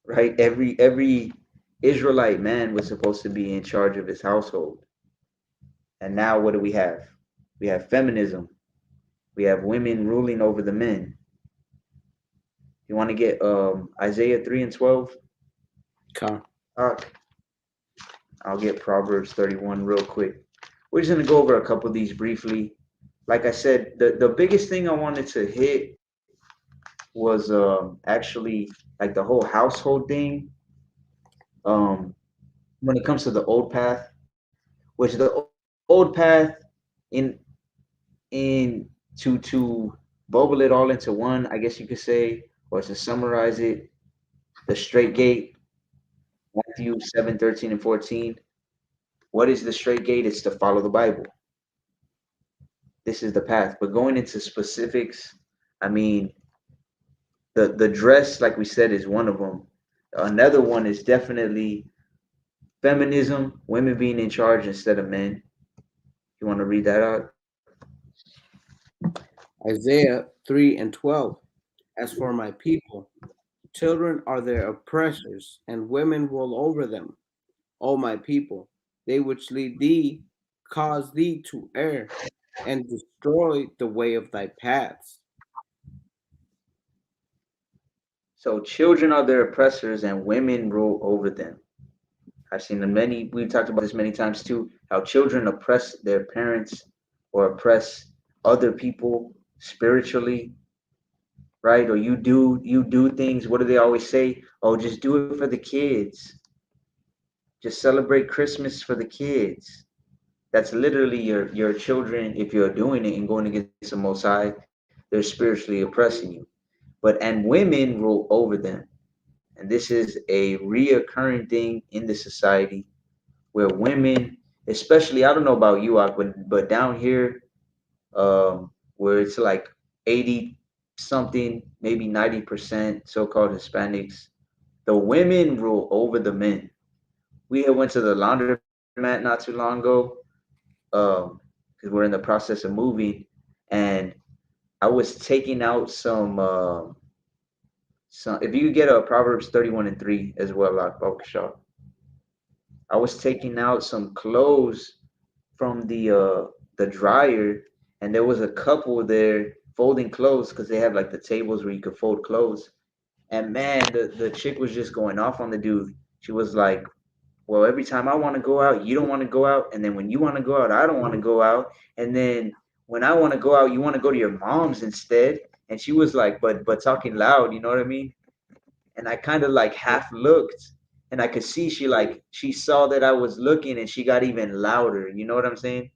right? Every Israelite man was supposed to be in charge of his household. And now what do we have? We have feminism. We have women ruling over the men. You want to get Isaiah 3:12? Okay. Uh, I'll get Proverbs 31 real quick. We're just gonna go over a couple of these briefly. Like I said, the biggest thing I wanted to hit was actually like the whole household thing. Um, when it comes to the old path, which the old path in in to bubble it all into one, I guess you could say, or to summarize it, the straight gate, Matthew 7:13 and 14. What is the straight gate? It's to follow the Bible. This is the path. But going into specifics, I mean, the dress, like we said, is one of them. Another one is definitely feminism, women being in charge instead of men. You want to read that out? Isaiah 3:12. As for my people, children are their oppressors, and women rule over them. O my people, they which lead thee cause thee to err, and destroy the way of thy paths. So children are their oppressors and women rule over them. I've seen the many, we've talked about this many times too, how children oppress their parents or oppress other people spiritually, right? Or you do things, what do they always say? Oh, just do it for the kids. Just celebrate Christmas for the kids. That's literally your children, if you're doing it and going against the most high, they're spiritually oppressing you. And women rule over them. And this is a reoccurring thing in the society where women, especially, I don't know about you, but down here, where it's like 80 something, maybe 90% so-called Hispanics, the women rule over the men. We had went to the laundromat not too long ago, um, because we're in the process of moving, and I was taking out some. If you get a Proverbs 31:3 as well, like Shaw, I was taking out some clothes from the dryer, and there was a couple there folding clothes because they have like the tables where you could fold clothes. And man, the chick was just going off on the dude. She was like, well, every time I want to go out, you don't want to go out, and then when you want to go out, I don't want to go out, and then when I want to go out, you want to go to your mom's instead. And she was like, but talking loud, you know what I mean? And I kind of like half looked, and I could see she saw that I was looking, and she got even louder. You know what I'm saying?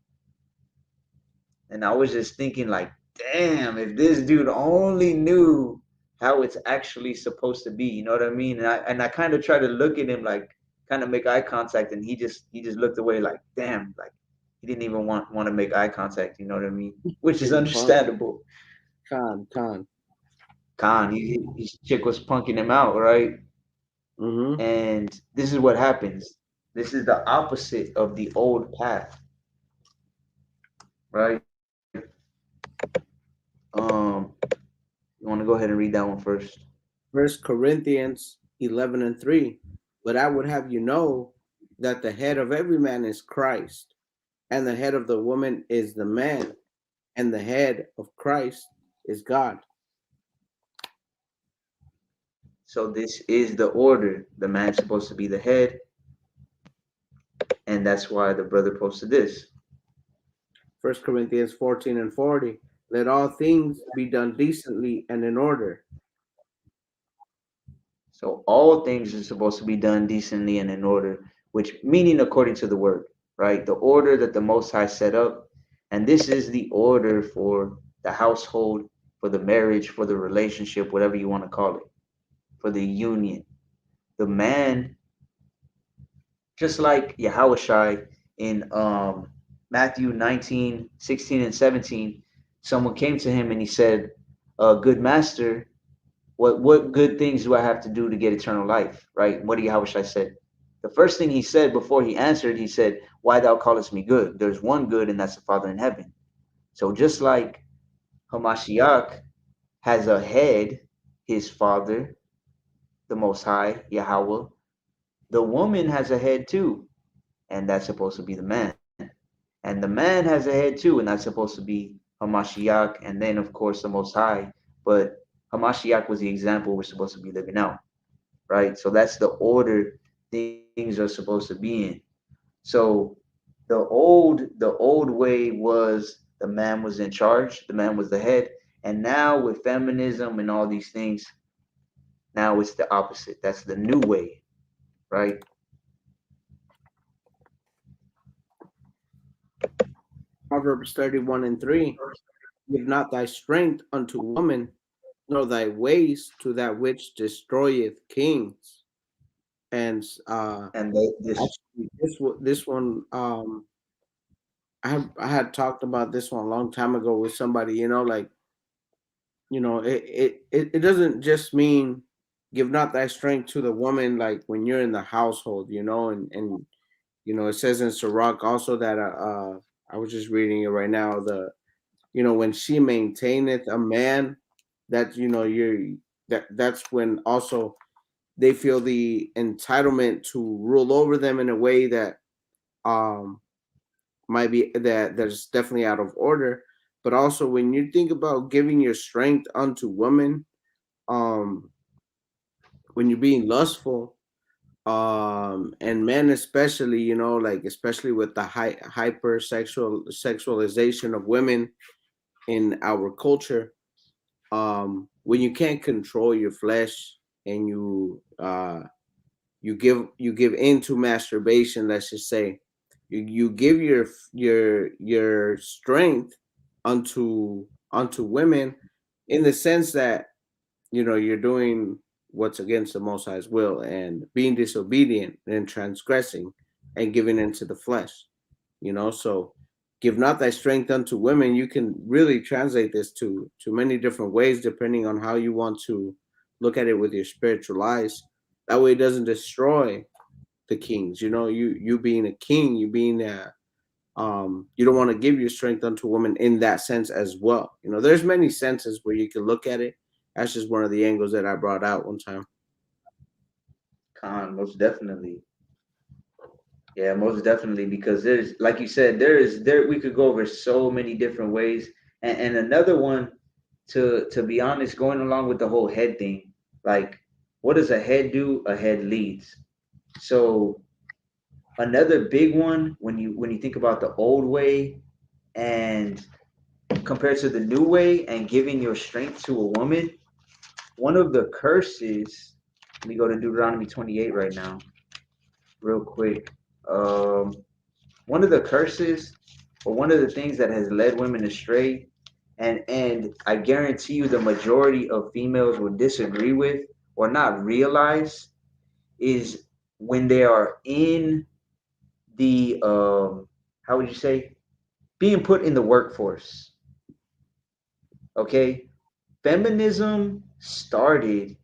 And I was just thinking like, damn, if this dude only knew how it's actually supposed to be, you know what I mean? And I kind of tried to look at him like kind of make eye contact, and he just looked away like, damn, like he didn't even want to make eye contact, you know what I mean? Which is Pretty punk. understandable. Con. Khan, his chick was punking him out, right? Mm-hmm. And this is what happens. This is the opposite of the old path, right? Um, you want to go ahead and read that one first? First Corinthians 11:3. But I would have you know that the head of every man is Christ, and the head of the woman is the man, and the head of Christ is God. So this is the order. The man's supposed to be the head, and that's why the brother posted this. First Corinthians 14:40. Let all things be done decently and in order. So all things are supposed to be done decently and in order, which meaning according to the word, right? The order that the Most High set up, and this is the order for the household, for the marriage, for the relationship, whatever you want to call it, for the union. The man, just like Yahushai in Matthew 19:16 and 17, someone came to him and he said, good master, what good things do I have to do to get eternal life? Right? What do Yahushua said? The first thing he said before he answered, he said, why thou callest me good? There's one good, and that's the Father in heaven. So just like Hamashiach has a head, his father, the Most High, Yahweh, the woman has a head too, and that's supposed to be the man. And the man has a head too, and that's supposed to be Hamashiach, and then of course the Most High. But Hamashiach was the example we're supposed to be living out, right? So that's the order things are supposed to be in. So the old way was the man was in charge, the man was the head, and now with feminism and all these things, now it's the opposite. That's the new way, right? Proverbs 31:3. Give not thy strength unto woman, nor thy ways to that which destroyeth kings. And And they just actually, this one, I had talked about this one a long time ago with somebody. Like, it doesn't just mean give not thy strength to the woman, like when you're in the household, and it says in Sirach also that I was just reading it right now, when she maintaineth a man, that that's when also they feel the entitlement to rule over them in a way that um might be that there's definitely out of order. But also when you think about giving your strength unto women, um when you're being lustful, and men especially, like especially with the hypersexualization of women in our culture, when you can't control your flesh, and you give into masturbation, let's just say, you give your strength unto women, in the sense that you're doing what's against the Most High's will, and being disobedient and transgressing and giving into the flesh. So give not thy strength unto women. You can really translate this to many different ways, depending on how you want to look at it with your spiritual eyes. That way, it doesn't destroy the kings. You being a king, you being a you don't want to give your strength unto women in that sense as well. There's many senses where you can look at it. That's just one of the angles that I brought out one time. Con, most definitely. Yeah, most definitely. Because there's, like you said, there we could go over so many different ways. And another one, to be honest, going along with the whole head thing, like what does a head do? A head leads. So another big one, when you think about the old way and compared to the new way and giving your strength to a woman, one of the curses, let me go to Deuteronomy 28 right now, real quick. Um, One of the curses, or one of the things that has led women astray, and I guarantee you the majority of females will disagree with or not realize, is when they are in the how would you say, being put in the workforce. Okay, feminism started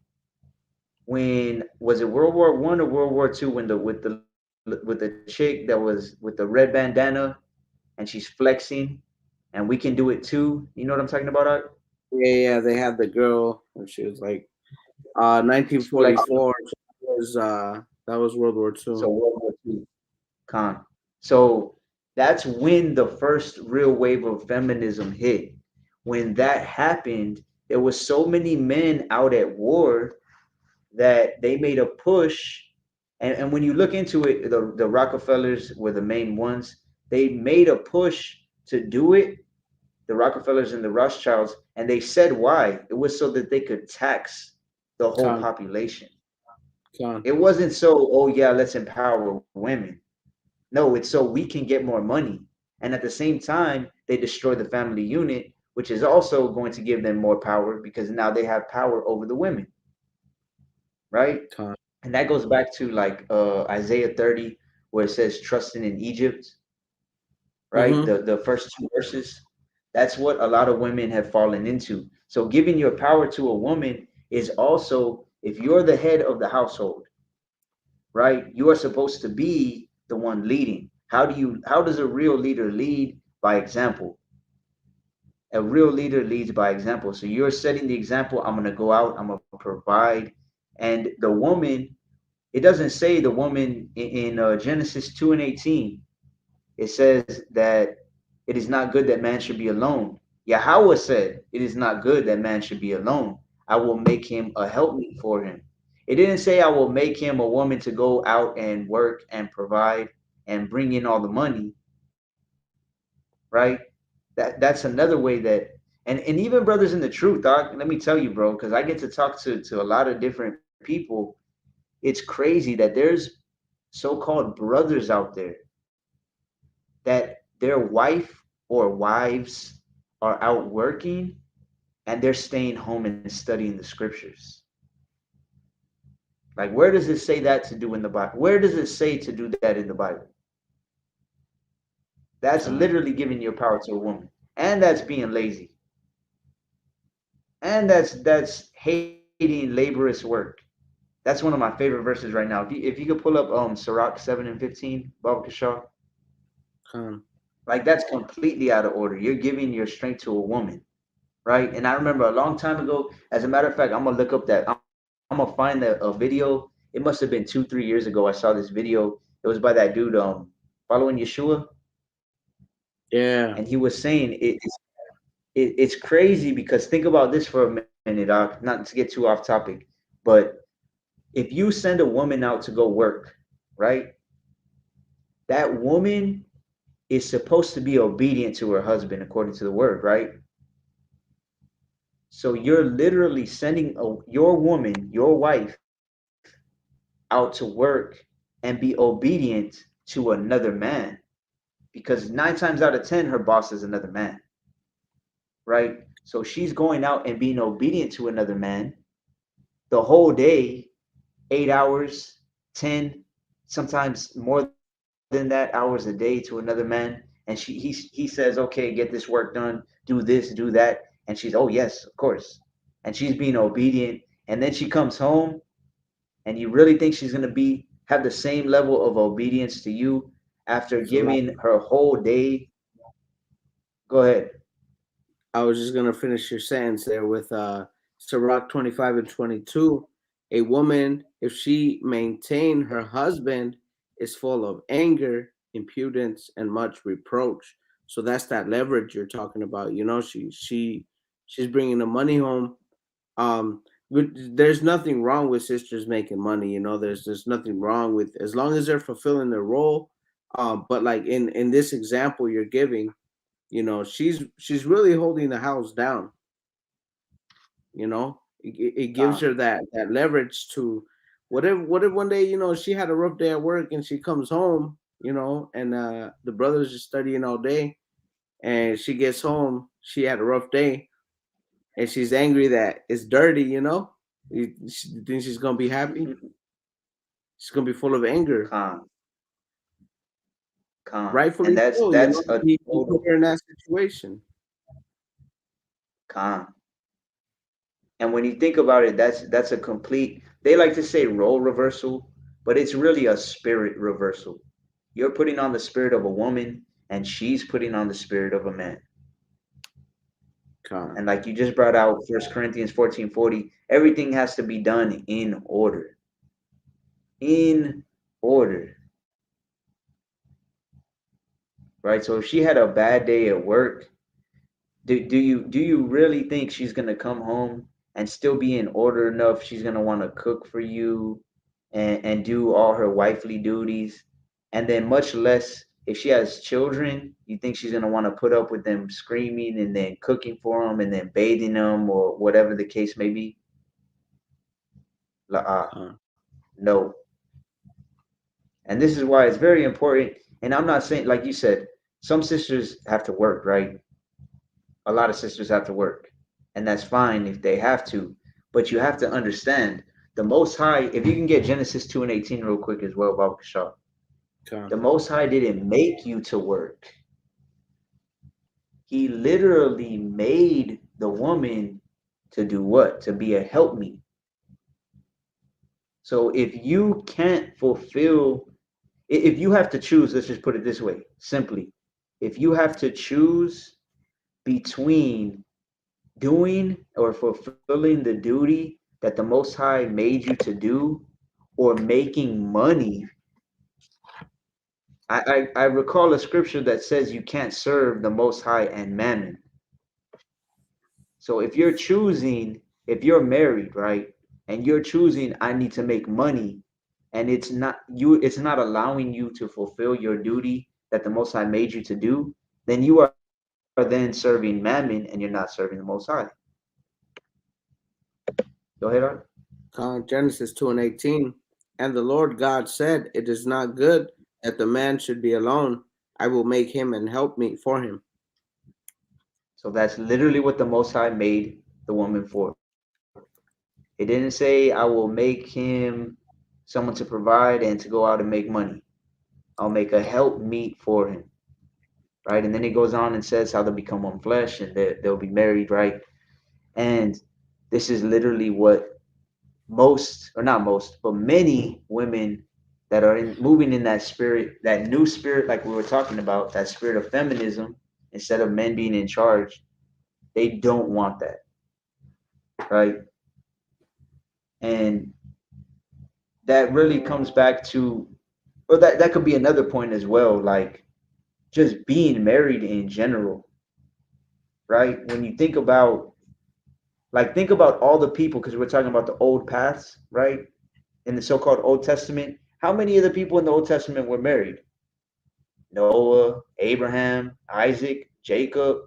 when, was it World War I or World War II, when the with the chick that was with the red bandana and she's flexing, and we can do it too. You know what I'm talking about, Art? Yeah, they had the girl when she was like She's flexing. 1944. So that was World War So Two. World War II, con. So that's when the first real wave of feminism hit. When that happened, there was so many men out at war that they made a push. And when you look into it, the Rockefellers were the main ones. They made a push to do it, the Rockefellers and the Rothschilds, and they said why. It was so that they could tax the whole Con, population. con. It wasn't so, oh yeah, let's empower women. No, it's so we can get more money. And at the same time, they destroy the family unit, which is also going to give them more power because now they have power over the women, right? Con. And that goes back to like Isaiah 30, where it says trusting in Egypt, right? Mm-hmm. The first two verses. That's what a lot of women have fallen into. So giving your power to a woman is also, if you're the head of the household, right? You are supposed to be the one leading. How does a real leader lead? By example. A real leader leads by example. So you're setting the example. I'm going to go out, I'm going to provide. And the woman, it doesn't say the woman in Genesis 2 and 18. It says that it is not good that man should be alone. Yahweh said, it is not good that man should be alone. I will make him a helpmeet for him. It didn't say I will make him a woman to go out and work and provide and bring in all the money, right? That's another way that, and even brothers in the truth, doc, let me tell you, bro, because I get to talk to a lot of different people. It's crazy that there's so-called brothers out there that their wife or wives are out working and they're staying home and studying the scriptures. Like, where does it say that to do in the Bible? Where does it say to do that in the Bible? That's Con. literally giving your power to a woman, and that's being lazy, and that's hating laborious work. That's one of my favorite verses right now. If you could pull up Sirach 7 and 15, Baba Kishar, Con. like that's completely out of order. You're giving your strength to a woman, right? And I remember a long time ago. As a matter of fact, I'm gonna look up that. I'm gonna find a video. It must have been 2 3 years ago. I saw this video. It was by that dude. following Yeshua, Yeah. and he was saying it's crazy because think about this for a minute, not to get too off topic, but if you send a woman out to go work, right? That woman is supposed to be obedient to her husband according to the word, right? So you're literally sending your woman, your wife, out to work and be obedient to another man because 9 times out of 10 her boss is another man, right? So she's going out and being obedient to another man the whole day, 8 hours, 10, sometimes more than that hours a day to another man. And he says, okay, get this work done, do this, do that. And she's, oh yes, of course. And she's being obedient. And then she comes home, and you really think she's gonna be have the same level of obedience to you after So now giving her whole day? Go ahead. I was just gonna finish your sentence there with Sirach 25 and 22. A woman, if she maintain her husband, is full of anger, impudence, and much reproach. So that's that leverage you're talking about. You know, she's bringing the money home. There's nothing wrong with sisters making money. You know, there's nothing wrong with as long as they're fulfilling their role. But like in this example you're giving, you know, she's really holding the house down. You know, it gives Con, her that leverage to what if one day, you know, she had a rough day at work and she comes home, you know, and the brother's just studying all day, and she gets home, she had a rough day, and she's angry that it's dirty, you know. You think she's gonna be happy? She's gonna be full of anger, con, con, and rightfully that's so. You know, that's a he put total her in that situation. con. And when you think about it, that's a complete. They like to say role reversal, but it's really a spirit reversal. You're putting on the spirit of a woman, and she's putting on the spirit of a man. Con, And like you just brought out, First Corinthians 14:40, everything has to be done in order. In order, right? So if she had a bad day at work, do you really think she's gonna come home and still be in order enough? She's gonna want to cook for you and do all her wifely duties, and then much less if she has children. You think she's gonna want to put up with them screaming and then cooking for them and then bathing them or whatever the case may be? con, No. And this is why it's very important. And I'm not saying, like you said, some sisters have to work, right? A lot of sisters have to work, and that's fine if they have to. But you have to understand the Most High. If you can get Genesis 2:18 real quick as well, Baba Kashaw. con, The Most High didn't make you to work. He literally made the woman to do what? To be a helpmeet. So if you can't fulfill, if you have to choose, let's just put it this way, simply, if you have to choose between doing or fulfilling the duty that the Most High made you to do or making money, I recall a scripture that says you can't serve the Most High and mammon. So if you're choosing, if you're married, right, and you're choosing, I need to make money, and it's not allowing you to fulfill your duty that the Most High made you to do, then you are then serving mammon and you're not serving the Most High. Go ahead, Art. con. Genesis 2 and 18. And the Lord God said, it is not good that the man should be alone. I will make him and help me for him. So that's literally what the Most High made the woman for. It didn't say, I will make him someone to provide and to go out and make money. I'll make a help meet for him, right? And then it goes on and says how they'll become one flesh and they'll be married, right? And this is literally what most, or not most, but many women that are moving in that spirit, that new spirit, like we were talking about, that spirit of feminism, instead of men being in charge, they don't want that, right? And that really comes back to Well, that could be another point as well. Like just being married in general, right? When you think about think about all the people, because we're talking about the old paths, right? In the so-called Old Testament, how many of the people in the Old Testament were married? Noah, Abraham, Isaac, Jacob,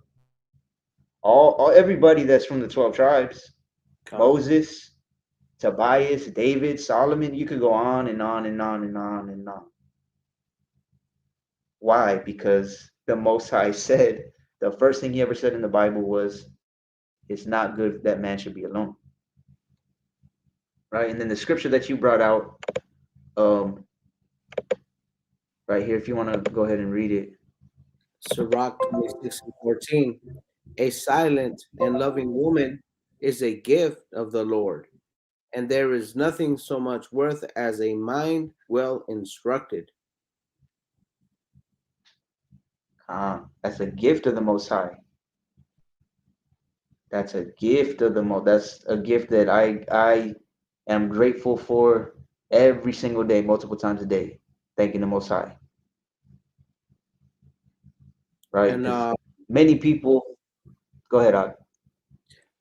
all everybody that's from the 12 tribes. Con, Moses, Tobias, David, Solomon. You could go on and on and on and on and on. Why? Because the Most High said the first thing he ever said in the Bible was, "It's not good that man should be alone." Right? And then the scripture that you brought out, um, right here, if you want to go ahead and read it. Sirach 26:14. A silent and loving woman is a gift of the Lord, and there is nothing so much worth as a mind well instructed. That's a gift of the Most High. That's a gift of the Most. That's a gift that I am grateful for every single day, multiple times a day, thanking the Most High. Right? And Because many people. Go ahead, I.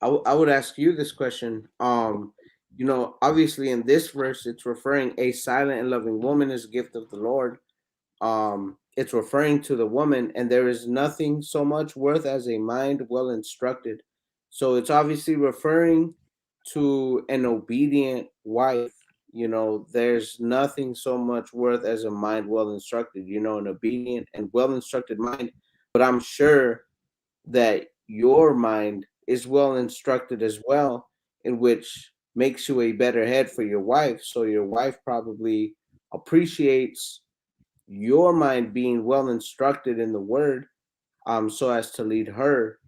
I would ask you this question. Obviously in this verse, it's referring a silent and loving woman is a gift of the Lord. It's referring to the woman, and there is nothing so much worth as a mind well instructed. So it's obviously referring to an obedient wife. There's nothing so much worth as a mind well instructed, an obedient and well instructed mind. But I'm sure that your mind is well instructed as well, in which makes you a better head for your wife. So your wife probably appreciates your mind being well instructed in the word, so as to lead her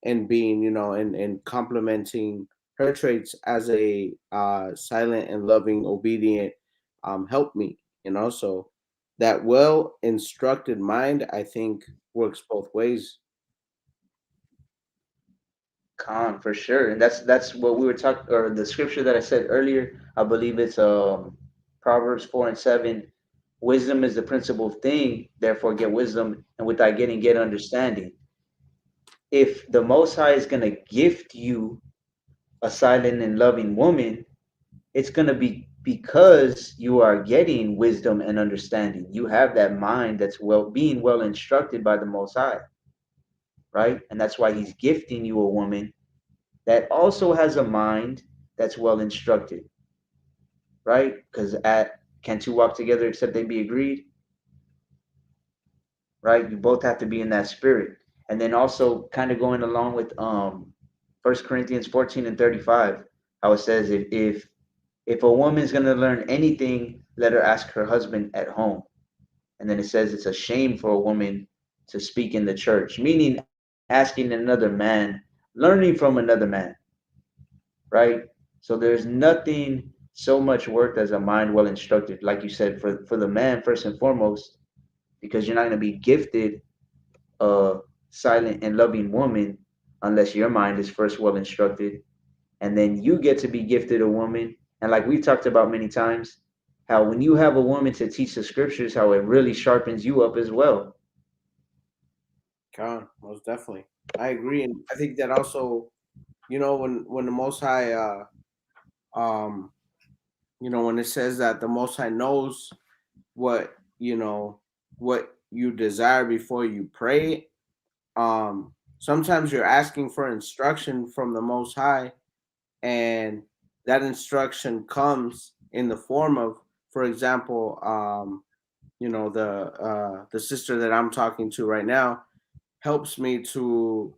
and being, and complementing her traits as a silent and loving, obedient helpmeet. So that well instructed mind, I think, works both ways. For sure, and that's what we were talking, or the scripture that I said earlier. I believe it's Proverbs 4:7. Wisdom is the principal thing. Therefore, get wisdom, and with that getting, get understanding. If the Most High is gonna gift you a silent and loving woman, it's gonna be because you are getting wisdom and understanding. You have that mind that's being well instructed by the Most High, right? And that's why He's gifting you a woman that also has a mind that's well instructed, right? Because at can two walk together except they be agreed, right? You both have to be in that spirit. And then also kind of going along with 1 Corinthians 14:35, how it says if a woman's gonna learn anything, let her ask her husband at home. And then it says it's a shame for a woman to speak in the church, meaning asking another man, learning from another man, right? So there's nothing so much worth as a mind well instructed, like you said, for the man first and foremost, because you're not going to be gifted a silent and loving woman unless your mind is first well instructed, and then you get to be gifted a woman. And like we've talked about many times, how when you have a woman to teach the scriptures, how it really sharpens you up as well. God, most definitely, I agree, and I think that also, when the Most High, um, when it says that the Most High knows what what you desire before you pray. Sometimes you're asking for instruction from the Most High, and that instruction comes in the form of, for example, the sister that I'm talking to right now helps me to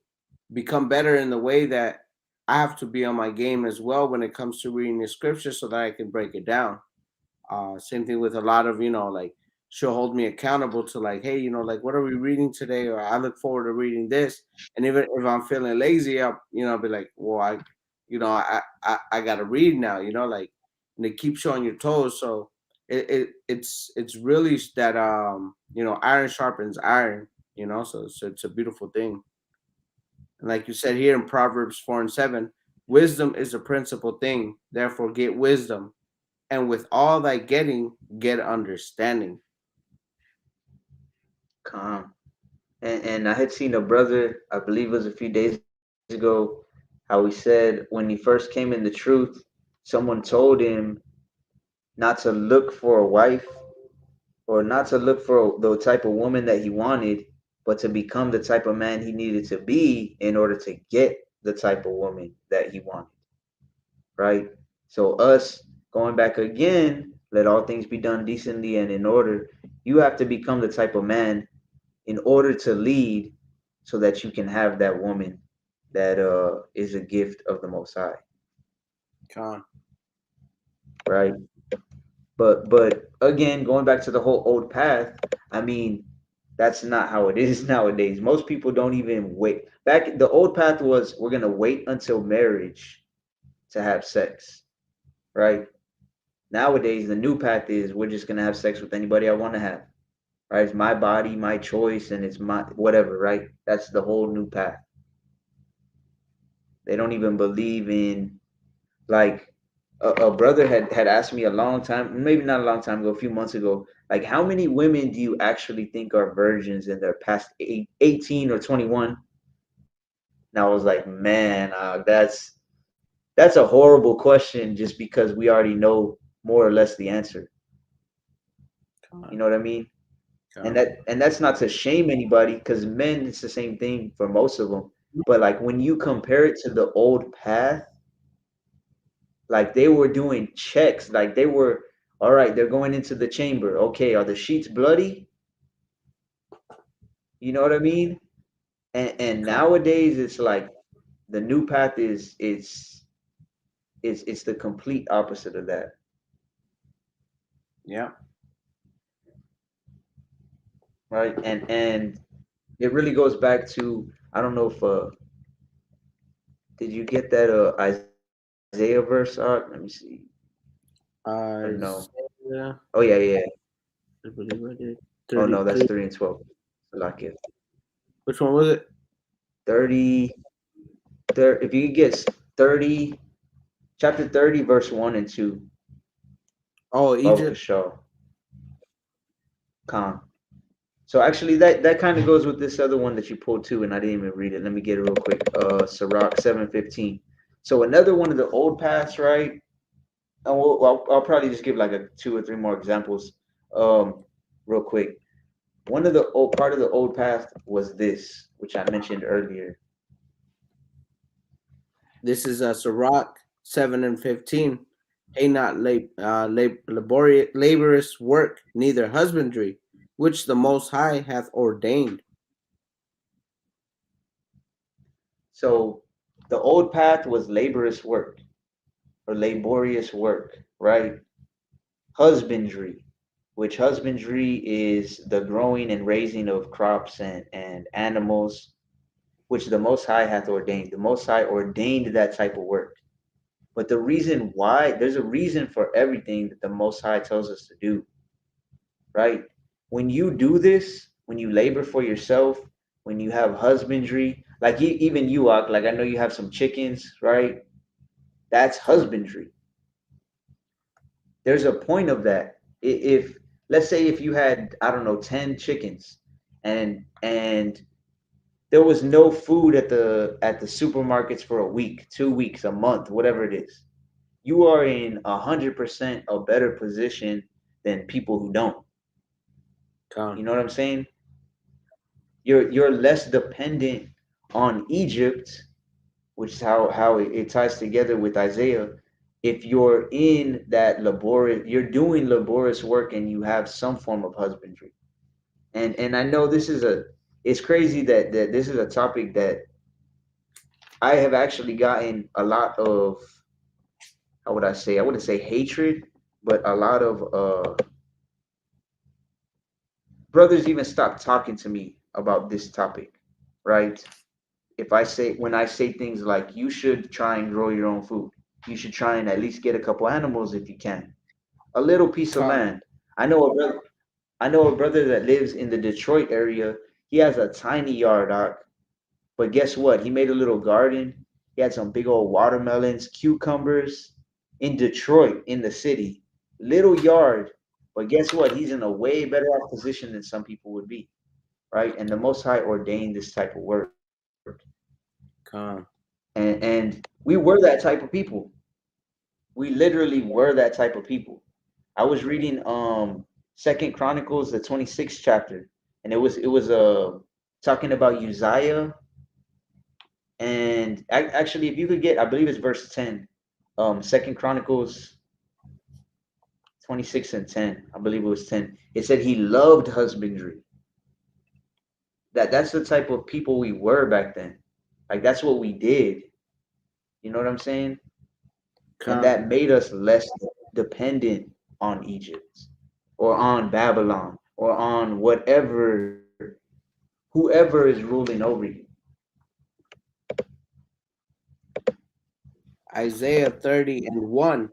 become better in the way that I have to be on my game as well when it comes to reading the scripture, so that I can break it down. Same thing with a lot of, like, she'll hold me accountable to, like, hey, like, what are we reading today? Or I look forward to reading this. And even if I'm feeling lazy, I'll be like, well, I gotta read now, like, and they keep showing your toes. So it's really that, iron sharpens iron, so it's a beautiful thing. And like you said here in Proverbs 4:7, wisdom is a principal thing. Therefore, get wisdom, and with all thy getting, get understanding. calm. And I had seen a brother, I believe it was a few days ago, how he said when he first came in the truth, someone told him not to look for a wife or not to look for the type of woman that he wanted, but to become the type of man he needed to be in order to get the type of woman that he wanted, right? So, us going back again, let all things be done decently and in order. You have to become the type of man in order to lead so that you can have that woman that is a gift of the Most High, Con. right? But again, going back to the whole old path, I mean, that's not how it is nowadays. Most people don't even wait. Back the old path was we're gonna wait until marriage to have sex, right? Nowadays, the new path is we're just gonna have sex with anybody I want to have, right? It's my body, my choice, and it's my whatever, right? That's the whole new path. They don't even believe in like a brother had asked me a long time, maybe not a long time ago, a few months ago, like how many women do you actually think are virgins in their past 18 or 21? And I was like, man, that's a horrible question just because we already know more or less the answer. You Con. know what I mean? And Con. that's not to shame anybody because men it's the same thing for most of them. But like when you compare it to the old path, like they were doing checks, like they were, all right, they're going into the chamber. Okay, are the sheets bloody? You know what I mean? And Con. nowadays it's like the new path is the complete opposite of that, Yeah. right? And it really goes back to I don't know if did you get that Isaiah verse? Let me see. Or no? Isaiah, Oh yeah. I believe I did. Oh no, that's 33. 3 and 12. Salakia. Which one was it? 30, if you could get 30, chapter 30, verse 1 and 2. Oh, Oh, for Egypt. sure. Con. So actually, that kind of goes with this other one that you pulled too, and I didn't even read it. Let me get it real quick. Sirach 7:15. So another one of the old paths, right? And I'll probably just give like a two or three more examples, real quick. One of the old part of the old path was this, which I mentioned earlier. This is Sirach 7 and 15. Hey, not laborious work, neither husbandry, which the Most High hath ordained. So the old path was laborious work or laborious work, right? Husbandry, which husbandry is the growing and raising of crops and animals, which the Most High hath ordained. The Most High ordained that type of work. But the reason why, there's a reason for everything that the Most High tells us to do, right? When you do this, when you labor for yourself, when you have husbandry, like even you, like I know you have some chickens, right? That's Con. husbandry. There's a point of that. If let's say if you had I don't know 10 chickens, and there was no food at the supermarkets for a week, 2 weeks, a month, whatever it is, you are in 100% a better position than people who don't. Con. You know what I'm saying? You're less dependent on Egypt, which is how it ties together with Isaiah. If you're in that laborious, you're doing laborious work and you have some form of husbandry. And I know this is it's crazy that this is a topic that I have actually gotten a lot of, how would I say? I wouldn't say hatred, but a lot of brothers even stopped talking to me about this topic, right? If I say when I say things like you should try and grow your own food, you should try and at least get a couple animals if you can, a little piece of Con. land. I know a brother. I know a brother that lives in the Detroit area. He has a tiny yard, Doc. But guess what? He made a little garden. He had some big old watermelons, cucumbers in Detroit, in the city. Little yard. But guess what? He's in a way better off position than some people would be. right? And the Most High ordained this type of work, Con. and we were that type of people. We literally were that type of people. I was reading Second Chronicles, the 26th chapter, and it was talking about Uzziah. And actually, if you could get, I believe it's verse 10, Second Chronicles 26 and 10. I believe it was 10. It said he loved husbandry. That's the type of people we were back then. Like that's what we did. You know what I'm saying? And Con. that made us less dependent on Egypt or on Babylon or on whoever is ruling over you. Isaiah 30 and 1.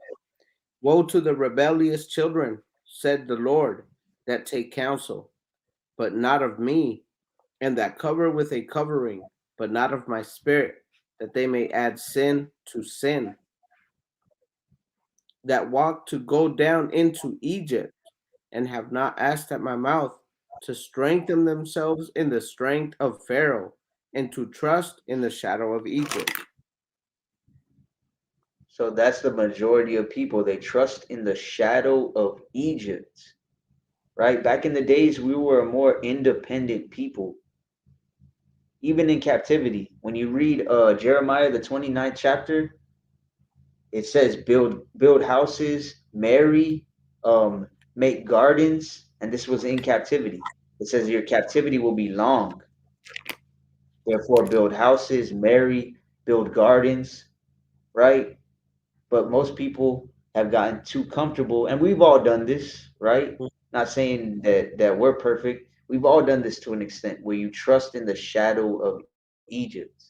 Woe to the rebellious children, said the Lord, that take counsel, but not of me, and that cover with a covering, but not of my spirit, that they may add sin to sin, that walk to go down into Egypt, and have not asked at my mouth, to strengthen themselves in the strength of Pharaoh, and to trust in the shadow of Egypt. So that's the majority of people. They trust in the shadow of Egypt, right? Back in the days, we were a more independent people, even in captivity. When you read Jeremiah, the 29th chapter, it says build houses, marry, um, make gardens, and this was in captivity. It says your captivity will be long. Therefore, build houses, marry, build gardens, right? But most people have gotten too comfortable, and we've all done this, right? Not saying that we're perfect. We've all done this to an extent where you trust in the shadow of Egypt,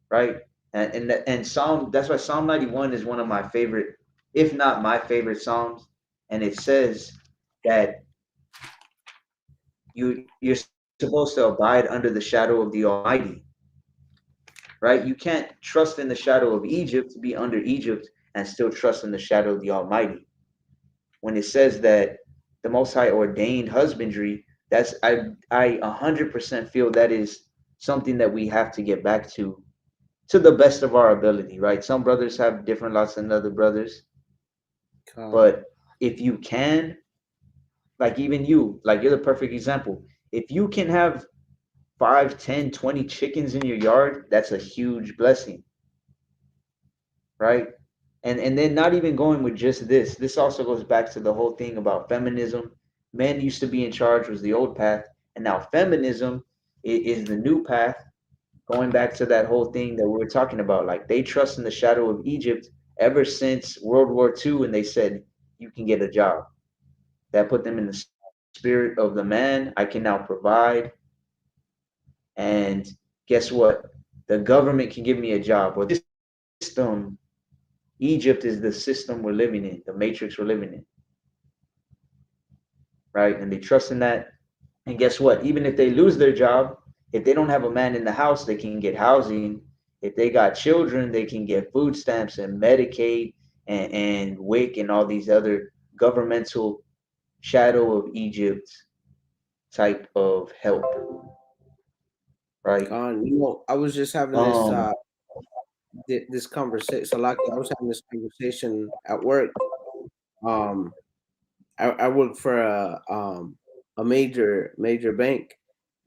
right? And Psalm, that's why Psalm 91 is one of my favorite, if not my favorite Psalms. And it says that you're supposed to abide under the shadow of the Almighty, right? You can't trust in the shadow of Egypt, be under Egypt, and still trust in the shadow of the Almighty. When it says that the Most High ordained husbandry, that's I 100% feel that is something that we have to get back to the best of our ability, right? Some brothers have different lots than other brothers, Con. but if you can, like even you, like you're the perfect example. If you can have 5, 10, 20 chickens in your yard, that's a huge blessing, right? And then not even going with just this. This also goes back to the whole thing about feminism. Men used to be in charge was the old path, and now feminism is the new path. Going back to that whole thing that we were talking about, like they trust in the shadow of Egypt ever since World War II, and they said you can get a job. That put them in the spirit of the man. I can now provide, and guess what? The government can give me a job, or the system. Egypt is the system we're living in, the matrix we're living in, right? And they trust in that. And guess what? Even if they lose their job, if they don't have a man in the house, they can get housing. If they got children, they can get food stamps and Medicaid and WIC and all these other governmental shadow of Egypt type of help, right? Con. I was just having Um, this conversation. So, like, I was having this conversation at work. Um, I work for a major bank,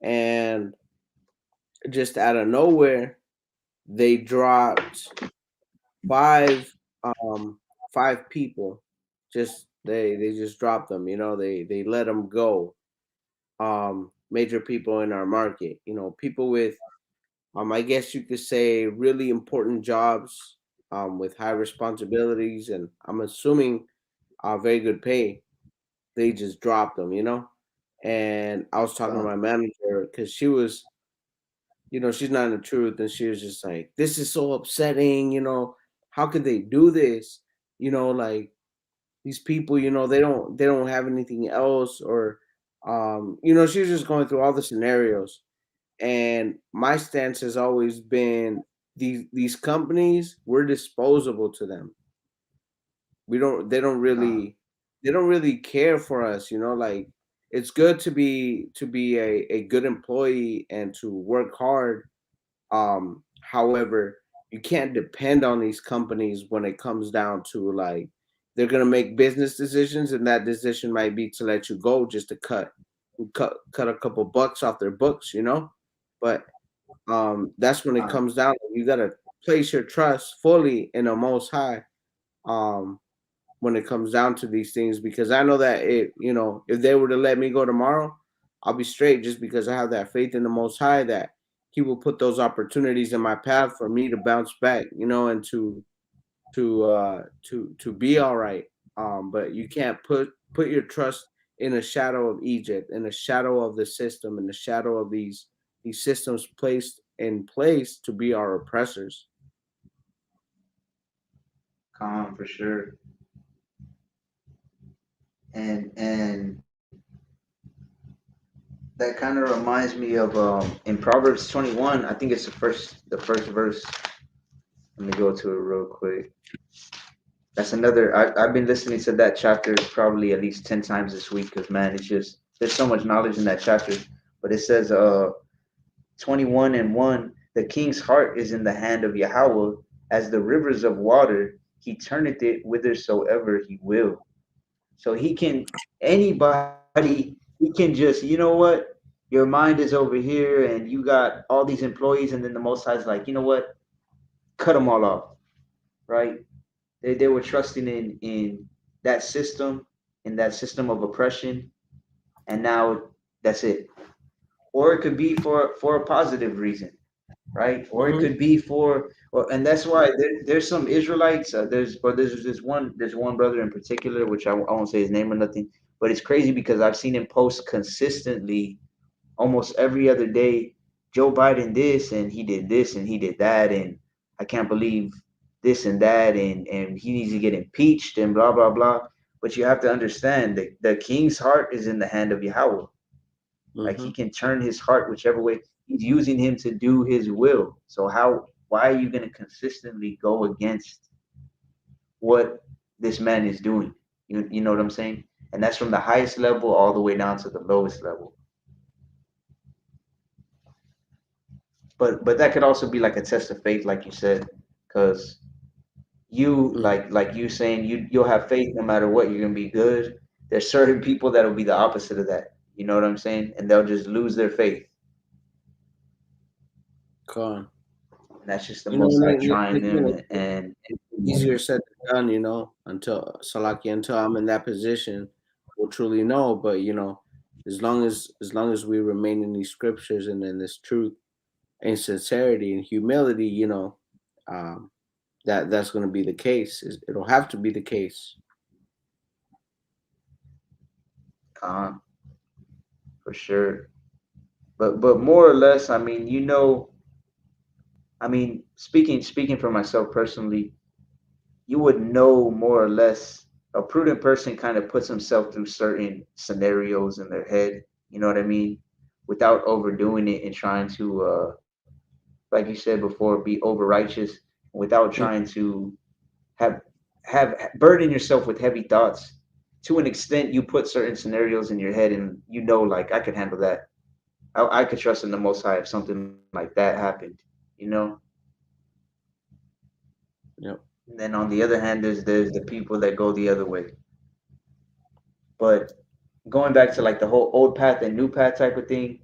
and just out of nowhere, they dropped five um five people. Just they just dropped them. They let them go. Major people in our market. People with I guess you could say really important jobs with high responsibilities, and I'm assuming very good pay. They just dropped them. And I was talking to my manager because she's not in the truth, and she was just like, "This is so upsetting. How could they do this? Like these people, they don't have anything else, or she was just going through all the scenarios." And my stance has always been these companies, we're disposable to them. We don't they don't uh, really they don't really care for us, like it's good to be a good employee and to work hard. However, you can't depend on these companies when it comes down to like they're gonna make business decisions, and that decision might be to let you go just to cut a couple bucks off their books, you know. But that's when it Uh, comes down. You gotta place your trust fully in the Most High. Um, when it comes down to these things, because I know that if they were to let me go tomorrow, I'll be straight just because I have that faith in the Most High that He will put those opportunities in my path for me to bounce back, and to be all right. But you can't put your trust in a shadow of Egypt, in a shadow of the system, in the shadow of these systems placed in place to be our oppressors. calm for sure. And that kind of reminds me of in Proverbs 21. I think it's the first verse. Let me go to it real quick. That's another. I've been listening to that chapter probably at least 10 times this week because man, it's just there's so much knowledge in that chapter. But it says 21:1, the king's heart is in the hand of Yahweh, as the rivers of water. He turneth it whithersoever he will. So he can anybody. He can just what, your mind is over here, and you got all these employees, and then the Most High's like, what, cut them all off, right? They were trusting in that system, in that system of oppression, and now that's it. Or it could be for a positive reason, right? Or it Hmm. could be and that's why there's some Israelites. There's one brother in particular, which I won't say his name or nothing, but it's crazy because I've seen him post consistently almost every other day. Joe Biden this and he did this and he did that, and I can't believe this and that, and he needs to get impeached and blah blah blah. But you have to understand that the king's heart is in the hand of Yahweh. Like he Hmm. can turn his heart whichever way. He's using him to do his will. So why are you going to consistently go against what this man is doing? You know what I'm saying? And that's from the highest level all the way down to the lowest level. But that could also be like a test of faith, like you said, because you like you saying you'll have faith no matter what. You're gonna be good. There's certain people that'll be the opposite of that. You know what I'm saying? And they'll just lose their faith. Con. And that's just the You know, most high and trying them again, and easier said than done, until Salaki, until I'm in that position, we'll truly know. But as long as we remain in these scriptures and in this truth and sincerity and humility, um, that's going to be the case. It'll have to be the case. con for sure. But more or less, I mean, I mean, speaking for myself personally, you would know more or less. A prudent person kind of puts himself through certain scenarios in their head. You know what I mean? Without overdoing it and trying to, like you said before, be over righteous, without Mm. trying to have burden yourself with heavy thoughts. To an extent, you put certain scenarios in your head, and like I could handle that. I could trust in the Most High if something like that happened. You know. Yep. And then on the other hand, there's the people that go the other way. But going back to like the whole old path and new path type of thing,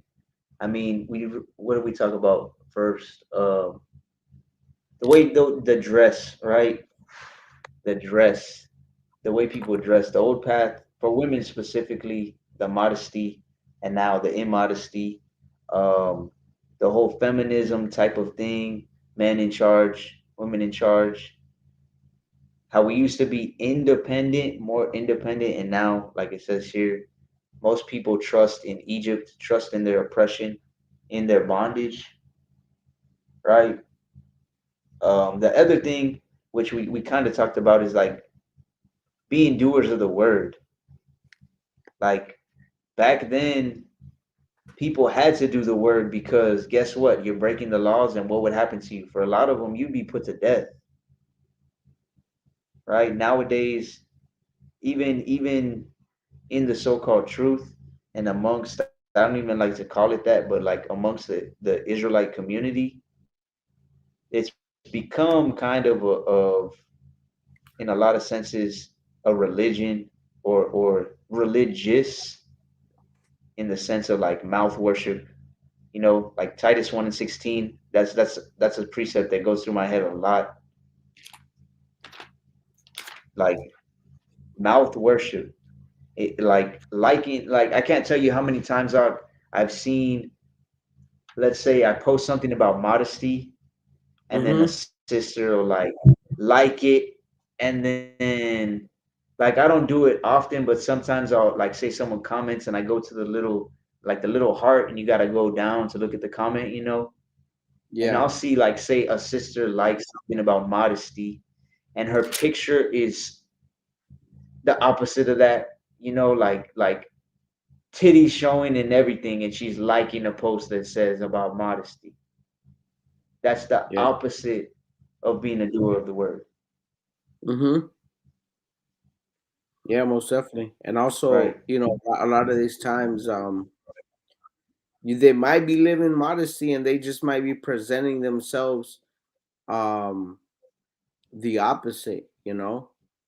I mean, what did we talk about first? The way the dress, right? The dress, the way people dress, the old path for women specifically, the modesty, and now the immodesty, um, the whole feminism type of thing, men in charge, women in charge. How we used to be independent, more independent, and now, like it says here, most people trust in Egypt, trust in their oppression, in their bondage, right? The other thing, which we kind of talked about, is like being doers of the word. Like back then, people had to do the word because guess what? You're breaking the laws, and what would happen to you? For a lot of them, you'd be put to death, right? Nowadays, even in the so-called truth, and amongst, I don't even like to call it that, but like amongst the Israelite community, it's become kind of in a lot of senses a religion or religious in the sense of like mouth worship. Like Titus 1:16. That's a precept that goes through my head a lot. Like mouth worship. Like liking, like I can't tell you how many times I've seen, let's say I post something about modesty, and then a Mm-hmm. sister will like it, and then like I don't do it often, but sometimes I'll like say someone comments and I go to the little, like the little heart, and you got to go down to look at the comment. And Yeah. I'll see, like, say a sister likes something about modesty, and her picture is the opposite of that, like titties showing and everything, and she's liking a post that says about modesty. That's the Yeah. opposite of being a doer of the word, Mm-hmm. Yeah, most definitely. And right? also, a lot of these times, they might be living modesty and they just might be presenting themselves um the opposite,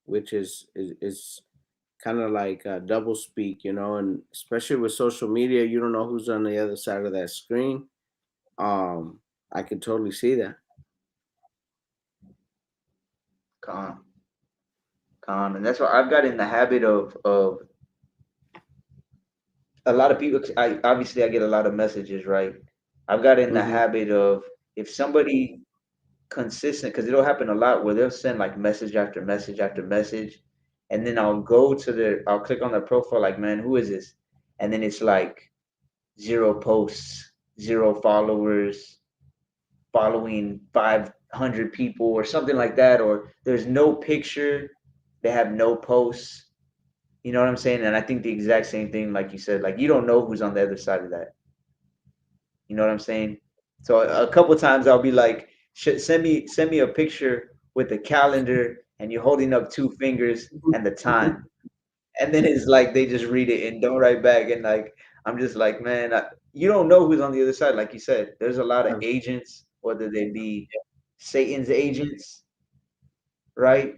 which is kind of like double speak, and especially with social media, you don't know who's on the other side of that screen. Um, I could totally see that. Calm, calm, and that's why I've got in the habit of a lot of people. I obviously I get a lot of messages, right? I've got in the Mm-hmm. habit of, if somebody consistent, because it'll happen a lot where they'll send like message after message after message, and then I'll click on their profile, like, man, who is this? And then it's like zero posts, zero followers, following 500 people or something like that, or there's no picture, they have no posts. You know what I'm saying? And I think the exact same thing, like you said, like you don't know who's on the other side of that. You know what I'm saying? So a couple times I'll be like, send me a picture with the calendar and you're holding up two fingers and the time, and then it's like they just read it and don't write back, and like I'm just like, man, you don't know who's on the other side. Like you said, there's a lot of agents, whether they be Satan's agents, right?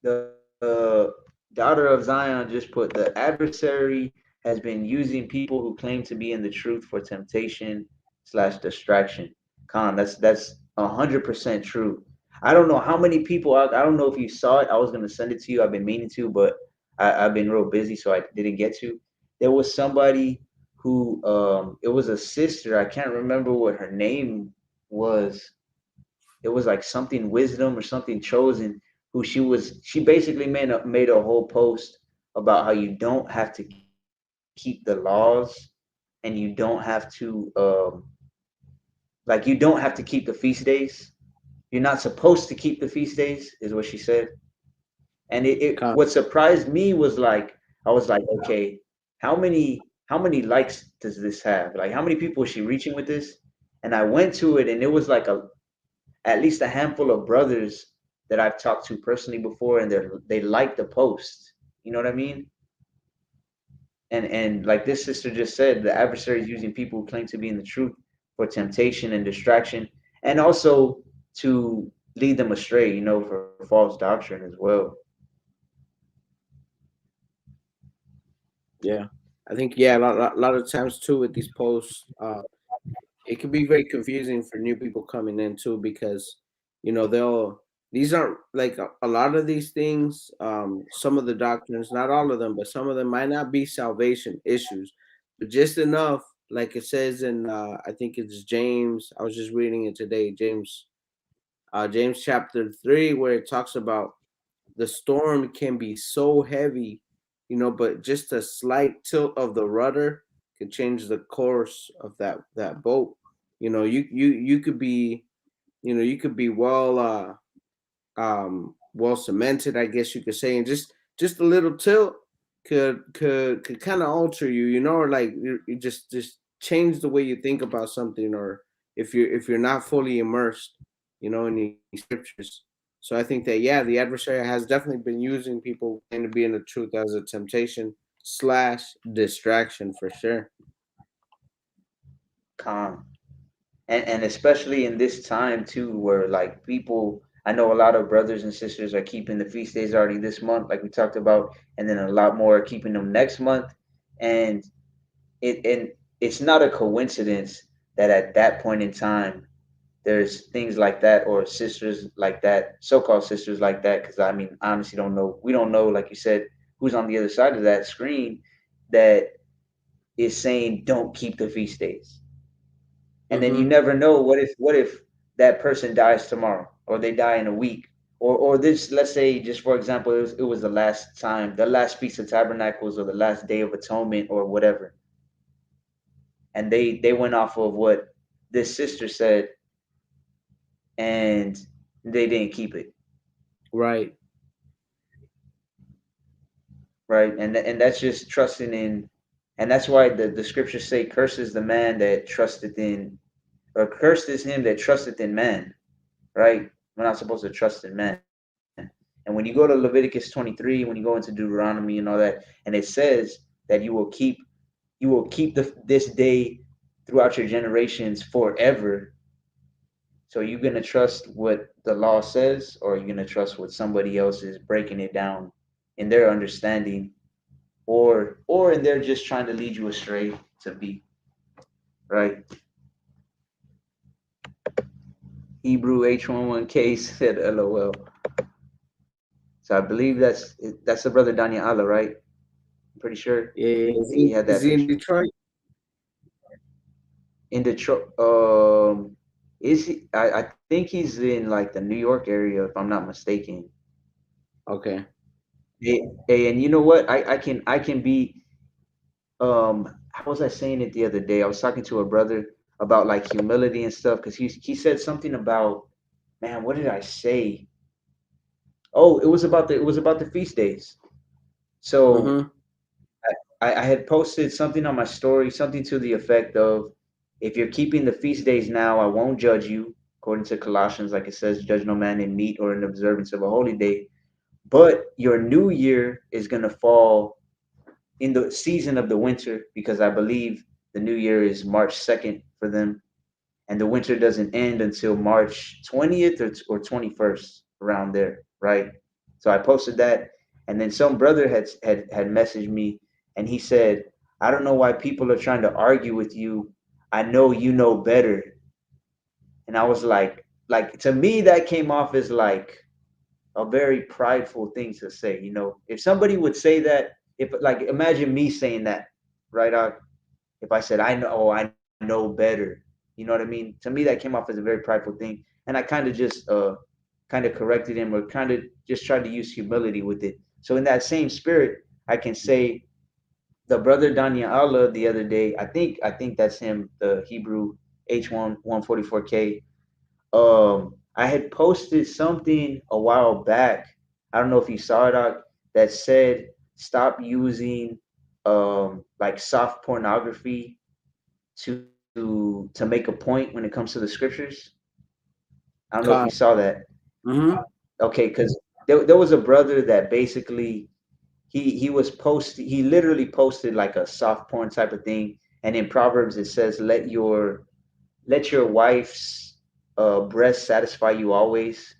The daughter of Zion just put, the adversary has been using people who claim to be in the truth for temptation slash distraction. Con, that's 100% true. I don't know how many people. I don't know if you saw it. I was gonna send it to you. I've been meaning to, but I've been real busy, so I didn't get to. There was somebody who, it was a sister. I can't remember what her name was. It was like something wisdom or something chosen, who she basically made a whole post about how you don't have to keep the laws, and you don't have to, like you don't have to keep the feast days. You're not supposed to keep the feast days, is what she said. And Con- what surprised me was, like, I was like, okay, how many likes does this have? Like, how many people is she reaching with this? And I went to it, and it was like at least a handful of brothers that I've talked to personally before, and they like the post. You know what I mean? And like this sister just said, the adversary is using people who claim to be in the truth for temptation and distraction, and also to lead them astray. For false doctrine as well. yeah, I think yeah, a lot of times too with these posts, it can be very confusing for new people coming in too because they'll these aren't like a lot of these things, some of the doctrines, not all of them, but some of them might not be salvation issues, but just enough, like it says in I think it's James. I was just reading it today, James chapter 3, where it talks about the storm can be so heavy, but just a slight tilt of the rudder could change the course of that boat. You could be, you could be well cemented, I guess you could say, and just a little tilt could kind of alter you, or like you just change the way you think about something, or if you're not fully immersed, in these scriptures. So I think that yeah, the adversary has definitely been using people who claim to be in the truth as a temptation slash distraction for sure. Calm. And especially in this time too, where like people, I know a lot of brothers and sisters are keeping the feast days already this month, like we talked about, and then a lot more are keeping them next month. And it's not a coincidence that at that point in time there's things like that or sisters like that, so-called sisters like that, because I mean, honestly, don't know. We don't know, like you said, who's on the other side of that screen that is saying don't keep the feast days. And then you Mm-hmm. never know, what if that person dies tomorrow or they die in a week, or this, let's say, just for example, it was the last time, the last Feast of Tabernacles or the last Day of Atonement or whatever, and they went off of what this sister said, and they didn't keep it. Right. Right? And that's just trusting in, and that's why the scriptures say, curses the man that trusteth in, or cursed is him that trusteth in man. Right? We're not supposed to trust in man. And when you go to Leviticus 23, when you go into Deuteronomy and all that, and it says that you will keep this day throughout your generations forever. So you're gonna trust what the law says, or you're gonna trust what somebody else is breaking it down in their understanding, or and they're just trying to lead you astray to be right. Hebrew H11K said LOL. So I believe that's the brother Daniel Allah, right? I'm pretty sure Yeah, he had is that he in picture Detroit? in Detroit. Is he? I think he's in like the New York area, if I'm not mistaken. Okay. Hey, and you know what? I can be. How was I saying it the other day? I was talking to a brother about like humility and stuff, because he said something about, man, what did I say? Oh, it was about the feast days. So Mm-hmm. I had posted something on my story, something to the effect of, if you're keeping the feast days now, I won't judge you, according to Colossians, like it says, judge no man in meat or in observance of a holy day. But your new year is gonna fall in the season of the winter, because I believe the new year is March 2nd for them, and the winter doesn't end until March 20th or 21st, around there, right? So I posted that, and then some brother had messaged me, and he said, I don't know why people are trying to argue with you. I know you know better. And I was like to me that came off as like a very prideful thing to say. If somebody would say that, if like imagine me saying that, right? If I said I know better, you know what I mean? To me, that came off as a very prideful thing, and I kind of corrected him, or kind of just tried to use humility with it. So in that same spirit, I can say the brother Danya Allah the other day. I think that's him, the Hebrew H1144K. I had posted something a while back. I don't know if you saw it, that said stop using like soft pornography to make a point when it comes to the scriptures. I don't know if you Con. saw that. Mm-hmm. Okay, because there was a brother that basically he literally posted like a soft porn type of thing, and in Proverbs it says, let your wife's breast satisfy you always,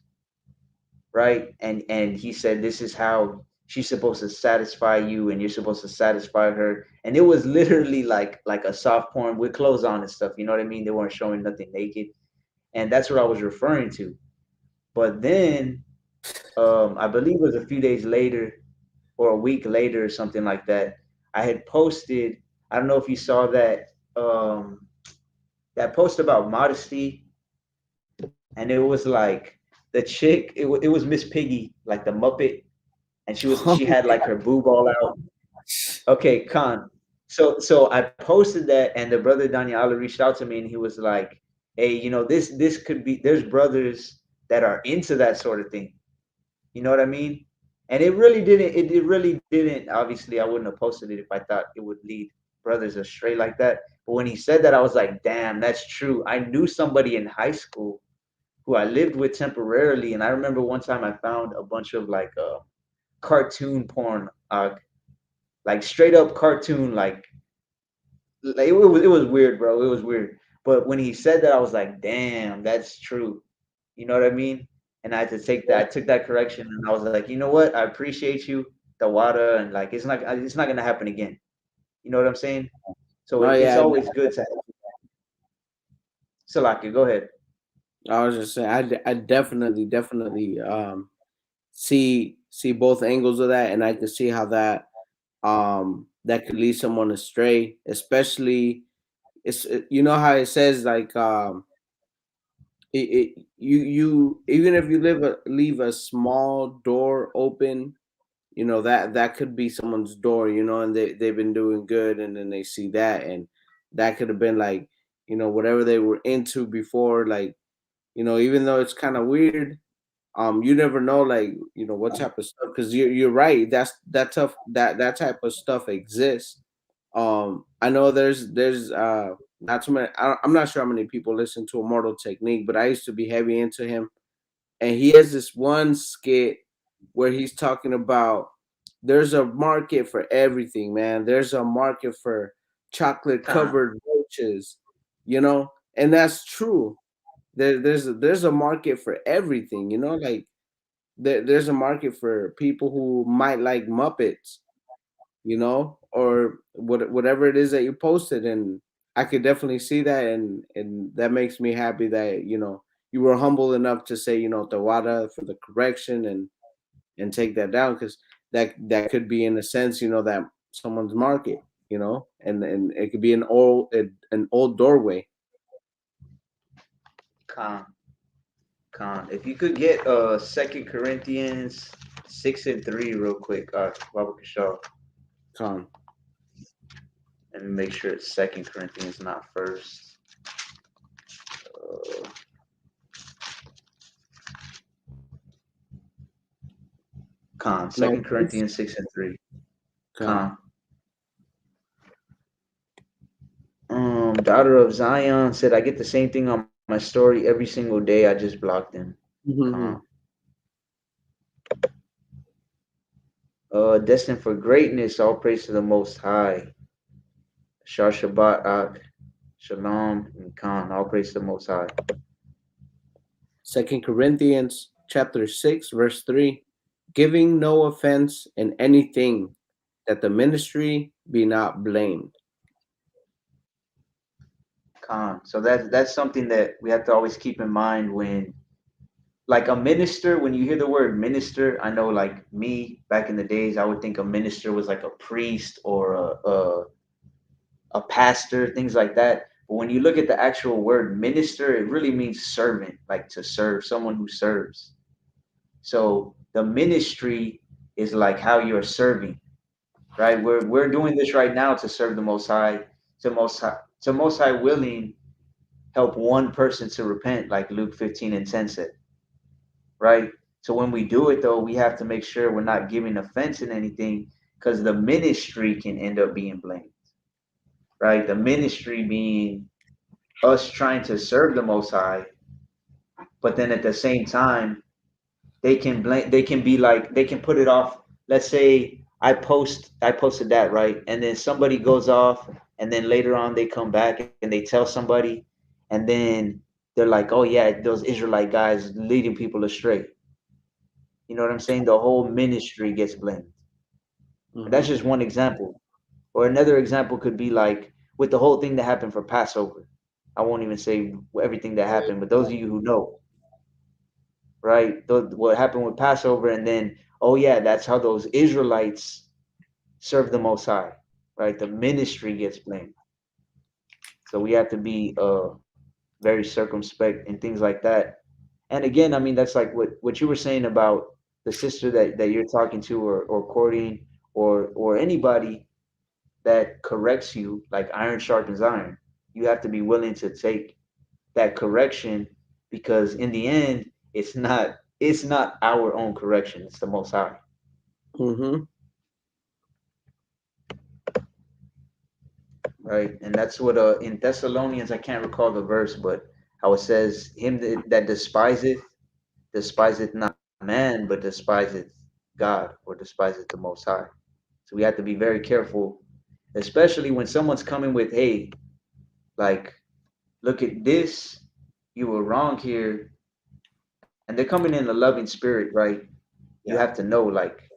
right? And he said this is how she's supposed to satisfy you, and you're supposed to satisfy her. And it was literally like a soft porn with clothes on and stuff. You know what I mean? They weren't showing nothing naked, and that's what I was referring to. But then, I believe it was a few days later or a week later or something like that. I had posted. I don't know if you saw that post about modesty, and it was like the chick. It was Miss Piggy, like the Muppet, and she had like her boob all out. Okay, Khan. So I posted that, and the brother Daniela reached out to me, and he was like, "Hey, this could be. There's brothers that are into that sort of thing. You know what I mean?" And it really didn't. It really didn't. Obviously, I wouldn't have posted it if I thought it would lead brothers astray like that. But when he said that, I was like, "Damn, that's true." I knew somebody in high school who I lived with temporarily, and I remember one time I found a bunch of like cartoon porn like straight up cartoon, like it was weird, bro. It was weird. But when he said that, I was like, damn, that's true. You know what I mean? And I had to take that. I took that correction, and I was like, you know what? I appreciate you, the water, and like it's not gonna happen again. You know what I'm saying? So Oh it's yeah, always good to. Salaki, go ahead. I was just saying, I definitely see both angles of that, and I can see how that could lead someone astray, especially you know how it says like you even if you leave a small door open, you know that could be someone's door, you know, and they've been doing good, and then they see that, and that could have been like, you know, whatever they were into before, like, you know, even though it's kind of weird, you never know, like, you know, what type of stuff, because you're right, that type of stuff exists. I know there's not too many, I'm not sure how many people listen to Immortal Technique, but I used to be heavy into him, and he has this one skit where he's talking about there's a market for everything, man. There's a market for chocolate Con, covered roaches, you know, and that's true. There's a market for everything, you know, like there's a market for people who might like Muppets, you know, or whatever it is that you posted, and I could definitely see that, and that makes me happy that, you know, you were humble enough to say, you know, Tawada for the correction, and take that down, because that could be in a sense, you know, that someone's market, you know, and it could be an old doorway. con, con. If you could get Second Corinthians 6:3 real quick, Baba Kashaw, Con. and make sure it's Second Corinthians, not first. Uh, Con, No, Second Corinthians 6:3. con. Con. Daughter of Zion said, I get the same thing on my story every single day. I just blocked him. Con. Mm-hmm. Destined for greatness, all praise to the Most High. Shah Shabbat, Shalom, and Khan, all praise to the Most High. Second Corinthians chapter 6, verse 3, giving no offense in anything, that the ministry be not blamed. Khan. So that's something that we have to always keep in mind when, like a minister, when you hear the word minister, I know like me back in the days, I would think a minister was like a priest or a pastor, things like that. But when you look at the actual word minister, it really means servant, like to serve, someone who serves. So the ministry is like how you're serving, right? We're doing this right now to serve the Most High, to Most High willing help one person to repent, like Luke 15:10 said, right? So when we do it though, we have to make sure we're not giving offense in anything, because the ministry can end up being blamed, right? The ministry being us trying to serve the Most High, but then at the same time, they can be like, they can put it off. Let's say I posted that, right, and then somebody goes off, and then later on they come back and they tell somebody, and then they're like, oh yeah, those Israelite guys leading people astray. You know what I'm saying? The whole ministry gets blamed. And that's Mm-hmm. just one example. Or another example could be like with the whole thing that happened for Passover. I won't even say everything that happened, but those of you who know, right? What happened with Passover, and then, oh yeah, that's how those Israelites serve the Most High, right? The ministry gets blamed. So we have to be very circumspect and things like that. And again, I mean, that's like what you were saying about the sister that you're talking to, or courting, or anybody that corrects you, like iron sharpens iron. You have to be willing to take that correction, because in the end, it's not our own correction, it's the Most High, Mm-hmm. right? And that's what in Thessalonians, I can't recall the verse, but how it says, him that despiseth not man, but despiseth God, or despiseth the Most High. So we have to be very careful, especially when someone's coming with, hey, like, look at this, you were wrong here, and they're coming in a loving spirit, right? You Yeah. have to know, like,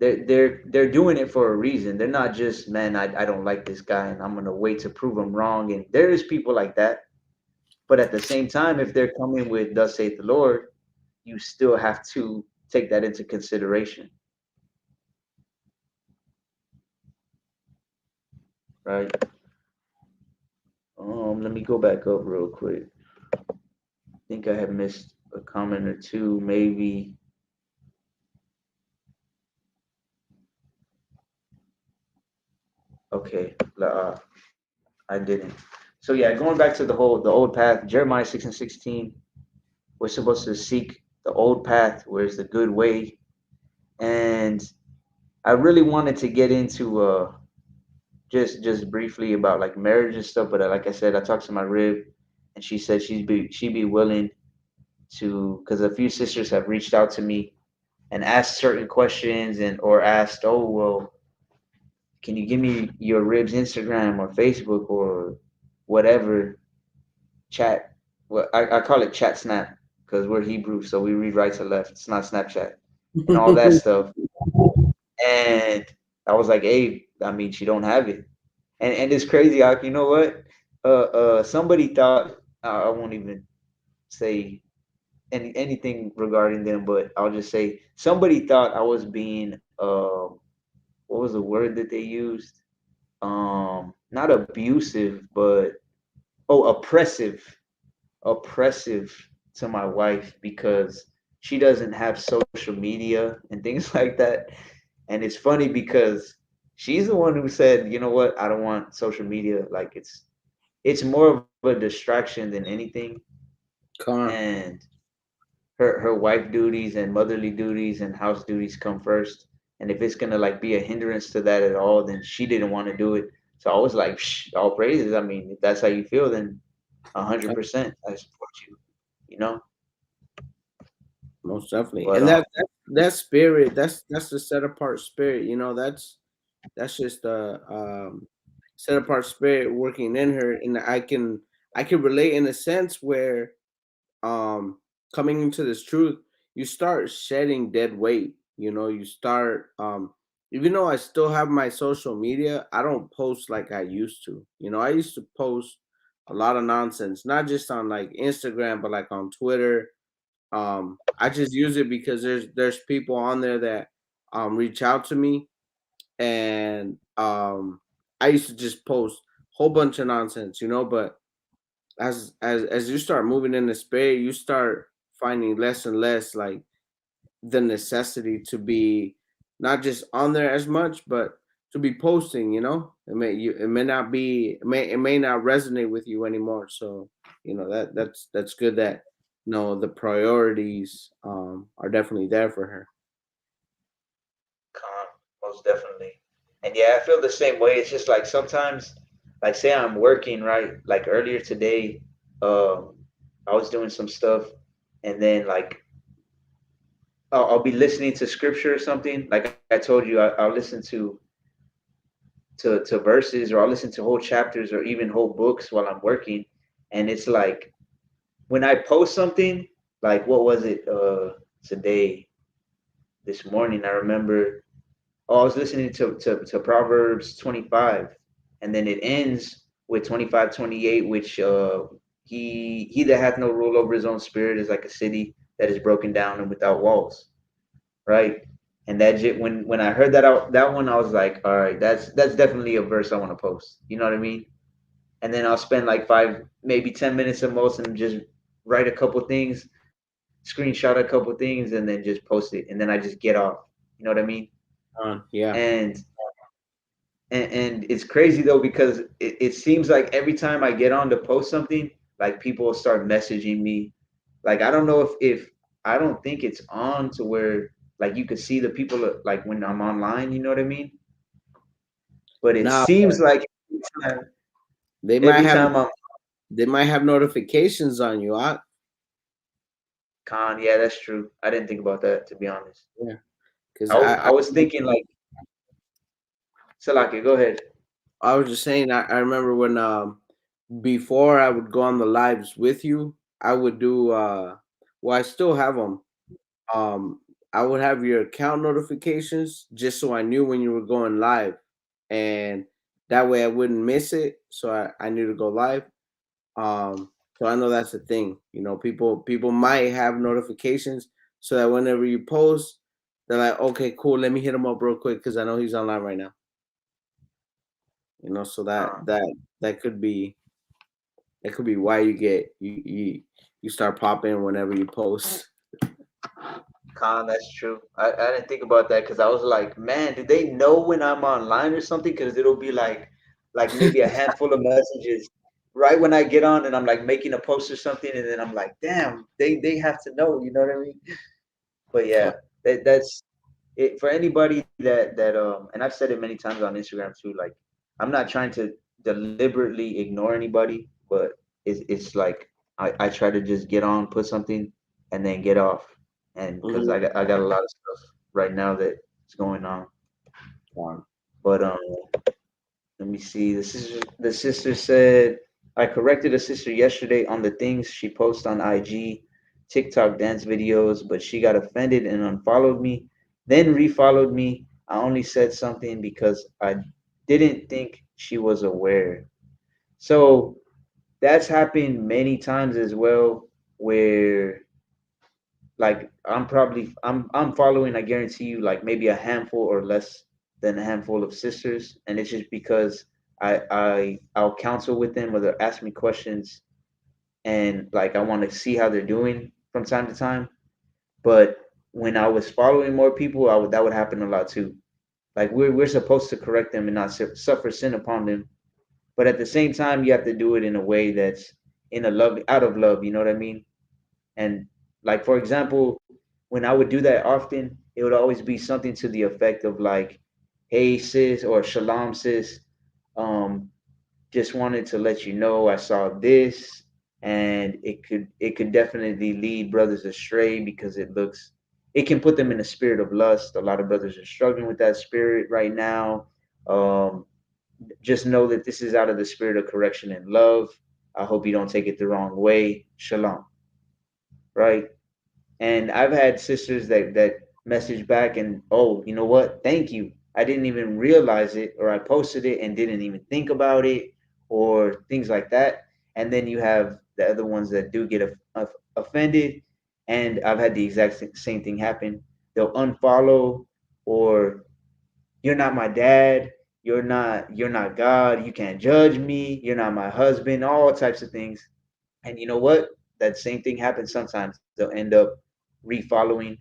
they're doing it for a reason. They're not just, man, I don't like this guy and I'm gonna wait to prove him wrong. And there is people like that. But at the same time, if they're coming with thus saith the Lord, you still have to take that into consideration, right? Let me go back up real quick. I think I have missed a comment or two, maybe. Okay, I didn't. So yeah, going back to the old path, Jeremiah 6:16, we're supposed to seek the old path, where's the good way. And I really wanted to get into just briefly about like marriage and stuff, but like I said, I talked to my rib, and she said she'd be willing to, because a few sisters have reached out to me and asked certain questions, and or asked, oh well, can you give me your ribs Instagram or Facebook or whatever chat? Well, I call it chat snap because we're Hebrew, so we read right to left. It's not Snapchat and all that stuff. And I was like, hey, I mean, she don't have it, and it's crazy. You know what? Somebody thought, I won't even say anything regarding them, but I'll just say somebody thought I was being what was the word that they used? Not abusive, but oh, oppressive to my wife because she doesn't have social media and things like that. And it's funny because she's the one who said, you know what, I don't want social media. Like it's more of a distraction than anything. Con. And her wife duties and motherly duties and house duties come first. And if it's gonna like be a hindrance to that at all, then she didn't want to do it. So I was like, Psh, all praises. I mean, if that's how you feel, then 100% I support you. You know, Most definitely. but And that spirit, that's the set apart spirit, that's just the set apart spirit working in her. And I can relate in a sense where coming into this truth, you start shedding dead weight. You start even though I still have my social media, I don't post like I used to. I used to post a lot of nonsense, not just on like Instagram, but like on Twitter. I just use it because there's people on there that reach out to me, and I used to just post a whole bunch of nonsense, but as you start moving in the spirit, you start finding less and less like the necessity to be not just on there as much, but to be posting. It may not resonate with you anymore. So that's good that the priorities are definitely there for her. calm, most definitely. And yeah, I feel the same way. It's just like sometimes, like say I'm working, right? Like earlier today, um, I was doing some stuff, and then like I'll be listening to scripture or something. Like I told you, I'll listen to verses, or I'll listen to whole chapters or even whole books while I'm working. And it's like when I post something, like what was it today, this morning, I remember, oh, I was listening to Proverbs 25, and then it ends with 25:28, which he that hath no rule over his own spirit is like a city that is broken down and without walls, right? And when I heard that one, I was like, all right, that's definitely a verse I want to post. You know what I mean? And then I'll spend like 5, maybe 10 minutes at most, and just write a couple things, screenshot a couple things, and then just post it, and then I just get off. You know what I mean? Yeah. And and it's crazy though because it seems like every time I get on to post something, like people will start messaging me. Like I don't know if I don't think it's on to where like you could see the people like when I'm online. You know what I mean? But it Now seems like they might every have time I'm they might have notifications on you. con, yeah, that's true. I didn't think about that, to be honest. Yeah, because I was thinking like Salaki, go ahead. I was just saying, I remember when before I would go on the lives with you, I would do well, I still have them. Um, I would have your account notifications just so I knew when you were going live, and that way I wouldn't miss it. So I knew to go live. So I know that's the thing. You know, people might have notifications so that whenever you post, they're like, okay, cool, let me hit him up real quick because I know he's online right now. You know, so that could be why you start popping whenever you post. Con, that's true. I didn't think about that because I was like, man, do they know when I'm online or something? Because it'll be like maybe a handful of messages right when I get on and I'm like making a post or something, and then I'm like, damn, they have to know. You know what I mean? But yeah, that's it for anybody that and I've said it many times on Instagram too. Like, I'm not trying to deliberately ignore anybody, but it's like I try to just get on, put something, and then get off, and because Mhm. I got a lot of stuff right now that's going on. But let me see. The sister said I corrected a sister yesterday on the things she posts on IG, TikTok dance videos, but she got offended and unfollowed me, then refollowed me. I only said something because I didn't think she was aware. So that's happened many times as well, where like I'm following, I guarantee you, like maybe a handful or less than a handful of sisters, and it's just because I'll counsel with them or they'll ask me questions, and like I want to see how they're doing from time to time. But when I was following more people, that would happen a lot too. Like we're supposed to correct them and not suffer sin upon them, but at the same time you have to do it in a way that's in a love, out of love, you know what I mean? And like for example, when I would do that often, it would always be something to the effect of like, "Hey sis," or "Shalom sis, um, just wanted to let you know I saw this, and it could definitely lead brothers astray because it can put them in a spirit of lust. A lot of brothers are struggling with that spirit right now. Um, just know that this is out of the spirit of correction and love. I hope you don't take it the wrong way. Shalom." Right? And I've had sisters that message back and, oh, you know what? Thank you. I didn't even realize it, or I posted it and didn't even think about it, or things like that. And then you have the other ones that do get offended, and I've had the exact same thing happen. They'll unfollow, or "You're not my dad. You're not God. You can't judge me. You're not my husband." All types of things. And you know what? That same thing happens sometimes. They'll end up refollowing,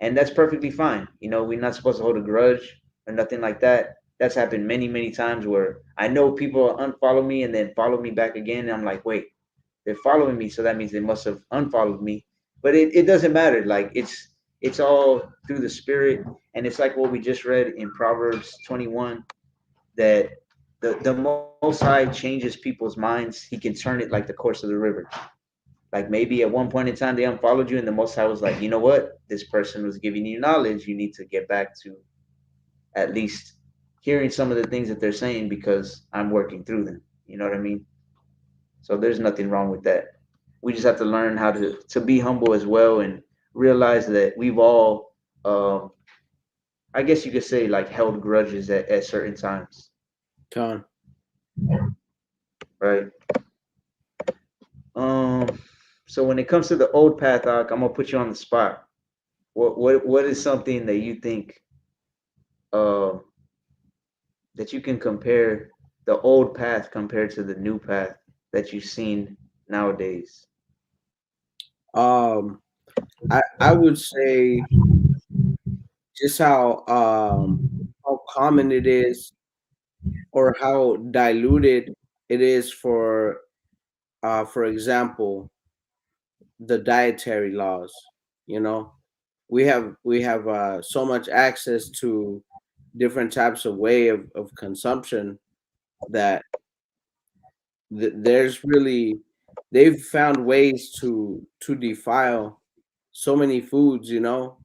and that's perfectly fine. We're not supposed to hold a grudge or nothing like that. That's happened many, many times where I know people unfollow me and then follow me back again, and I'm like, wait, they're following me, so that means they must have unfollowed me. But it doesn't matter. Like it's all through the spirit, and it's like what we just read in Proverbs 21, that the Most High changes people's minds. He can turn it like the course of the river. Like maybe at one point in time they unfollowed you, and the Most High was like, you know what? This person was giving you knowledge. You need to get back to at least hearing some of the things that they're saying because I'm working through them. You know what I mean? So there's nothing wrong with that. We just have to learn how to be humble as well and realize that we've all, I guess you could say, like held grudges at certain times, Con. right? Um, so when it comes to the old path, I'm gonna put you on the spot. What is something that you think uh, that you can compare the old path compared to the new path that you've seen nowadays? Um, I would say just how common it is or how diluted it is for example, the dietary laws. You know, we have so much access to different types of way of consumption that there's really they've found ways to defile so many foods,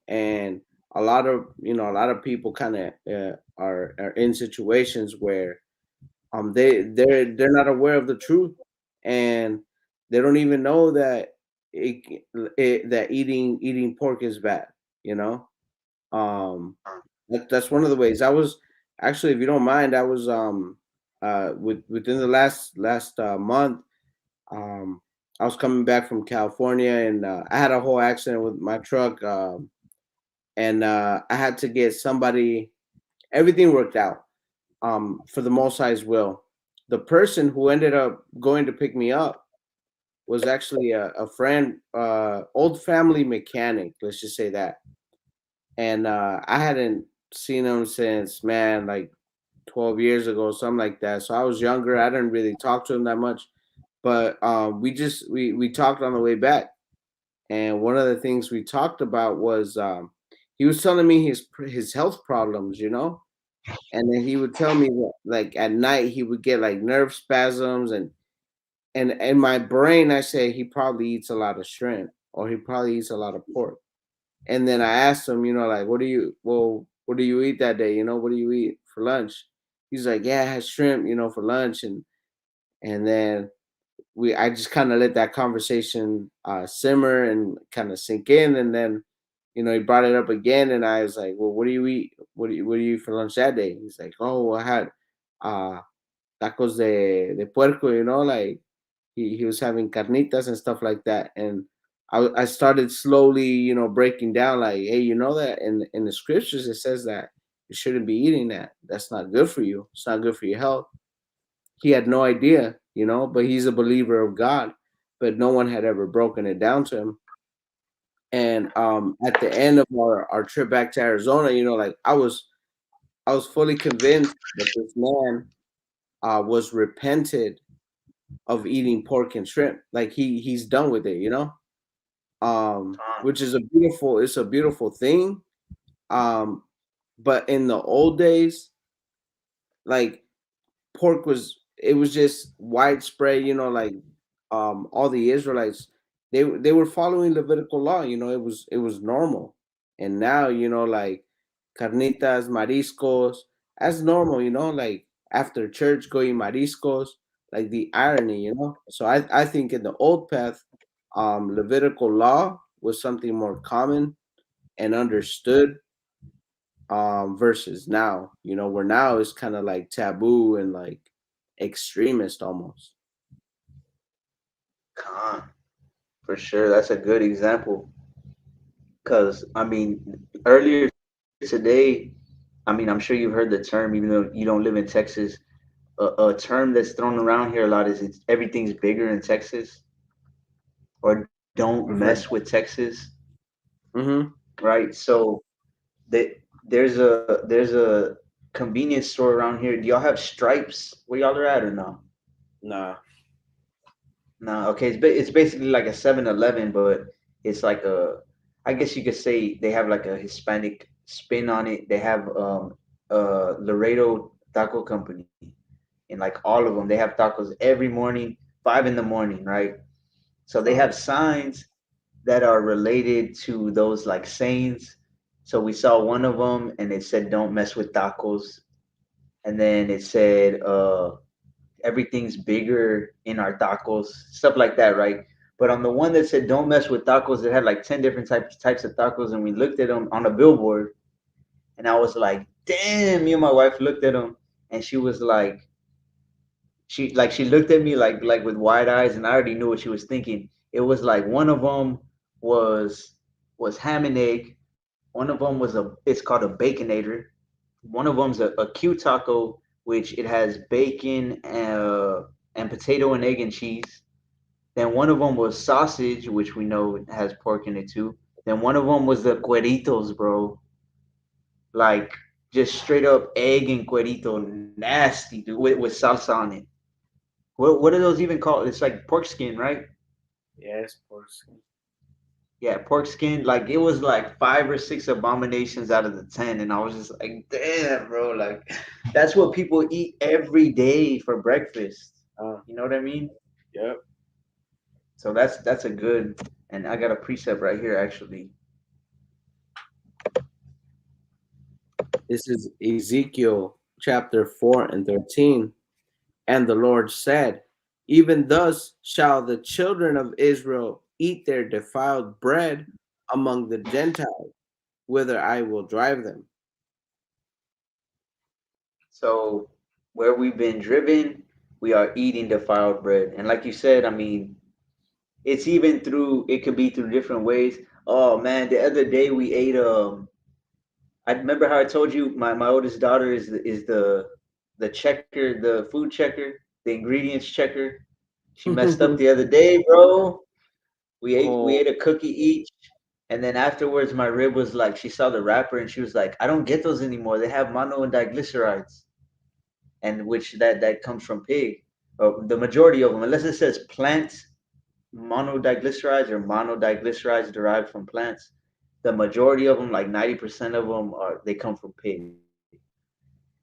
and a lot of people kind of are in situations where they're not aware of the truth, and they don't even know that that eating pork is bad. You know, um, that's one of the ways. I was actually, if you don't mind, I was within the last month. Um, I was coming back from California, and I had a whole accident with my truck, and I had to get somebody. Everything worked out for the Most High's will. The person who ended up going to pick me up was actually a friend, old family mechanic. Let's just say that. And I hadn't seen him since, man, like 12 years ago, something like that. So I was younger. I didn't really talk to him that much, but we talked on the way back. And one of the things we talked about was he was telling me his health problems, and then he would tell me that, like, at night he would get like nerve spasms, and in my brain I say he probably eats a lot of shrimp or he probably eats a lot of pork. And then I asked him, like, what do you eat that day? What do you eat for lunch? He's like, yeah, I had shrimp, for lunch. And then I just kind of let that conversation simmer and kind of sink in. And then, he brought it up again, and I was like, well, what do you eat? What do you eat for lunch that day? He's like, oh, I had uh, tacos de puerco, like he was having carnitas and stuff like that. And I started slowly, breaking down, like, hey, you know that in the scriptures it says that you shouldn't be eating that. That's not good for you. It's not good for your health. He had no idea, but he's a believer of God, but no one had ever broken it down to him. And at the end of our trip back to Arizona, like I was fully convinced that this man was repented of eating pork and shrimp. Like he's done with it, which is a beautiful thing. Um, but in the old days, like pork was just widespread, like all the Israelites, they were following Levitical law, it was normal. And now, like carnitas, mariscos, that's normal, like after church going mariscos, like the irony, so I think in the old path, Levitical law was something more common and understood, versus now, where now it's kind of like taboo and like extremist almost. Con, for sure. That's a good example. Because, I mean, earlier today, I mean, I'm sure you've heard the term, even though you don't live in Texas. A term that's thrown around here a lot is everything's bigger in Texas, or don't I've mess heard with that. Texas, Mm-hmm. right? So that there's a convenience store around here. Do y'all have Stripes where y'all are at or no? Nah. No, okay. It's basically like a 7-Eleven, but it's like I guess you could say they have like a Hispanic spin on it. They have Laredo Taco Company, and like all of them, they have tacos every morning, 5 in the morning, right? So they Uh, have signs that are related to those like sayings. So we saw one of them, and it said, "Don't mess with tacos," and then it said, everything's bigger in our tacos, stuff like that, right? But on the one that said don't mess with tacos, it had like 10 different types of tacos, and we looked at them on a billboard, and I was like, damn. Me and my wife looked at them, and she was like, she looked at me like with wide eyes, and I already knew what she was thinking. It was like one of them was was ham and egg. One of them was it's called a baconator. One of them's a Q taco, which it has bacon and potato and egg and cheese. Then one of them was sausage, which we know has pork in it too. Then one of them was the cueritos, bro. Like just straight up egg and cuerito, nasty, dude, with salsa on it. What are those even called? It's like pork skin, right? yes, of course. Yeah, pork skin. Like it was like 5 or 6 abominations out of the 10, and I was just like, damn, bro. Like that's what people eat every day for breakfast. Uh, You know what I mean? yep. So that's a good. And I got a precept right here actually. This is Ezekiel chapter 4 and 13. And the Lord said, even thus shall the children of Israel eat their defiled bread among the Gentiles, whither I will drive them. So where we've been driven, we are eating defiled bread. And like you said, I mean, it's even through, it could be through different ways. Oh man, the other day we ate I remember how I told you my oldest daughter is the checker, the food checker, the ingredients checker. She messed up the other day, bro. We Oh, ate a cookie each, and then afterwards my rib was like, she saw the wrapper and she was like, I don't get those anymore. They have mono and diglycerides, and which that comes from pig. The majority of them, unless it says plant monodiglycerides or monodiglycerides derived from plants, the majority of them, like 90% of them, are they come from pig.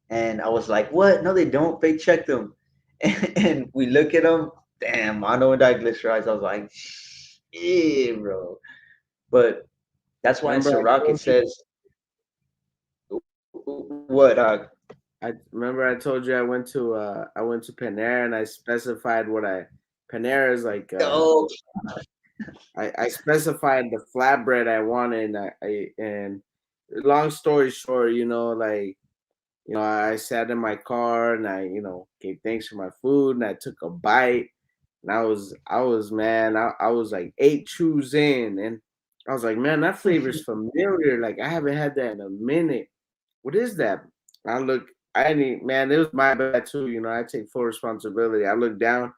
And I was like, what? No, they don't. They checked them. And we look at them, damn, mono and diglycerides. I was like, yeah, bro. But that's why in remember I Sirach it told you says, what? I remember I told you I went to Panera and I specified what I Panera is like Oh, I specified the flatbread I wanted and long story short, I sat in my car and I gave thanks for my food and I took a bite and I was like 8 chews in and I was like, man, that flavor's familiar. Like I haven't had that in a minute. What is that? I look, I need, man, it was my bad too. I take full responsibility. I looked down,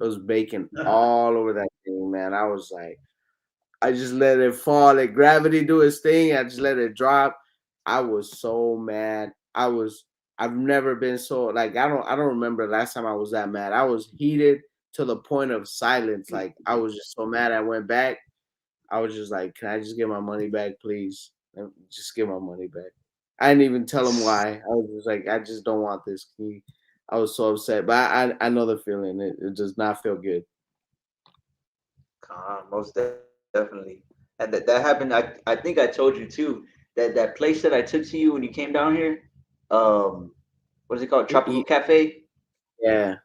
it was bacon all over that thing, man. I was like, I just let it fall, let gravity do its thing. I just let it drop. I was so mad. I've never been so like I don't remember the last time I was that mad. I was heated to the point of silence. Like I was just so mad. I went back. I was just like, can I just get my money back, please? Just get my money back. I didn't even tell him why. I was just like, I just don't want this. I was so upset, but I know the feeling. It does not feel good. most definitely. And that happened. I think I told you too that place that I took to you when you came down here, um, what is it called? Tropical Cafe. Yeah.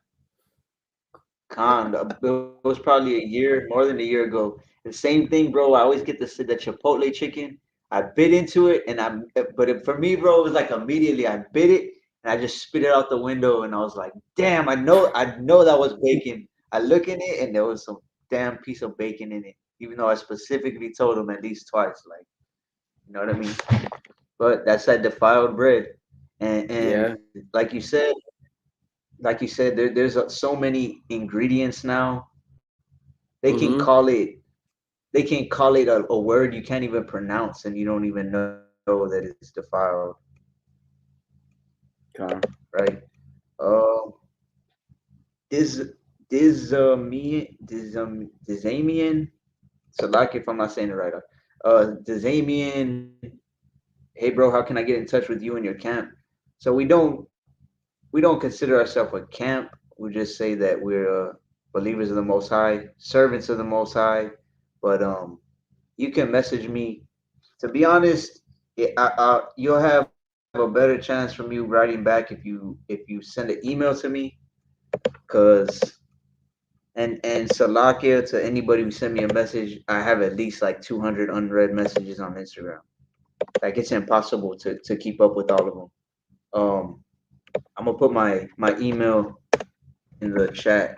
It was probably a year, more than a year ago. The same thing, bro. I always get the Chipotle chicken. I bit into it, for me, bro, it was like immediately I bit it and I just spit it out the window, and I was like, damn, I know that was bacon. I look in it, and there was some damn piece of bacon in it, even though I specifically told him at least twice, like, you know what I mean? But that's that defiled bread, and Yeah. like you said, there's so many ingredients now. They can Mm-hmm. call it a word you can't even pronounce, and you don't even know that it's defiled, Okay. right? Um, Diz Dizamian. So like if I'm not saying it right. Dizamian. Hey bro, how can I get in touch with you and your camp? So we don't consider ourselves a camp. We just say that we're believers of the Most High, servants of the Most High. But you can message me. To be honest, you'll have a better chance from you writing back if you send an email to me, cause and Salakia to anybody who send me a message. I have at least like 200 unread messages on Instagram. Like it's impossible to keep up with all of them. Um, I'm gonna put my email in the chat.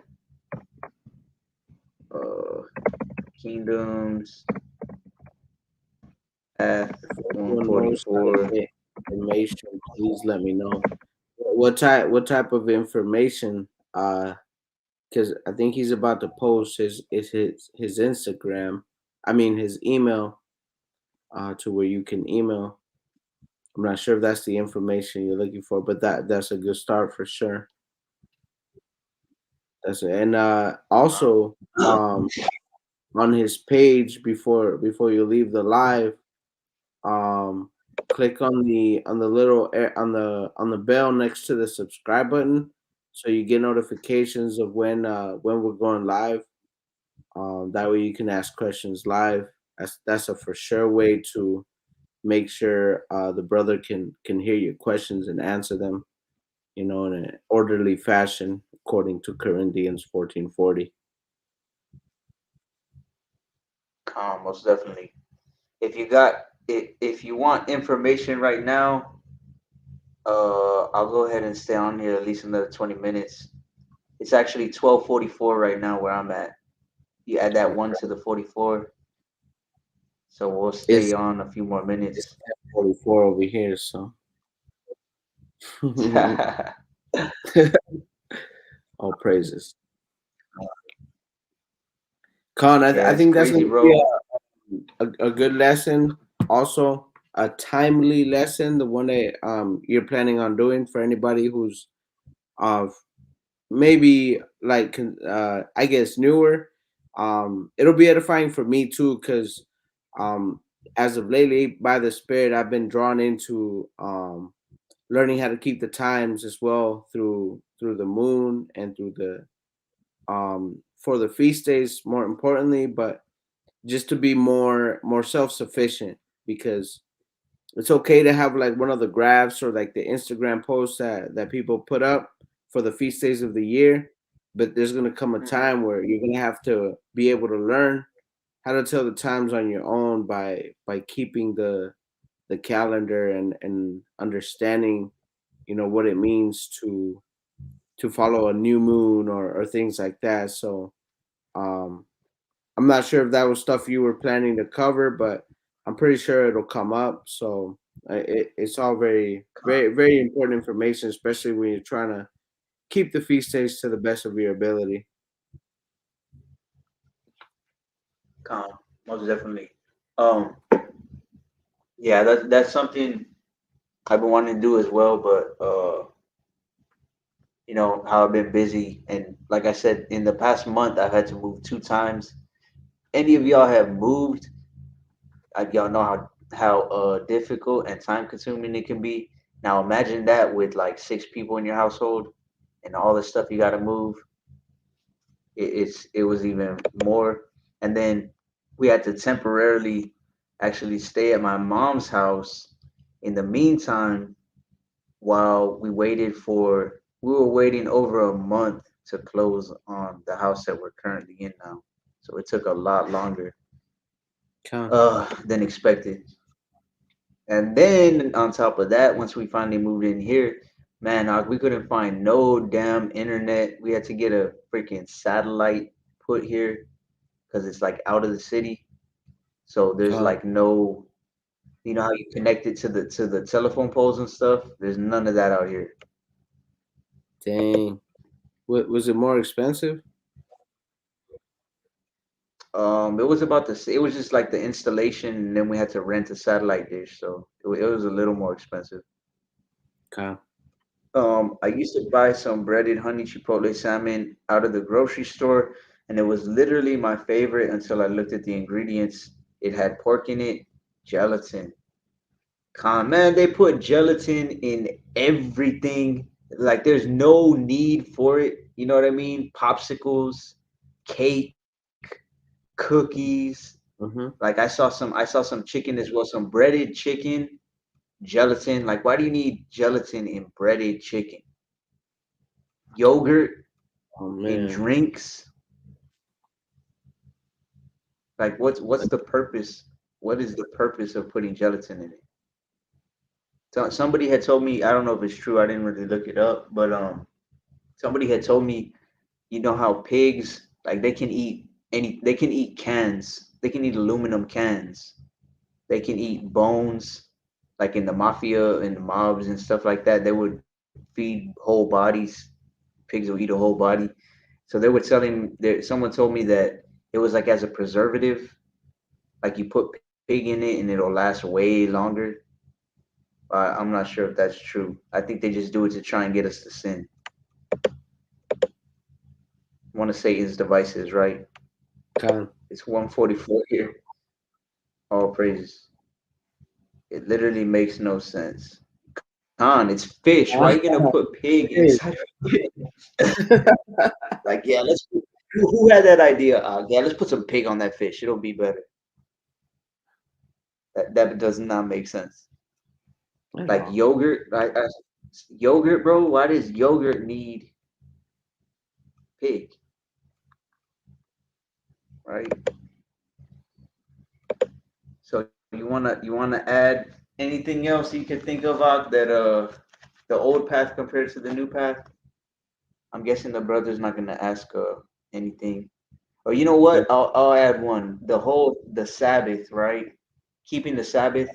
Uh, Kingdoms Path If anyone knows how to 144. get information, please let me know. What type of information? Because I think he's about to post his Instagram. I mean his email. To where you can email. I'm not sure if that's the information you're looking for, but that's a good start for sure. That's it. And also on his page before you leave the live, um click on the little on the bell next to the subscribe button so you get notifications of when we're going live. That way you can ask questions live. That's a for sure way make sure the brother can hear your questions and answer them, in an orderly fashion according to Corinthians 14:40. Most definitely. If you got if you want information right now, I'll go ahead and stay on here at least another 20 minutes. It's actually 12:44 right now where I'm at. You add that one to the 44, so we'll stay It's on a few more it's minutes. 44 over here, so all praises. Con, I Yeah, it's think that's crazy, going to be bro. a good lesson. Also, a timely lesson, the one that you're planning on doing for anybody who's uh maybe like I guess newer. It'll be edifying for me too, because um as of lately, by the Spirit, I've been drawn into learning how to keep the times as well through the moon and through the for the feast days more importantly, but just to be more self-sufficient, because it's okay to have like one of the graphs or like the Instagram posts that people put up for the feast days of the year, but there's going to come a Mhm. time where you're going to have to be able to learn how to tell the times on your own by keeping the calendar and understanding, what it means to follow a new moon or things like that. So um I'm not sure if that was stuff you were planning to cover, but I'm pretty sure it'll come up. So it's all very, Con, very, very important information, especially when you're trying to keep the feast days to the best of your ability. con, most definitely. Um, yeah, that's something I've been wanting to do as well, but how I've been busy, and like I said, in the past month I've had to move 2 times. Any of y'all have moved? Y'all know how difficult and time consuming it can be. Now imagine that with like 6 people in your household and all the stuff you got to move. It was even more. And then we had to temporarily actually stay at my mom's house in the meantime while we were waiting over a month to close on the house that we're currently in now. So it took a lot longer Con, than expected. And then on top of that, once we finally moved in here, man, we couldn't find no damn internet. We had to get a freaking satellite put here because it's like out of the city. So there's con, like no, how you connect it to the telephone poles and stuff. There's none of that out here. dang. What was it more expensive? It was about it was just like the installation, and then we had to rent a satellite dish, so it was a little more expensive. Con, I used to buy some breaded honey chipotle salmon out of the grocery store, and it was literally my favorite until I looked at the ingredients. It had pork in it, gelatin. Man, they put gelatin in everything. Like, there's no need for it. You know what I mean? Popsicles, cake, cookies. mm-hmm. Like I saw some chicken as well, some breaded chicken, gelatin. Like, why do you need gelatin in breaded chicken? Yogurt Oh in man. drinks. Like, what's the purpose? What is the purpose of putting gelatin in it? So somebody had told me, I don't know if it's true. I didn't really look it up, but somebody had told me, how pigs, like, they can eat cans. They can eat aluminum cans. They can eat bones, like in the mafia and the mobs and stuff like that. They would feed whole bodies. Pigs will eat a whole body. So they were telling there. Someone told me that it was like as a preservative, like you put pig in it and it'll last way longer. I'm not sure if that's true. I think they just do it to try and get us to sin. One of Satan's devices, right? Con. It's 144 here. All praises. It literally makes no sense. Khan, it's fish. Why are you gonna put pig inside of fish? Like, yeah, who had that idea? Yeah, let's put some pig on that fish. It'll be better. That does not make sense. at Like all. yogurt, yogurt, bro. Why does yogurt need pig? Right. So you wanna add anything else you can think about that the old path compared to the new path? I'm guessing the brother's not gonna ask anything. Or you know Yeah, what? I'll add one. The Sabbath, right? Keeping the Sabbath.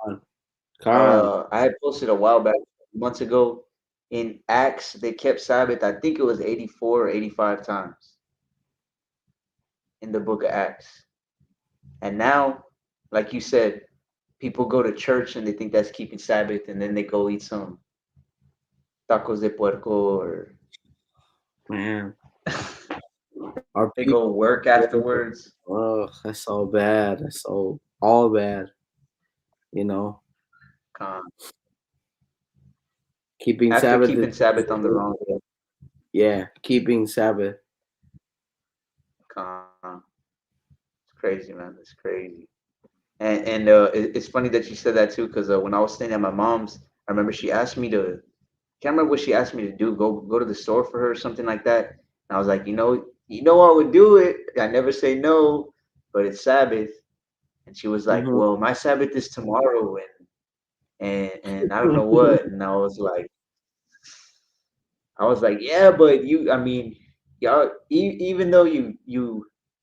Khan. Khan. I had posted a while back, months ago. In Acts, they kept Sabbath. I think it was 84 or 85 times in the book of Acts. And now, like you said, people go to church and they think that's keeping Sabbath, and then they go eat some tacos de puerco or Man, they our go work people. afterwards. Oh, that's so bad. That's so all bad. You know, Con. keeping After Sabbath keeping Sabbath on the wrong day. yeah, keeping Sabbath. Con. It's crazy, man. It's crazy. And it's funny that you said that too, because when I was staying at my mom's, I remember she asked me to. Can't remember what she asked me to do. Go to the store for her or something like that. And I was like, I would do it. I never say no, but it's Sabbath. And she was like, Mm-hmm. well, my Sabbath is tomorrow, and I don't know what. And I was like, yeah, but I mean, y'all, even though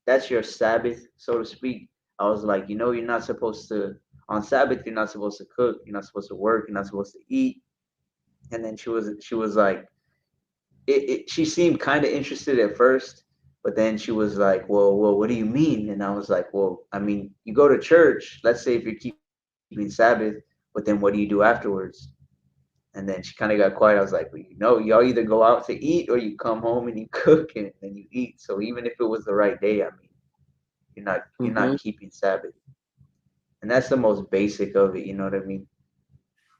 that's your Sabbath, so to speak. I was like, you're not supposed to on Sabbath. You're not supposed to cook. You're not supposed to work. You're not supposed to eat. And then she was like, she seemed kind of interested at first, but then she was like, well, what do you mean? And I was like, well, I mean, you go to church. Let's say if you're keeping Sabbath, but then what do you do afterwards? And then she kind of got quiet. I was like, well, y'all either go out to eat or you come home and you cook and then you eat. So even if it was the right day, I mean, you're not Mm-hmm. keeping Sabbath, and that's the most basic of it. You know what I mean?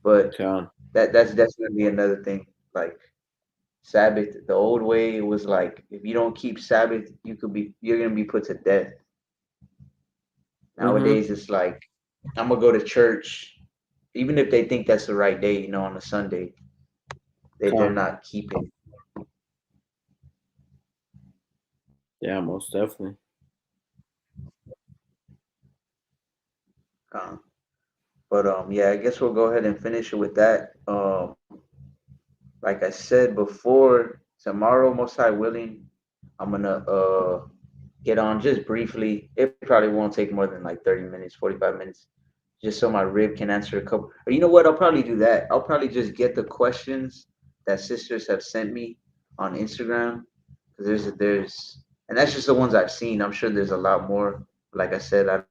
But Khan. that's definitely another thing. Like Sabbath, the old way it was like if you don't keep Sabbath, you're gonna be put to death. Mm-hmm. Nowadays, it's like I'm gonna go to church, even if they think that's the right day. On a Sunday, they're Khan. not keeping. Yeah, most definitely. Uh, but yeah, I guess we'll go ahead and finish it with that. Like I said before, tomorrow, most high willing, I'm gonna get on just briefly. It probably won't take more than like 30 minutes, 45 minutes, just so my rib can answer a couple. Or you know what? I'll probably do that. I'll probably just get the questions that sisters have sent me on Instagram because and that's just the ones I've seen. I'm sure there's a lot more. Like I said, I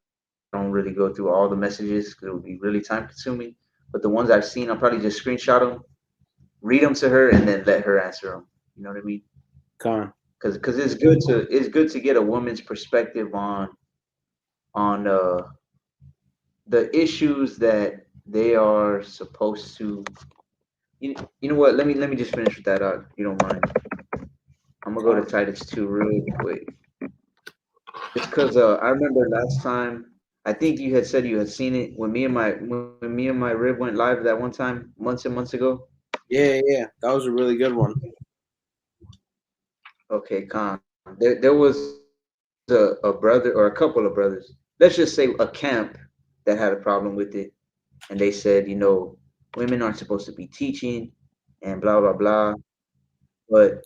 don't really go through all the messages because it would be really time consuming. But the ones I've seen, I'll probably just screenshot them, read them to her, and then let her answer them. You know what I mean? Khan. Because it's good to get a woman's perspective on the issues that they are supposed to. You know what? Let me just finish with that. If you don't mind, I'm gonna go to Khan. Titus 2 real quick. Just because I remember last time. I think you had said you had seen it when me and my rib went live that one time months and months ago. Yeah, yeah. That was a really good one. Okay, Con. There was a brother or a couple of brothers. Let's just say a camp that had a problem with it, and they said, women aren't supposed to be teaching, and blah blah blah. But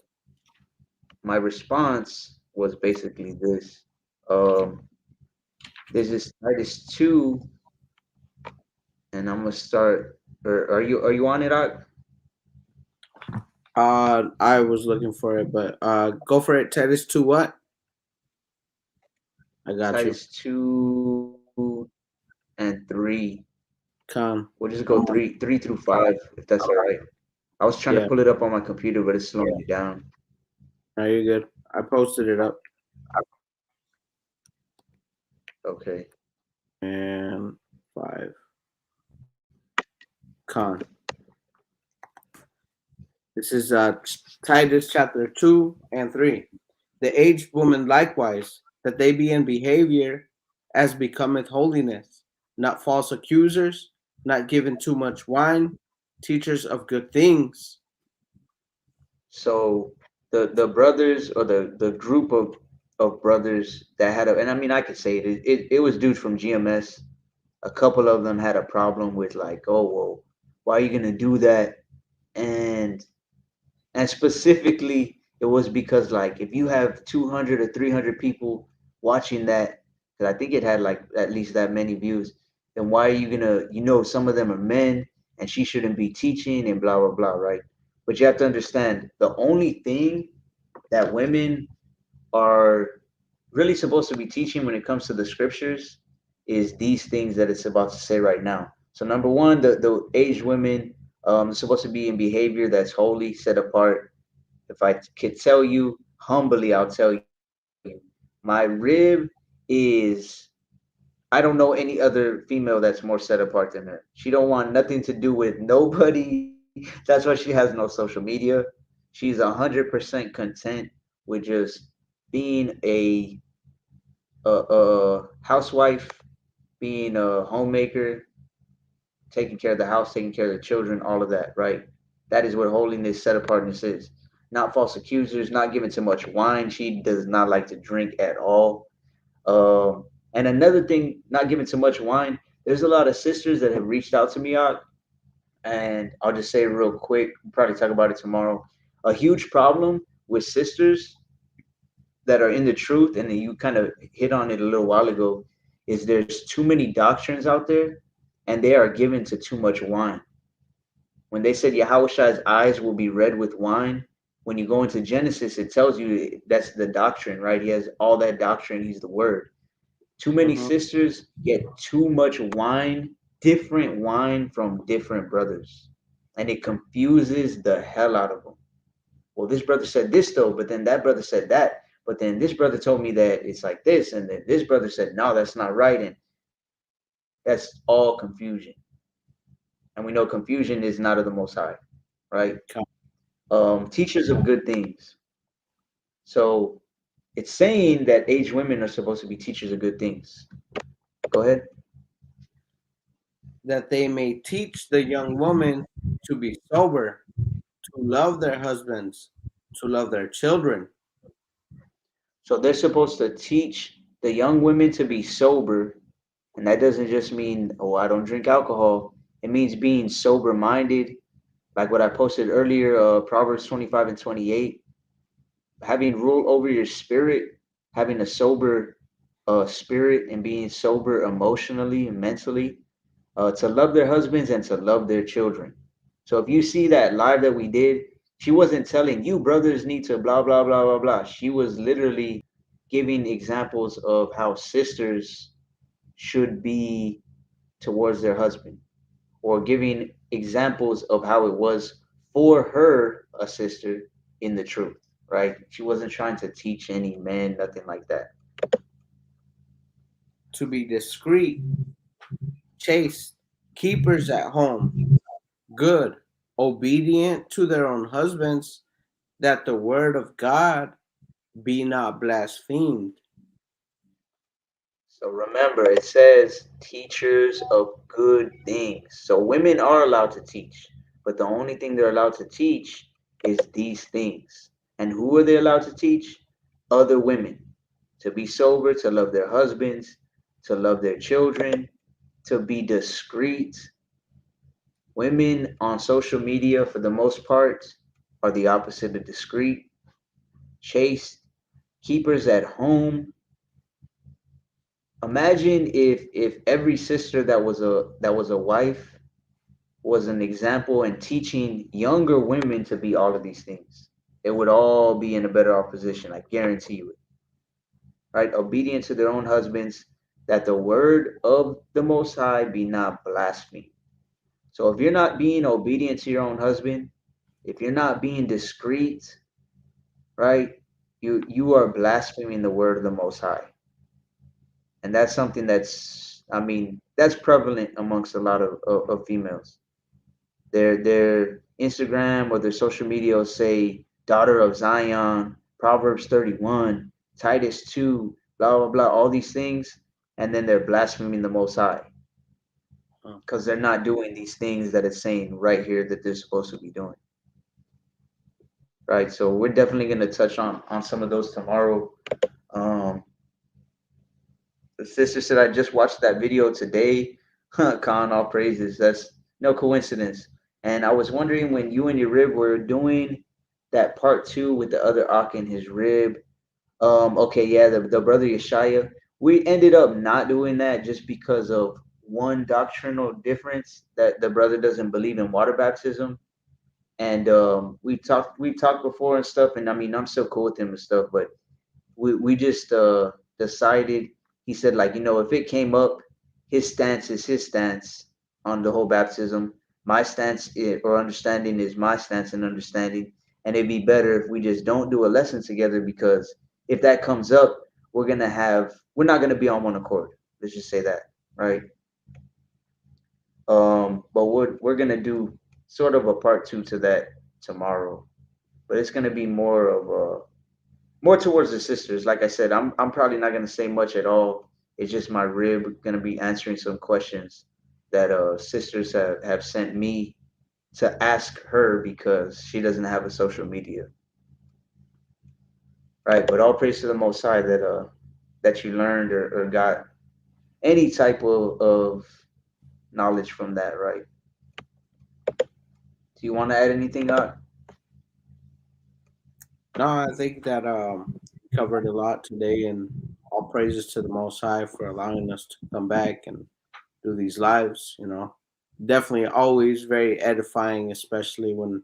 my response was basically this. Um, there's this Titus 2, and I'm gonna start. Or are you on it? I was looking for it, but go for it. Titus to what? I got you. Titus 2 and 3. Khan. We'll just go three through 5 if that's all right. I was trying to Yeah. pull it up on my computer, but it's slowing me down. No, you're good. I posted it up. Okay. And 5. This is Titus chapter 2 and 3. The aged woman likewise, that they be in behavior as becometh holiness, not false accusers, not given too much wine, teachers of good things. So the brothers or the group of brothers that had a, and I mean I could say it was dudes from GMS. A couple of them had a problem with like, oh well, why are you gonna do that? And specifically it was because like if you have 200 or 300 people watching that, because I think it had like at least that many views, then why are you gonna, some of them are men and she shouldn't be teaching and blah blah blah, right? But you have to understand the only thing that women are really supposed to be teaching when it comes to the scriptures is these things that it's about to say right now. So number one, the aged women are supposed to be in behavior that's holy, set apart. If I could tell you humbly, I'll tell you, my rib is, I don't know any other female that's more set apart than her. She don't want nothing to do with nobody. That's why she has no social media. She's 100% content with just being a housewife, being a homemaker, taking care of the house, taking care of the children, all of that, right? That is what holiness, set apartness is. Not false accusers, not giving too much wine. She does not like to drink at all. And another thing, not giving too much wine. There's a lot of sisters that have reached out to me out, and I'll just say real quick. We'll probably talk about it tomorrow. A huge problem with sisters that are in the truth, and you kind of hit on it a little while ago, is there's too many doctrines out there, and they are given to too much wine. When they said Yahushua's eyes will be red with wine, when you go into Genesis, it tells you that's the doctrine, right? He has all that doctrine. He's the Word. Too many Mhm. sisters get too much wine, different wine from different brothers, and it confuses the hell out of them. Well, this brother said this though, but then that brother said that, but then this brother told me that it's like this, and then this brother said no, that's not right, and that's all confusion. And we know confusion is not of the Most High, right? Teachers of good things. So it's saying that aged women are supposed to be teachers of good things. Go ahead. That they may teach the young women to be sober, to love their husbands, to love their children, So they're supposed to teach the young women to be sober, and that doesn't just mean, oh, I don't drink alcohol. It means being sober minded, like what I posted earlier, Proverbs 25 and 28, having rule over your spirit, having a sober spirit, and being sober emotionally and mentally, to love their husbands and to love their children. So if you see that live that we did, she wasn't telling you brothers need to blah blah blah blah blah. She was literally giving examples of how sisters should be towards their husband, or giving examples of how it was for her, a sister, in the truth, right? She wasn't trying to teach any man, nothing like that. to be discreet, chaste, keepers at home, good, obedient to their own husbands, that the word of God be not blasphemed. So remember, it says teachers of good things. So women are allowed to teach, but the only thing they're allowed to teach is these things. And who are they allowed to teach? Other women. To be sober, to love their husbands, to love their children, to be discreet. Women on social media, for the most part, are the opposite of discreet, chaste, keepers at home. Imagine if every sister that was a wife was an example and teaching younger women to be all of these things. It would all be in a better off position. I guarantee you it. Right? Obedient to their own husbands, that the word of the Most High be not blasphemed. So if you're not being obedient to your own husband, if you're not being discreet, right, you are blaspheming the word of the Most High, and that's something that's, I mean, that's prevalent amongst a lot of females. Their Instagram or their social media will say daughter of Zion, Proverbs 31, Titus 2, blah blah blah, all these things, and then they're blaspheming the Most High. because they're not doing these things that it's saying right here that they're supposed to be doing. Right. So we're definitely going to touch on some of those tomorrow. Um, the sister said I just watched that video today. Khan, all praises. That's no coincidence. And I was wondering when you and your rib were doing that part two with the other Ak and his rib. Okay, yeah, the brother Yeshaya. We ended up not doing that just because of one doctrinal difference that the brother doesn't believe in water baptism. And we talked before and stuff, and I mean I'm still cool with him and stuff, but we just decided. He said, like, if it came up, his stance is his stance on the whole baptism. My stance or understanding is my stance and understanding, and it'd be better if we just don't do a lesson together, because if that comes up, we're not gonna be on one accord. Let's just say that, right? But we're gonna do sort of a part two to that tomorrow, but it's gonna be more towards the sisters. Like I said, I'm probably not gonna say much at all. It's just my rib gonna be answering some questions that sisters have sent me to ask her because she doesn't have a social media, right? But all praise to the Most High that you learned or got any type of knowledge from that, right? Do you want to add anything up? No, I think that covered a lot today, and all praises to the Most High for allowing us to come back and do these lives. Definitely always very edifying, especially when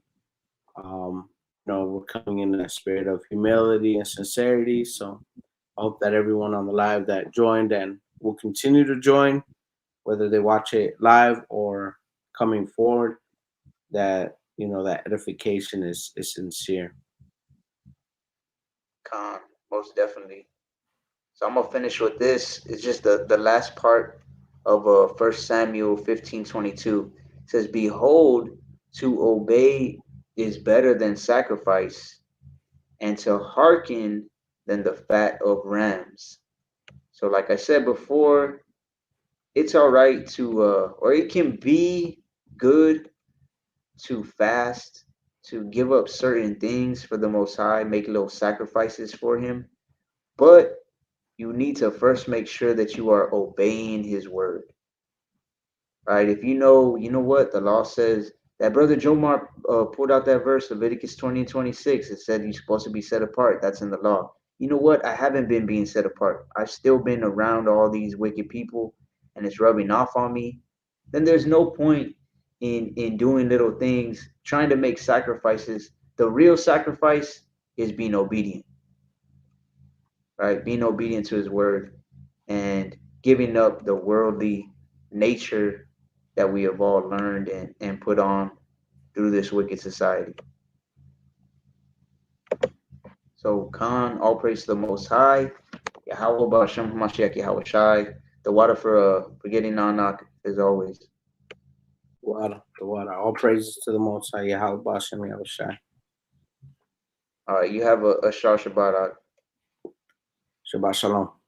we're coming in that spirit of humility and sincerity. So I hope that everyone on the live that joined and will continue to join, whether they watch it live or coming forward, that that edification is sincere. Con, most definitely. So I'm gonna finish with this. It's just the last part of 1 Samuel 15:22. It says, "Behold, to obey is better than sacrifice, and to hearken than the fat of rams." So, like I said before, it's all right to, or it can be good to fast, to give up certain things for the Most High, make little sacrifices for Him, but you need to first make sure that you are obeying His word, right? If you know what the law says. That brother Jomar pulled out that verse, Leviticus 20:26. It said you're supposed to be set apart. That's in the law. You know what? I haven't been being set apart. I've still been around all these wicked people, and it's rubbing off on me. Then there's no point in doing little things, trying to make sacrifices. The real sacrifice is being obedient, right? Being obedient to His word and giving up the worldly nature that we have all learned and put on through this wicked society. So, Khan, all praise to the Most High. Yahweh Ba'ashem Hamashiach Yahweh Shai. The water for getting Anak, as always. The water. All praises to the Most High, Yahweh Bashem Yahushai. All right, you have a Shah Shabbat. Shabbat Shalom.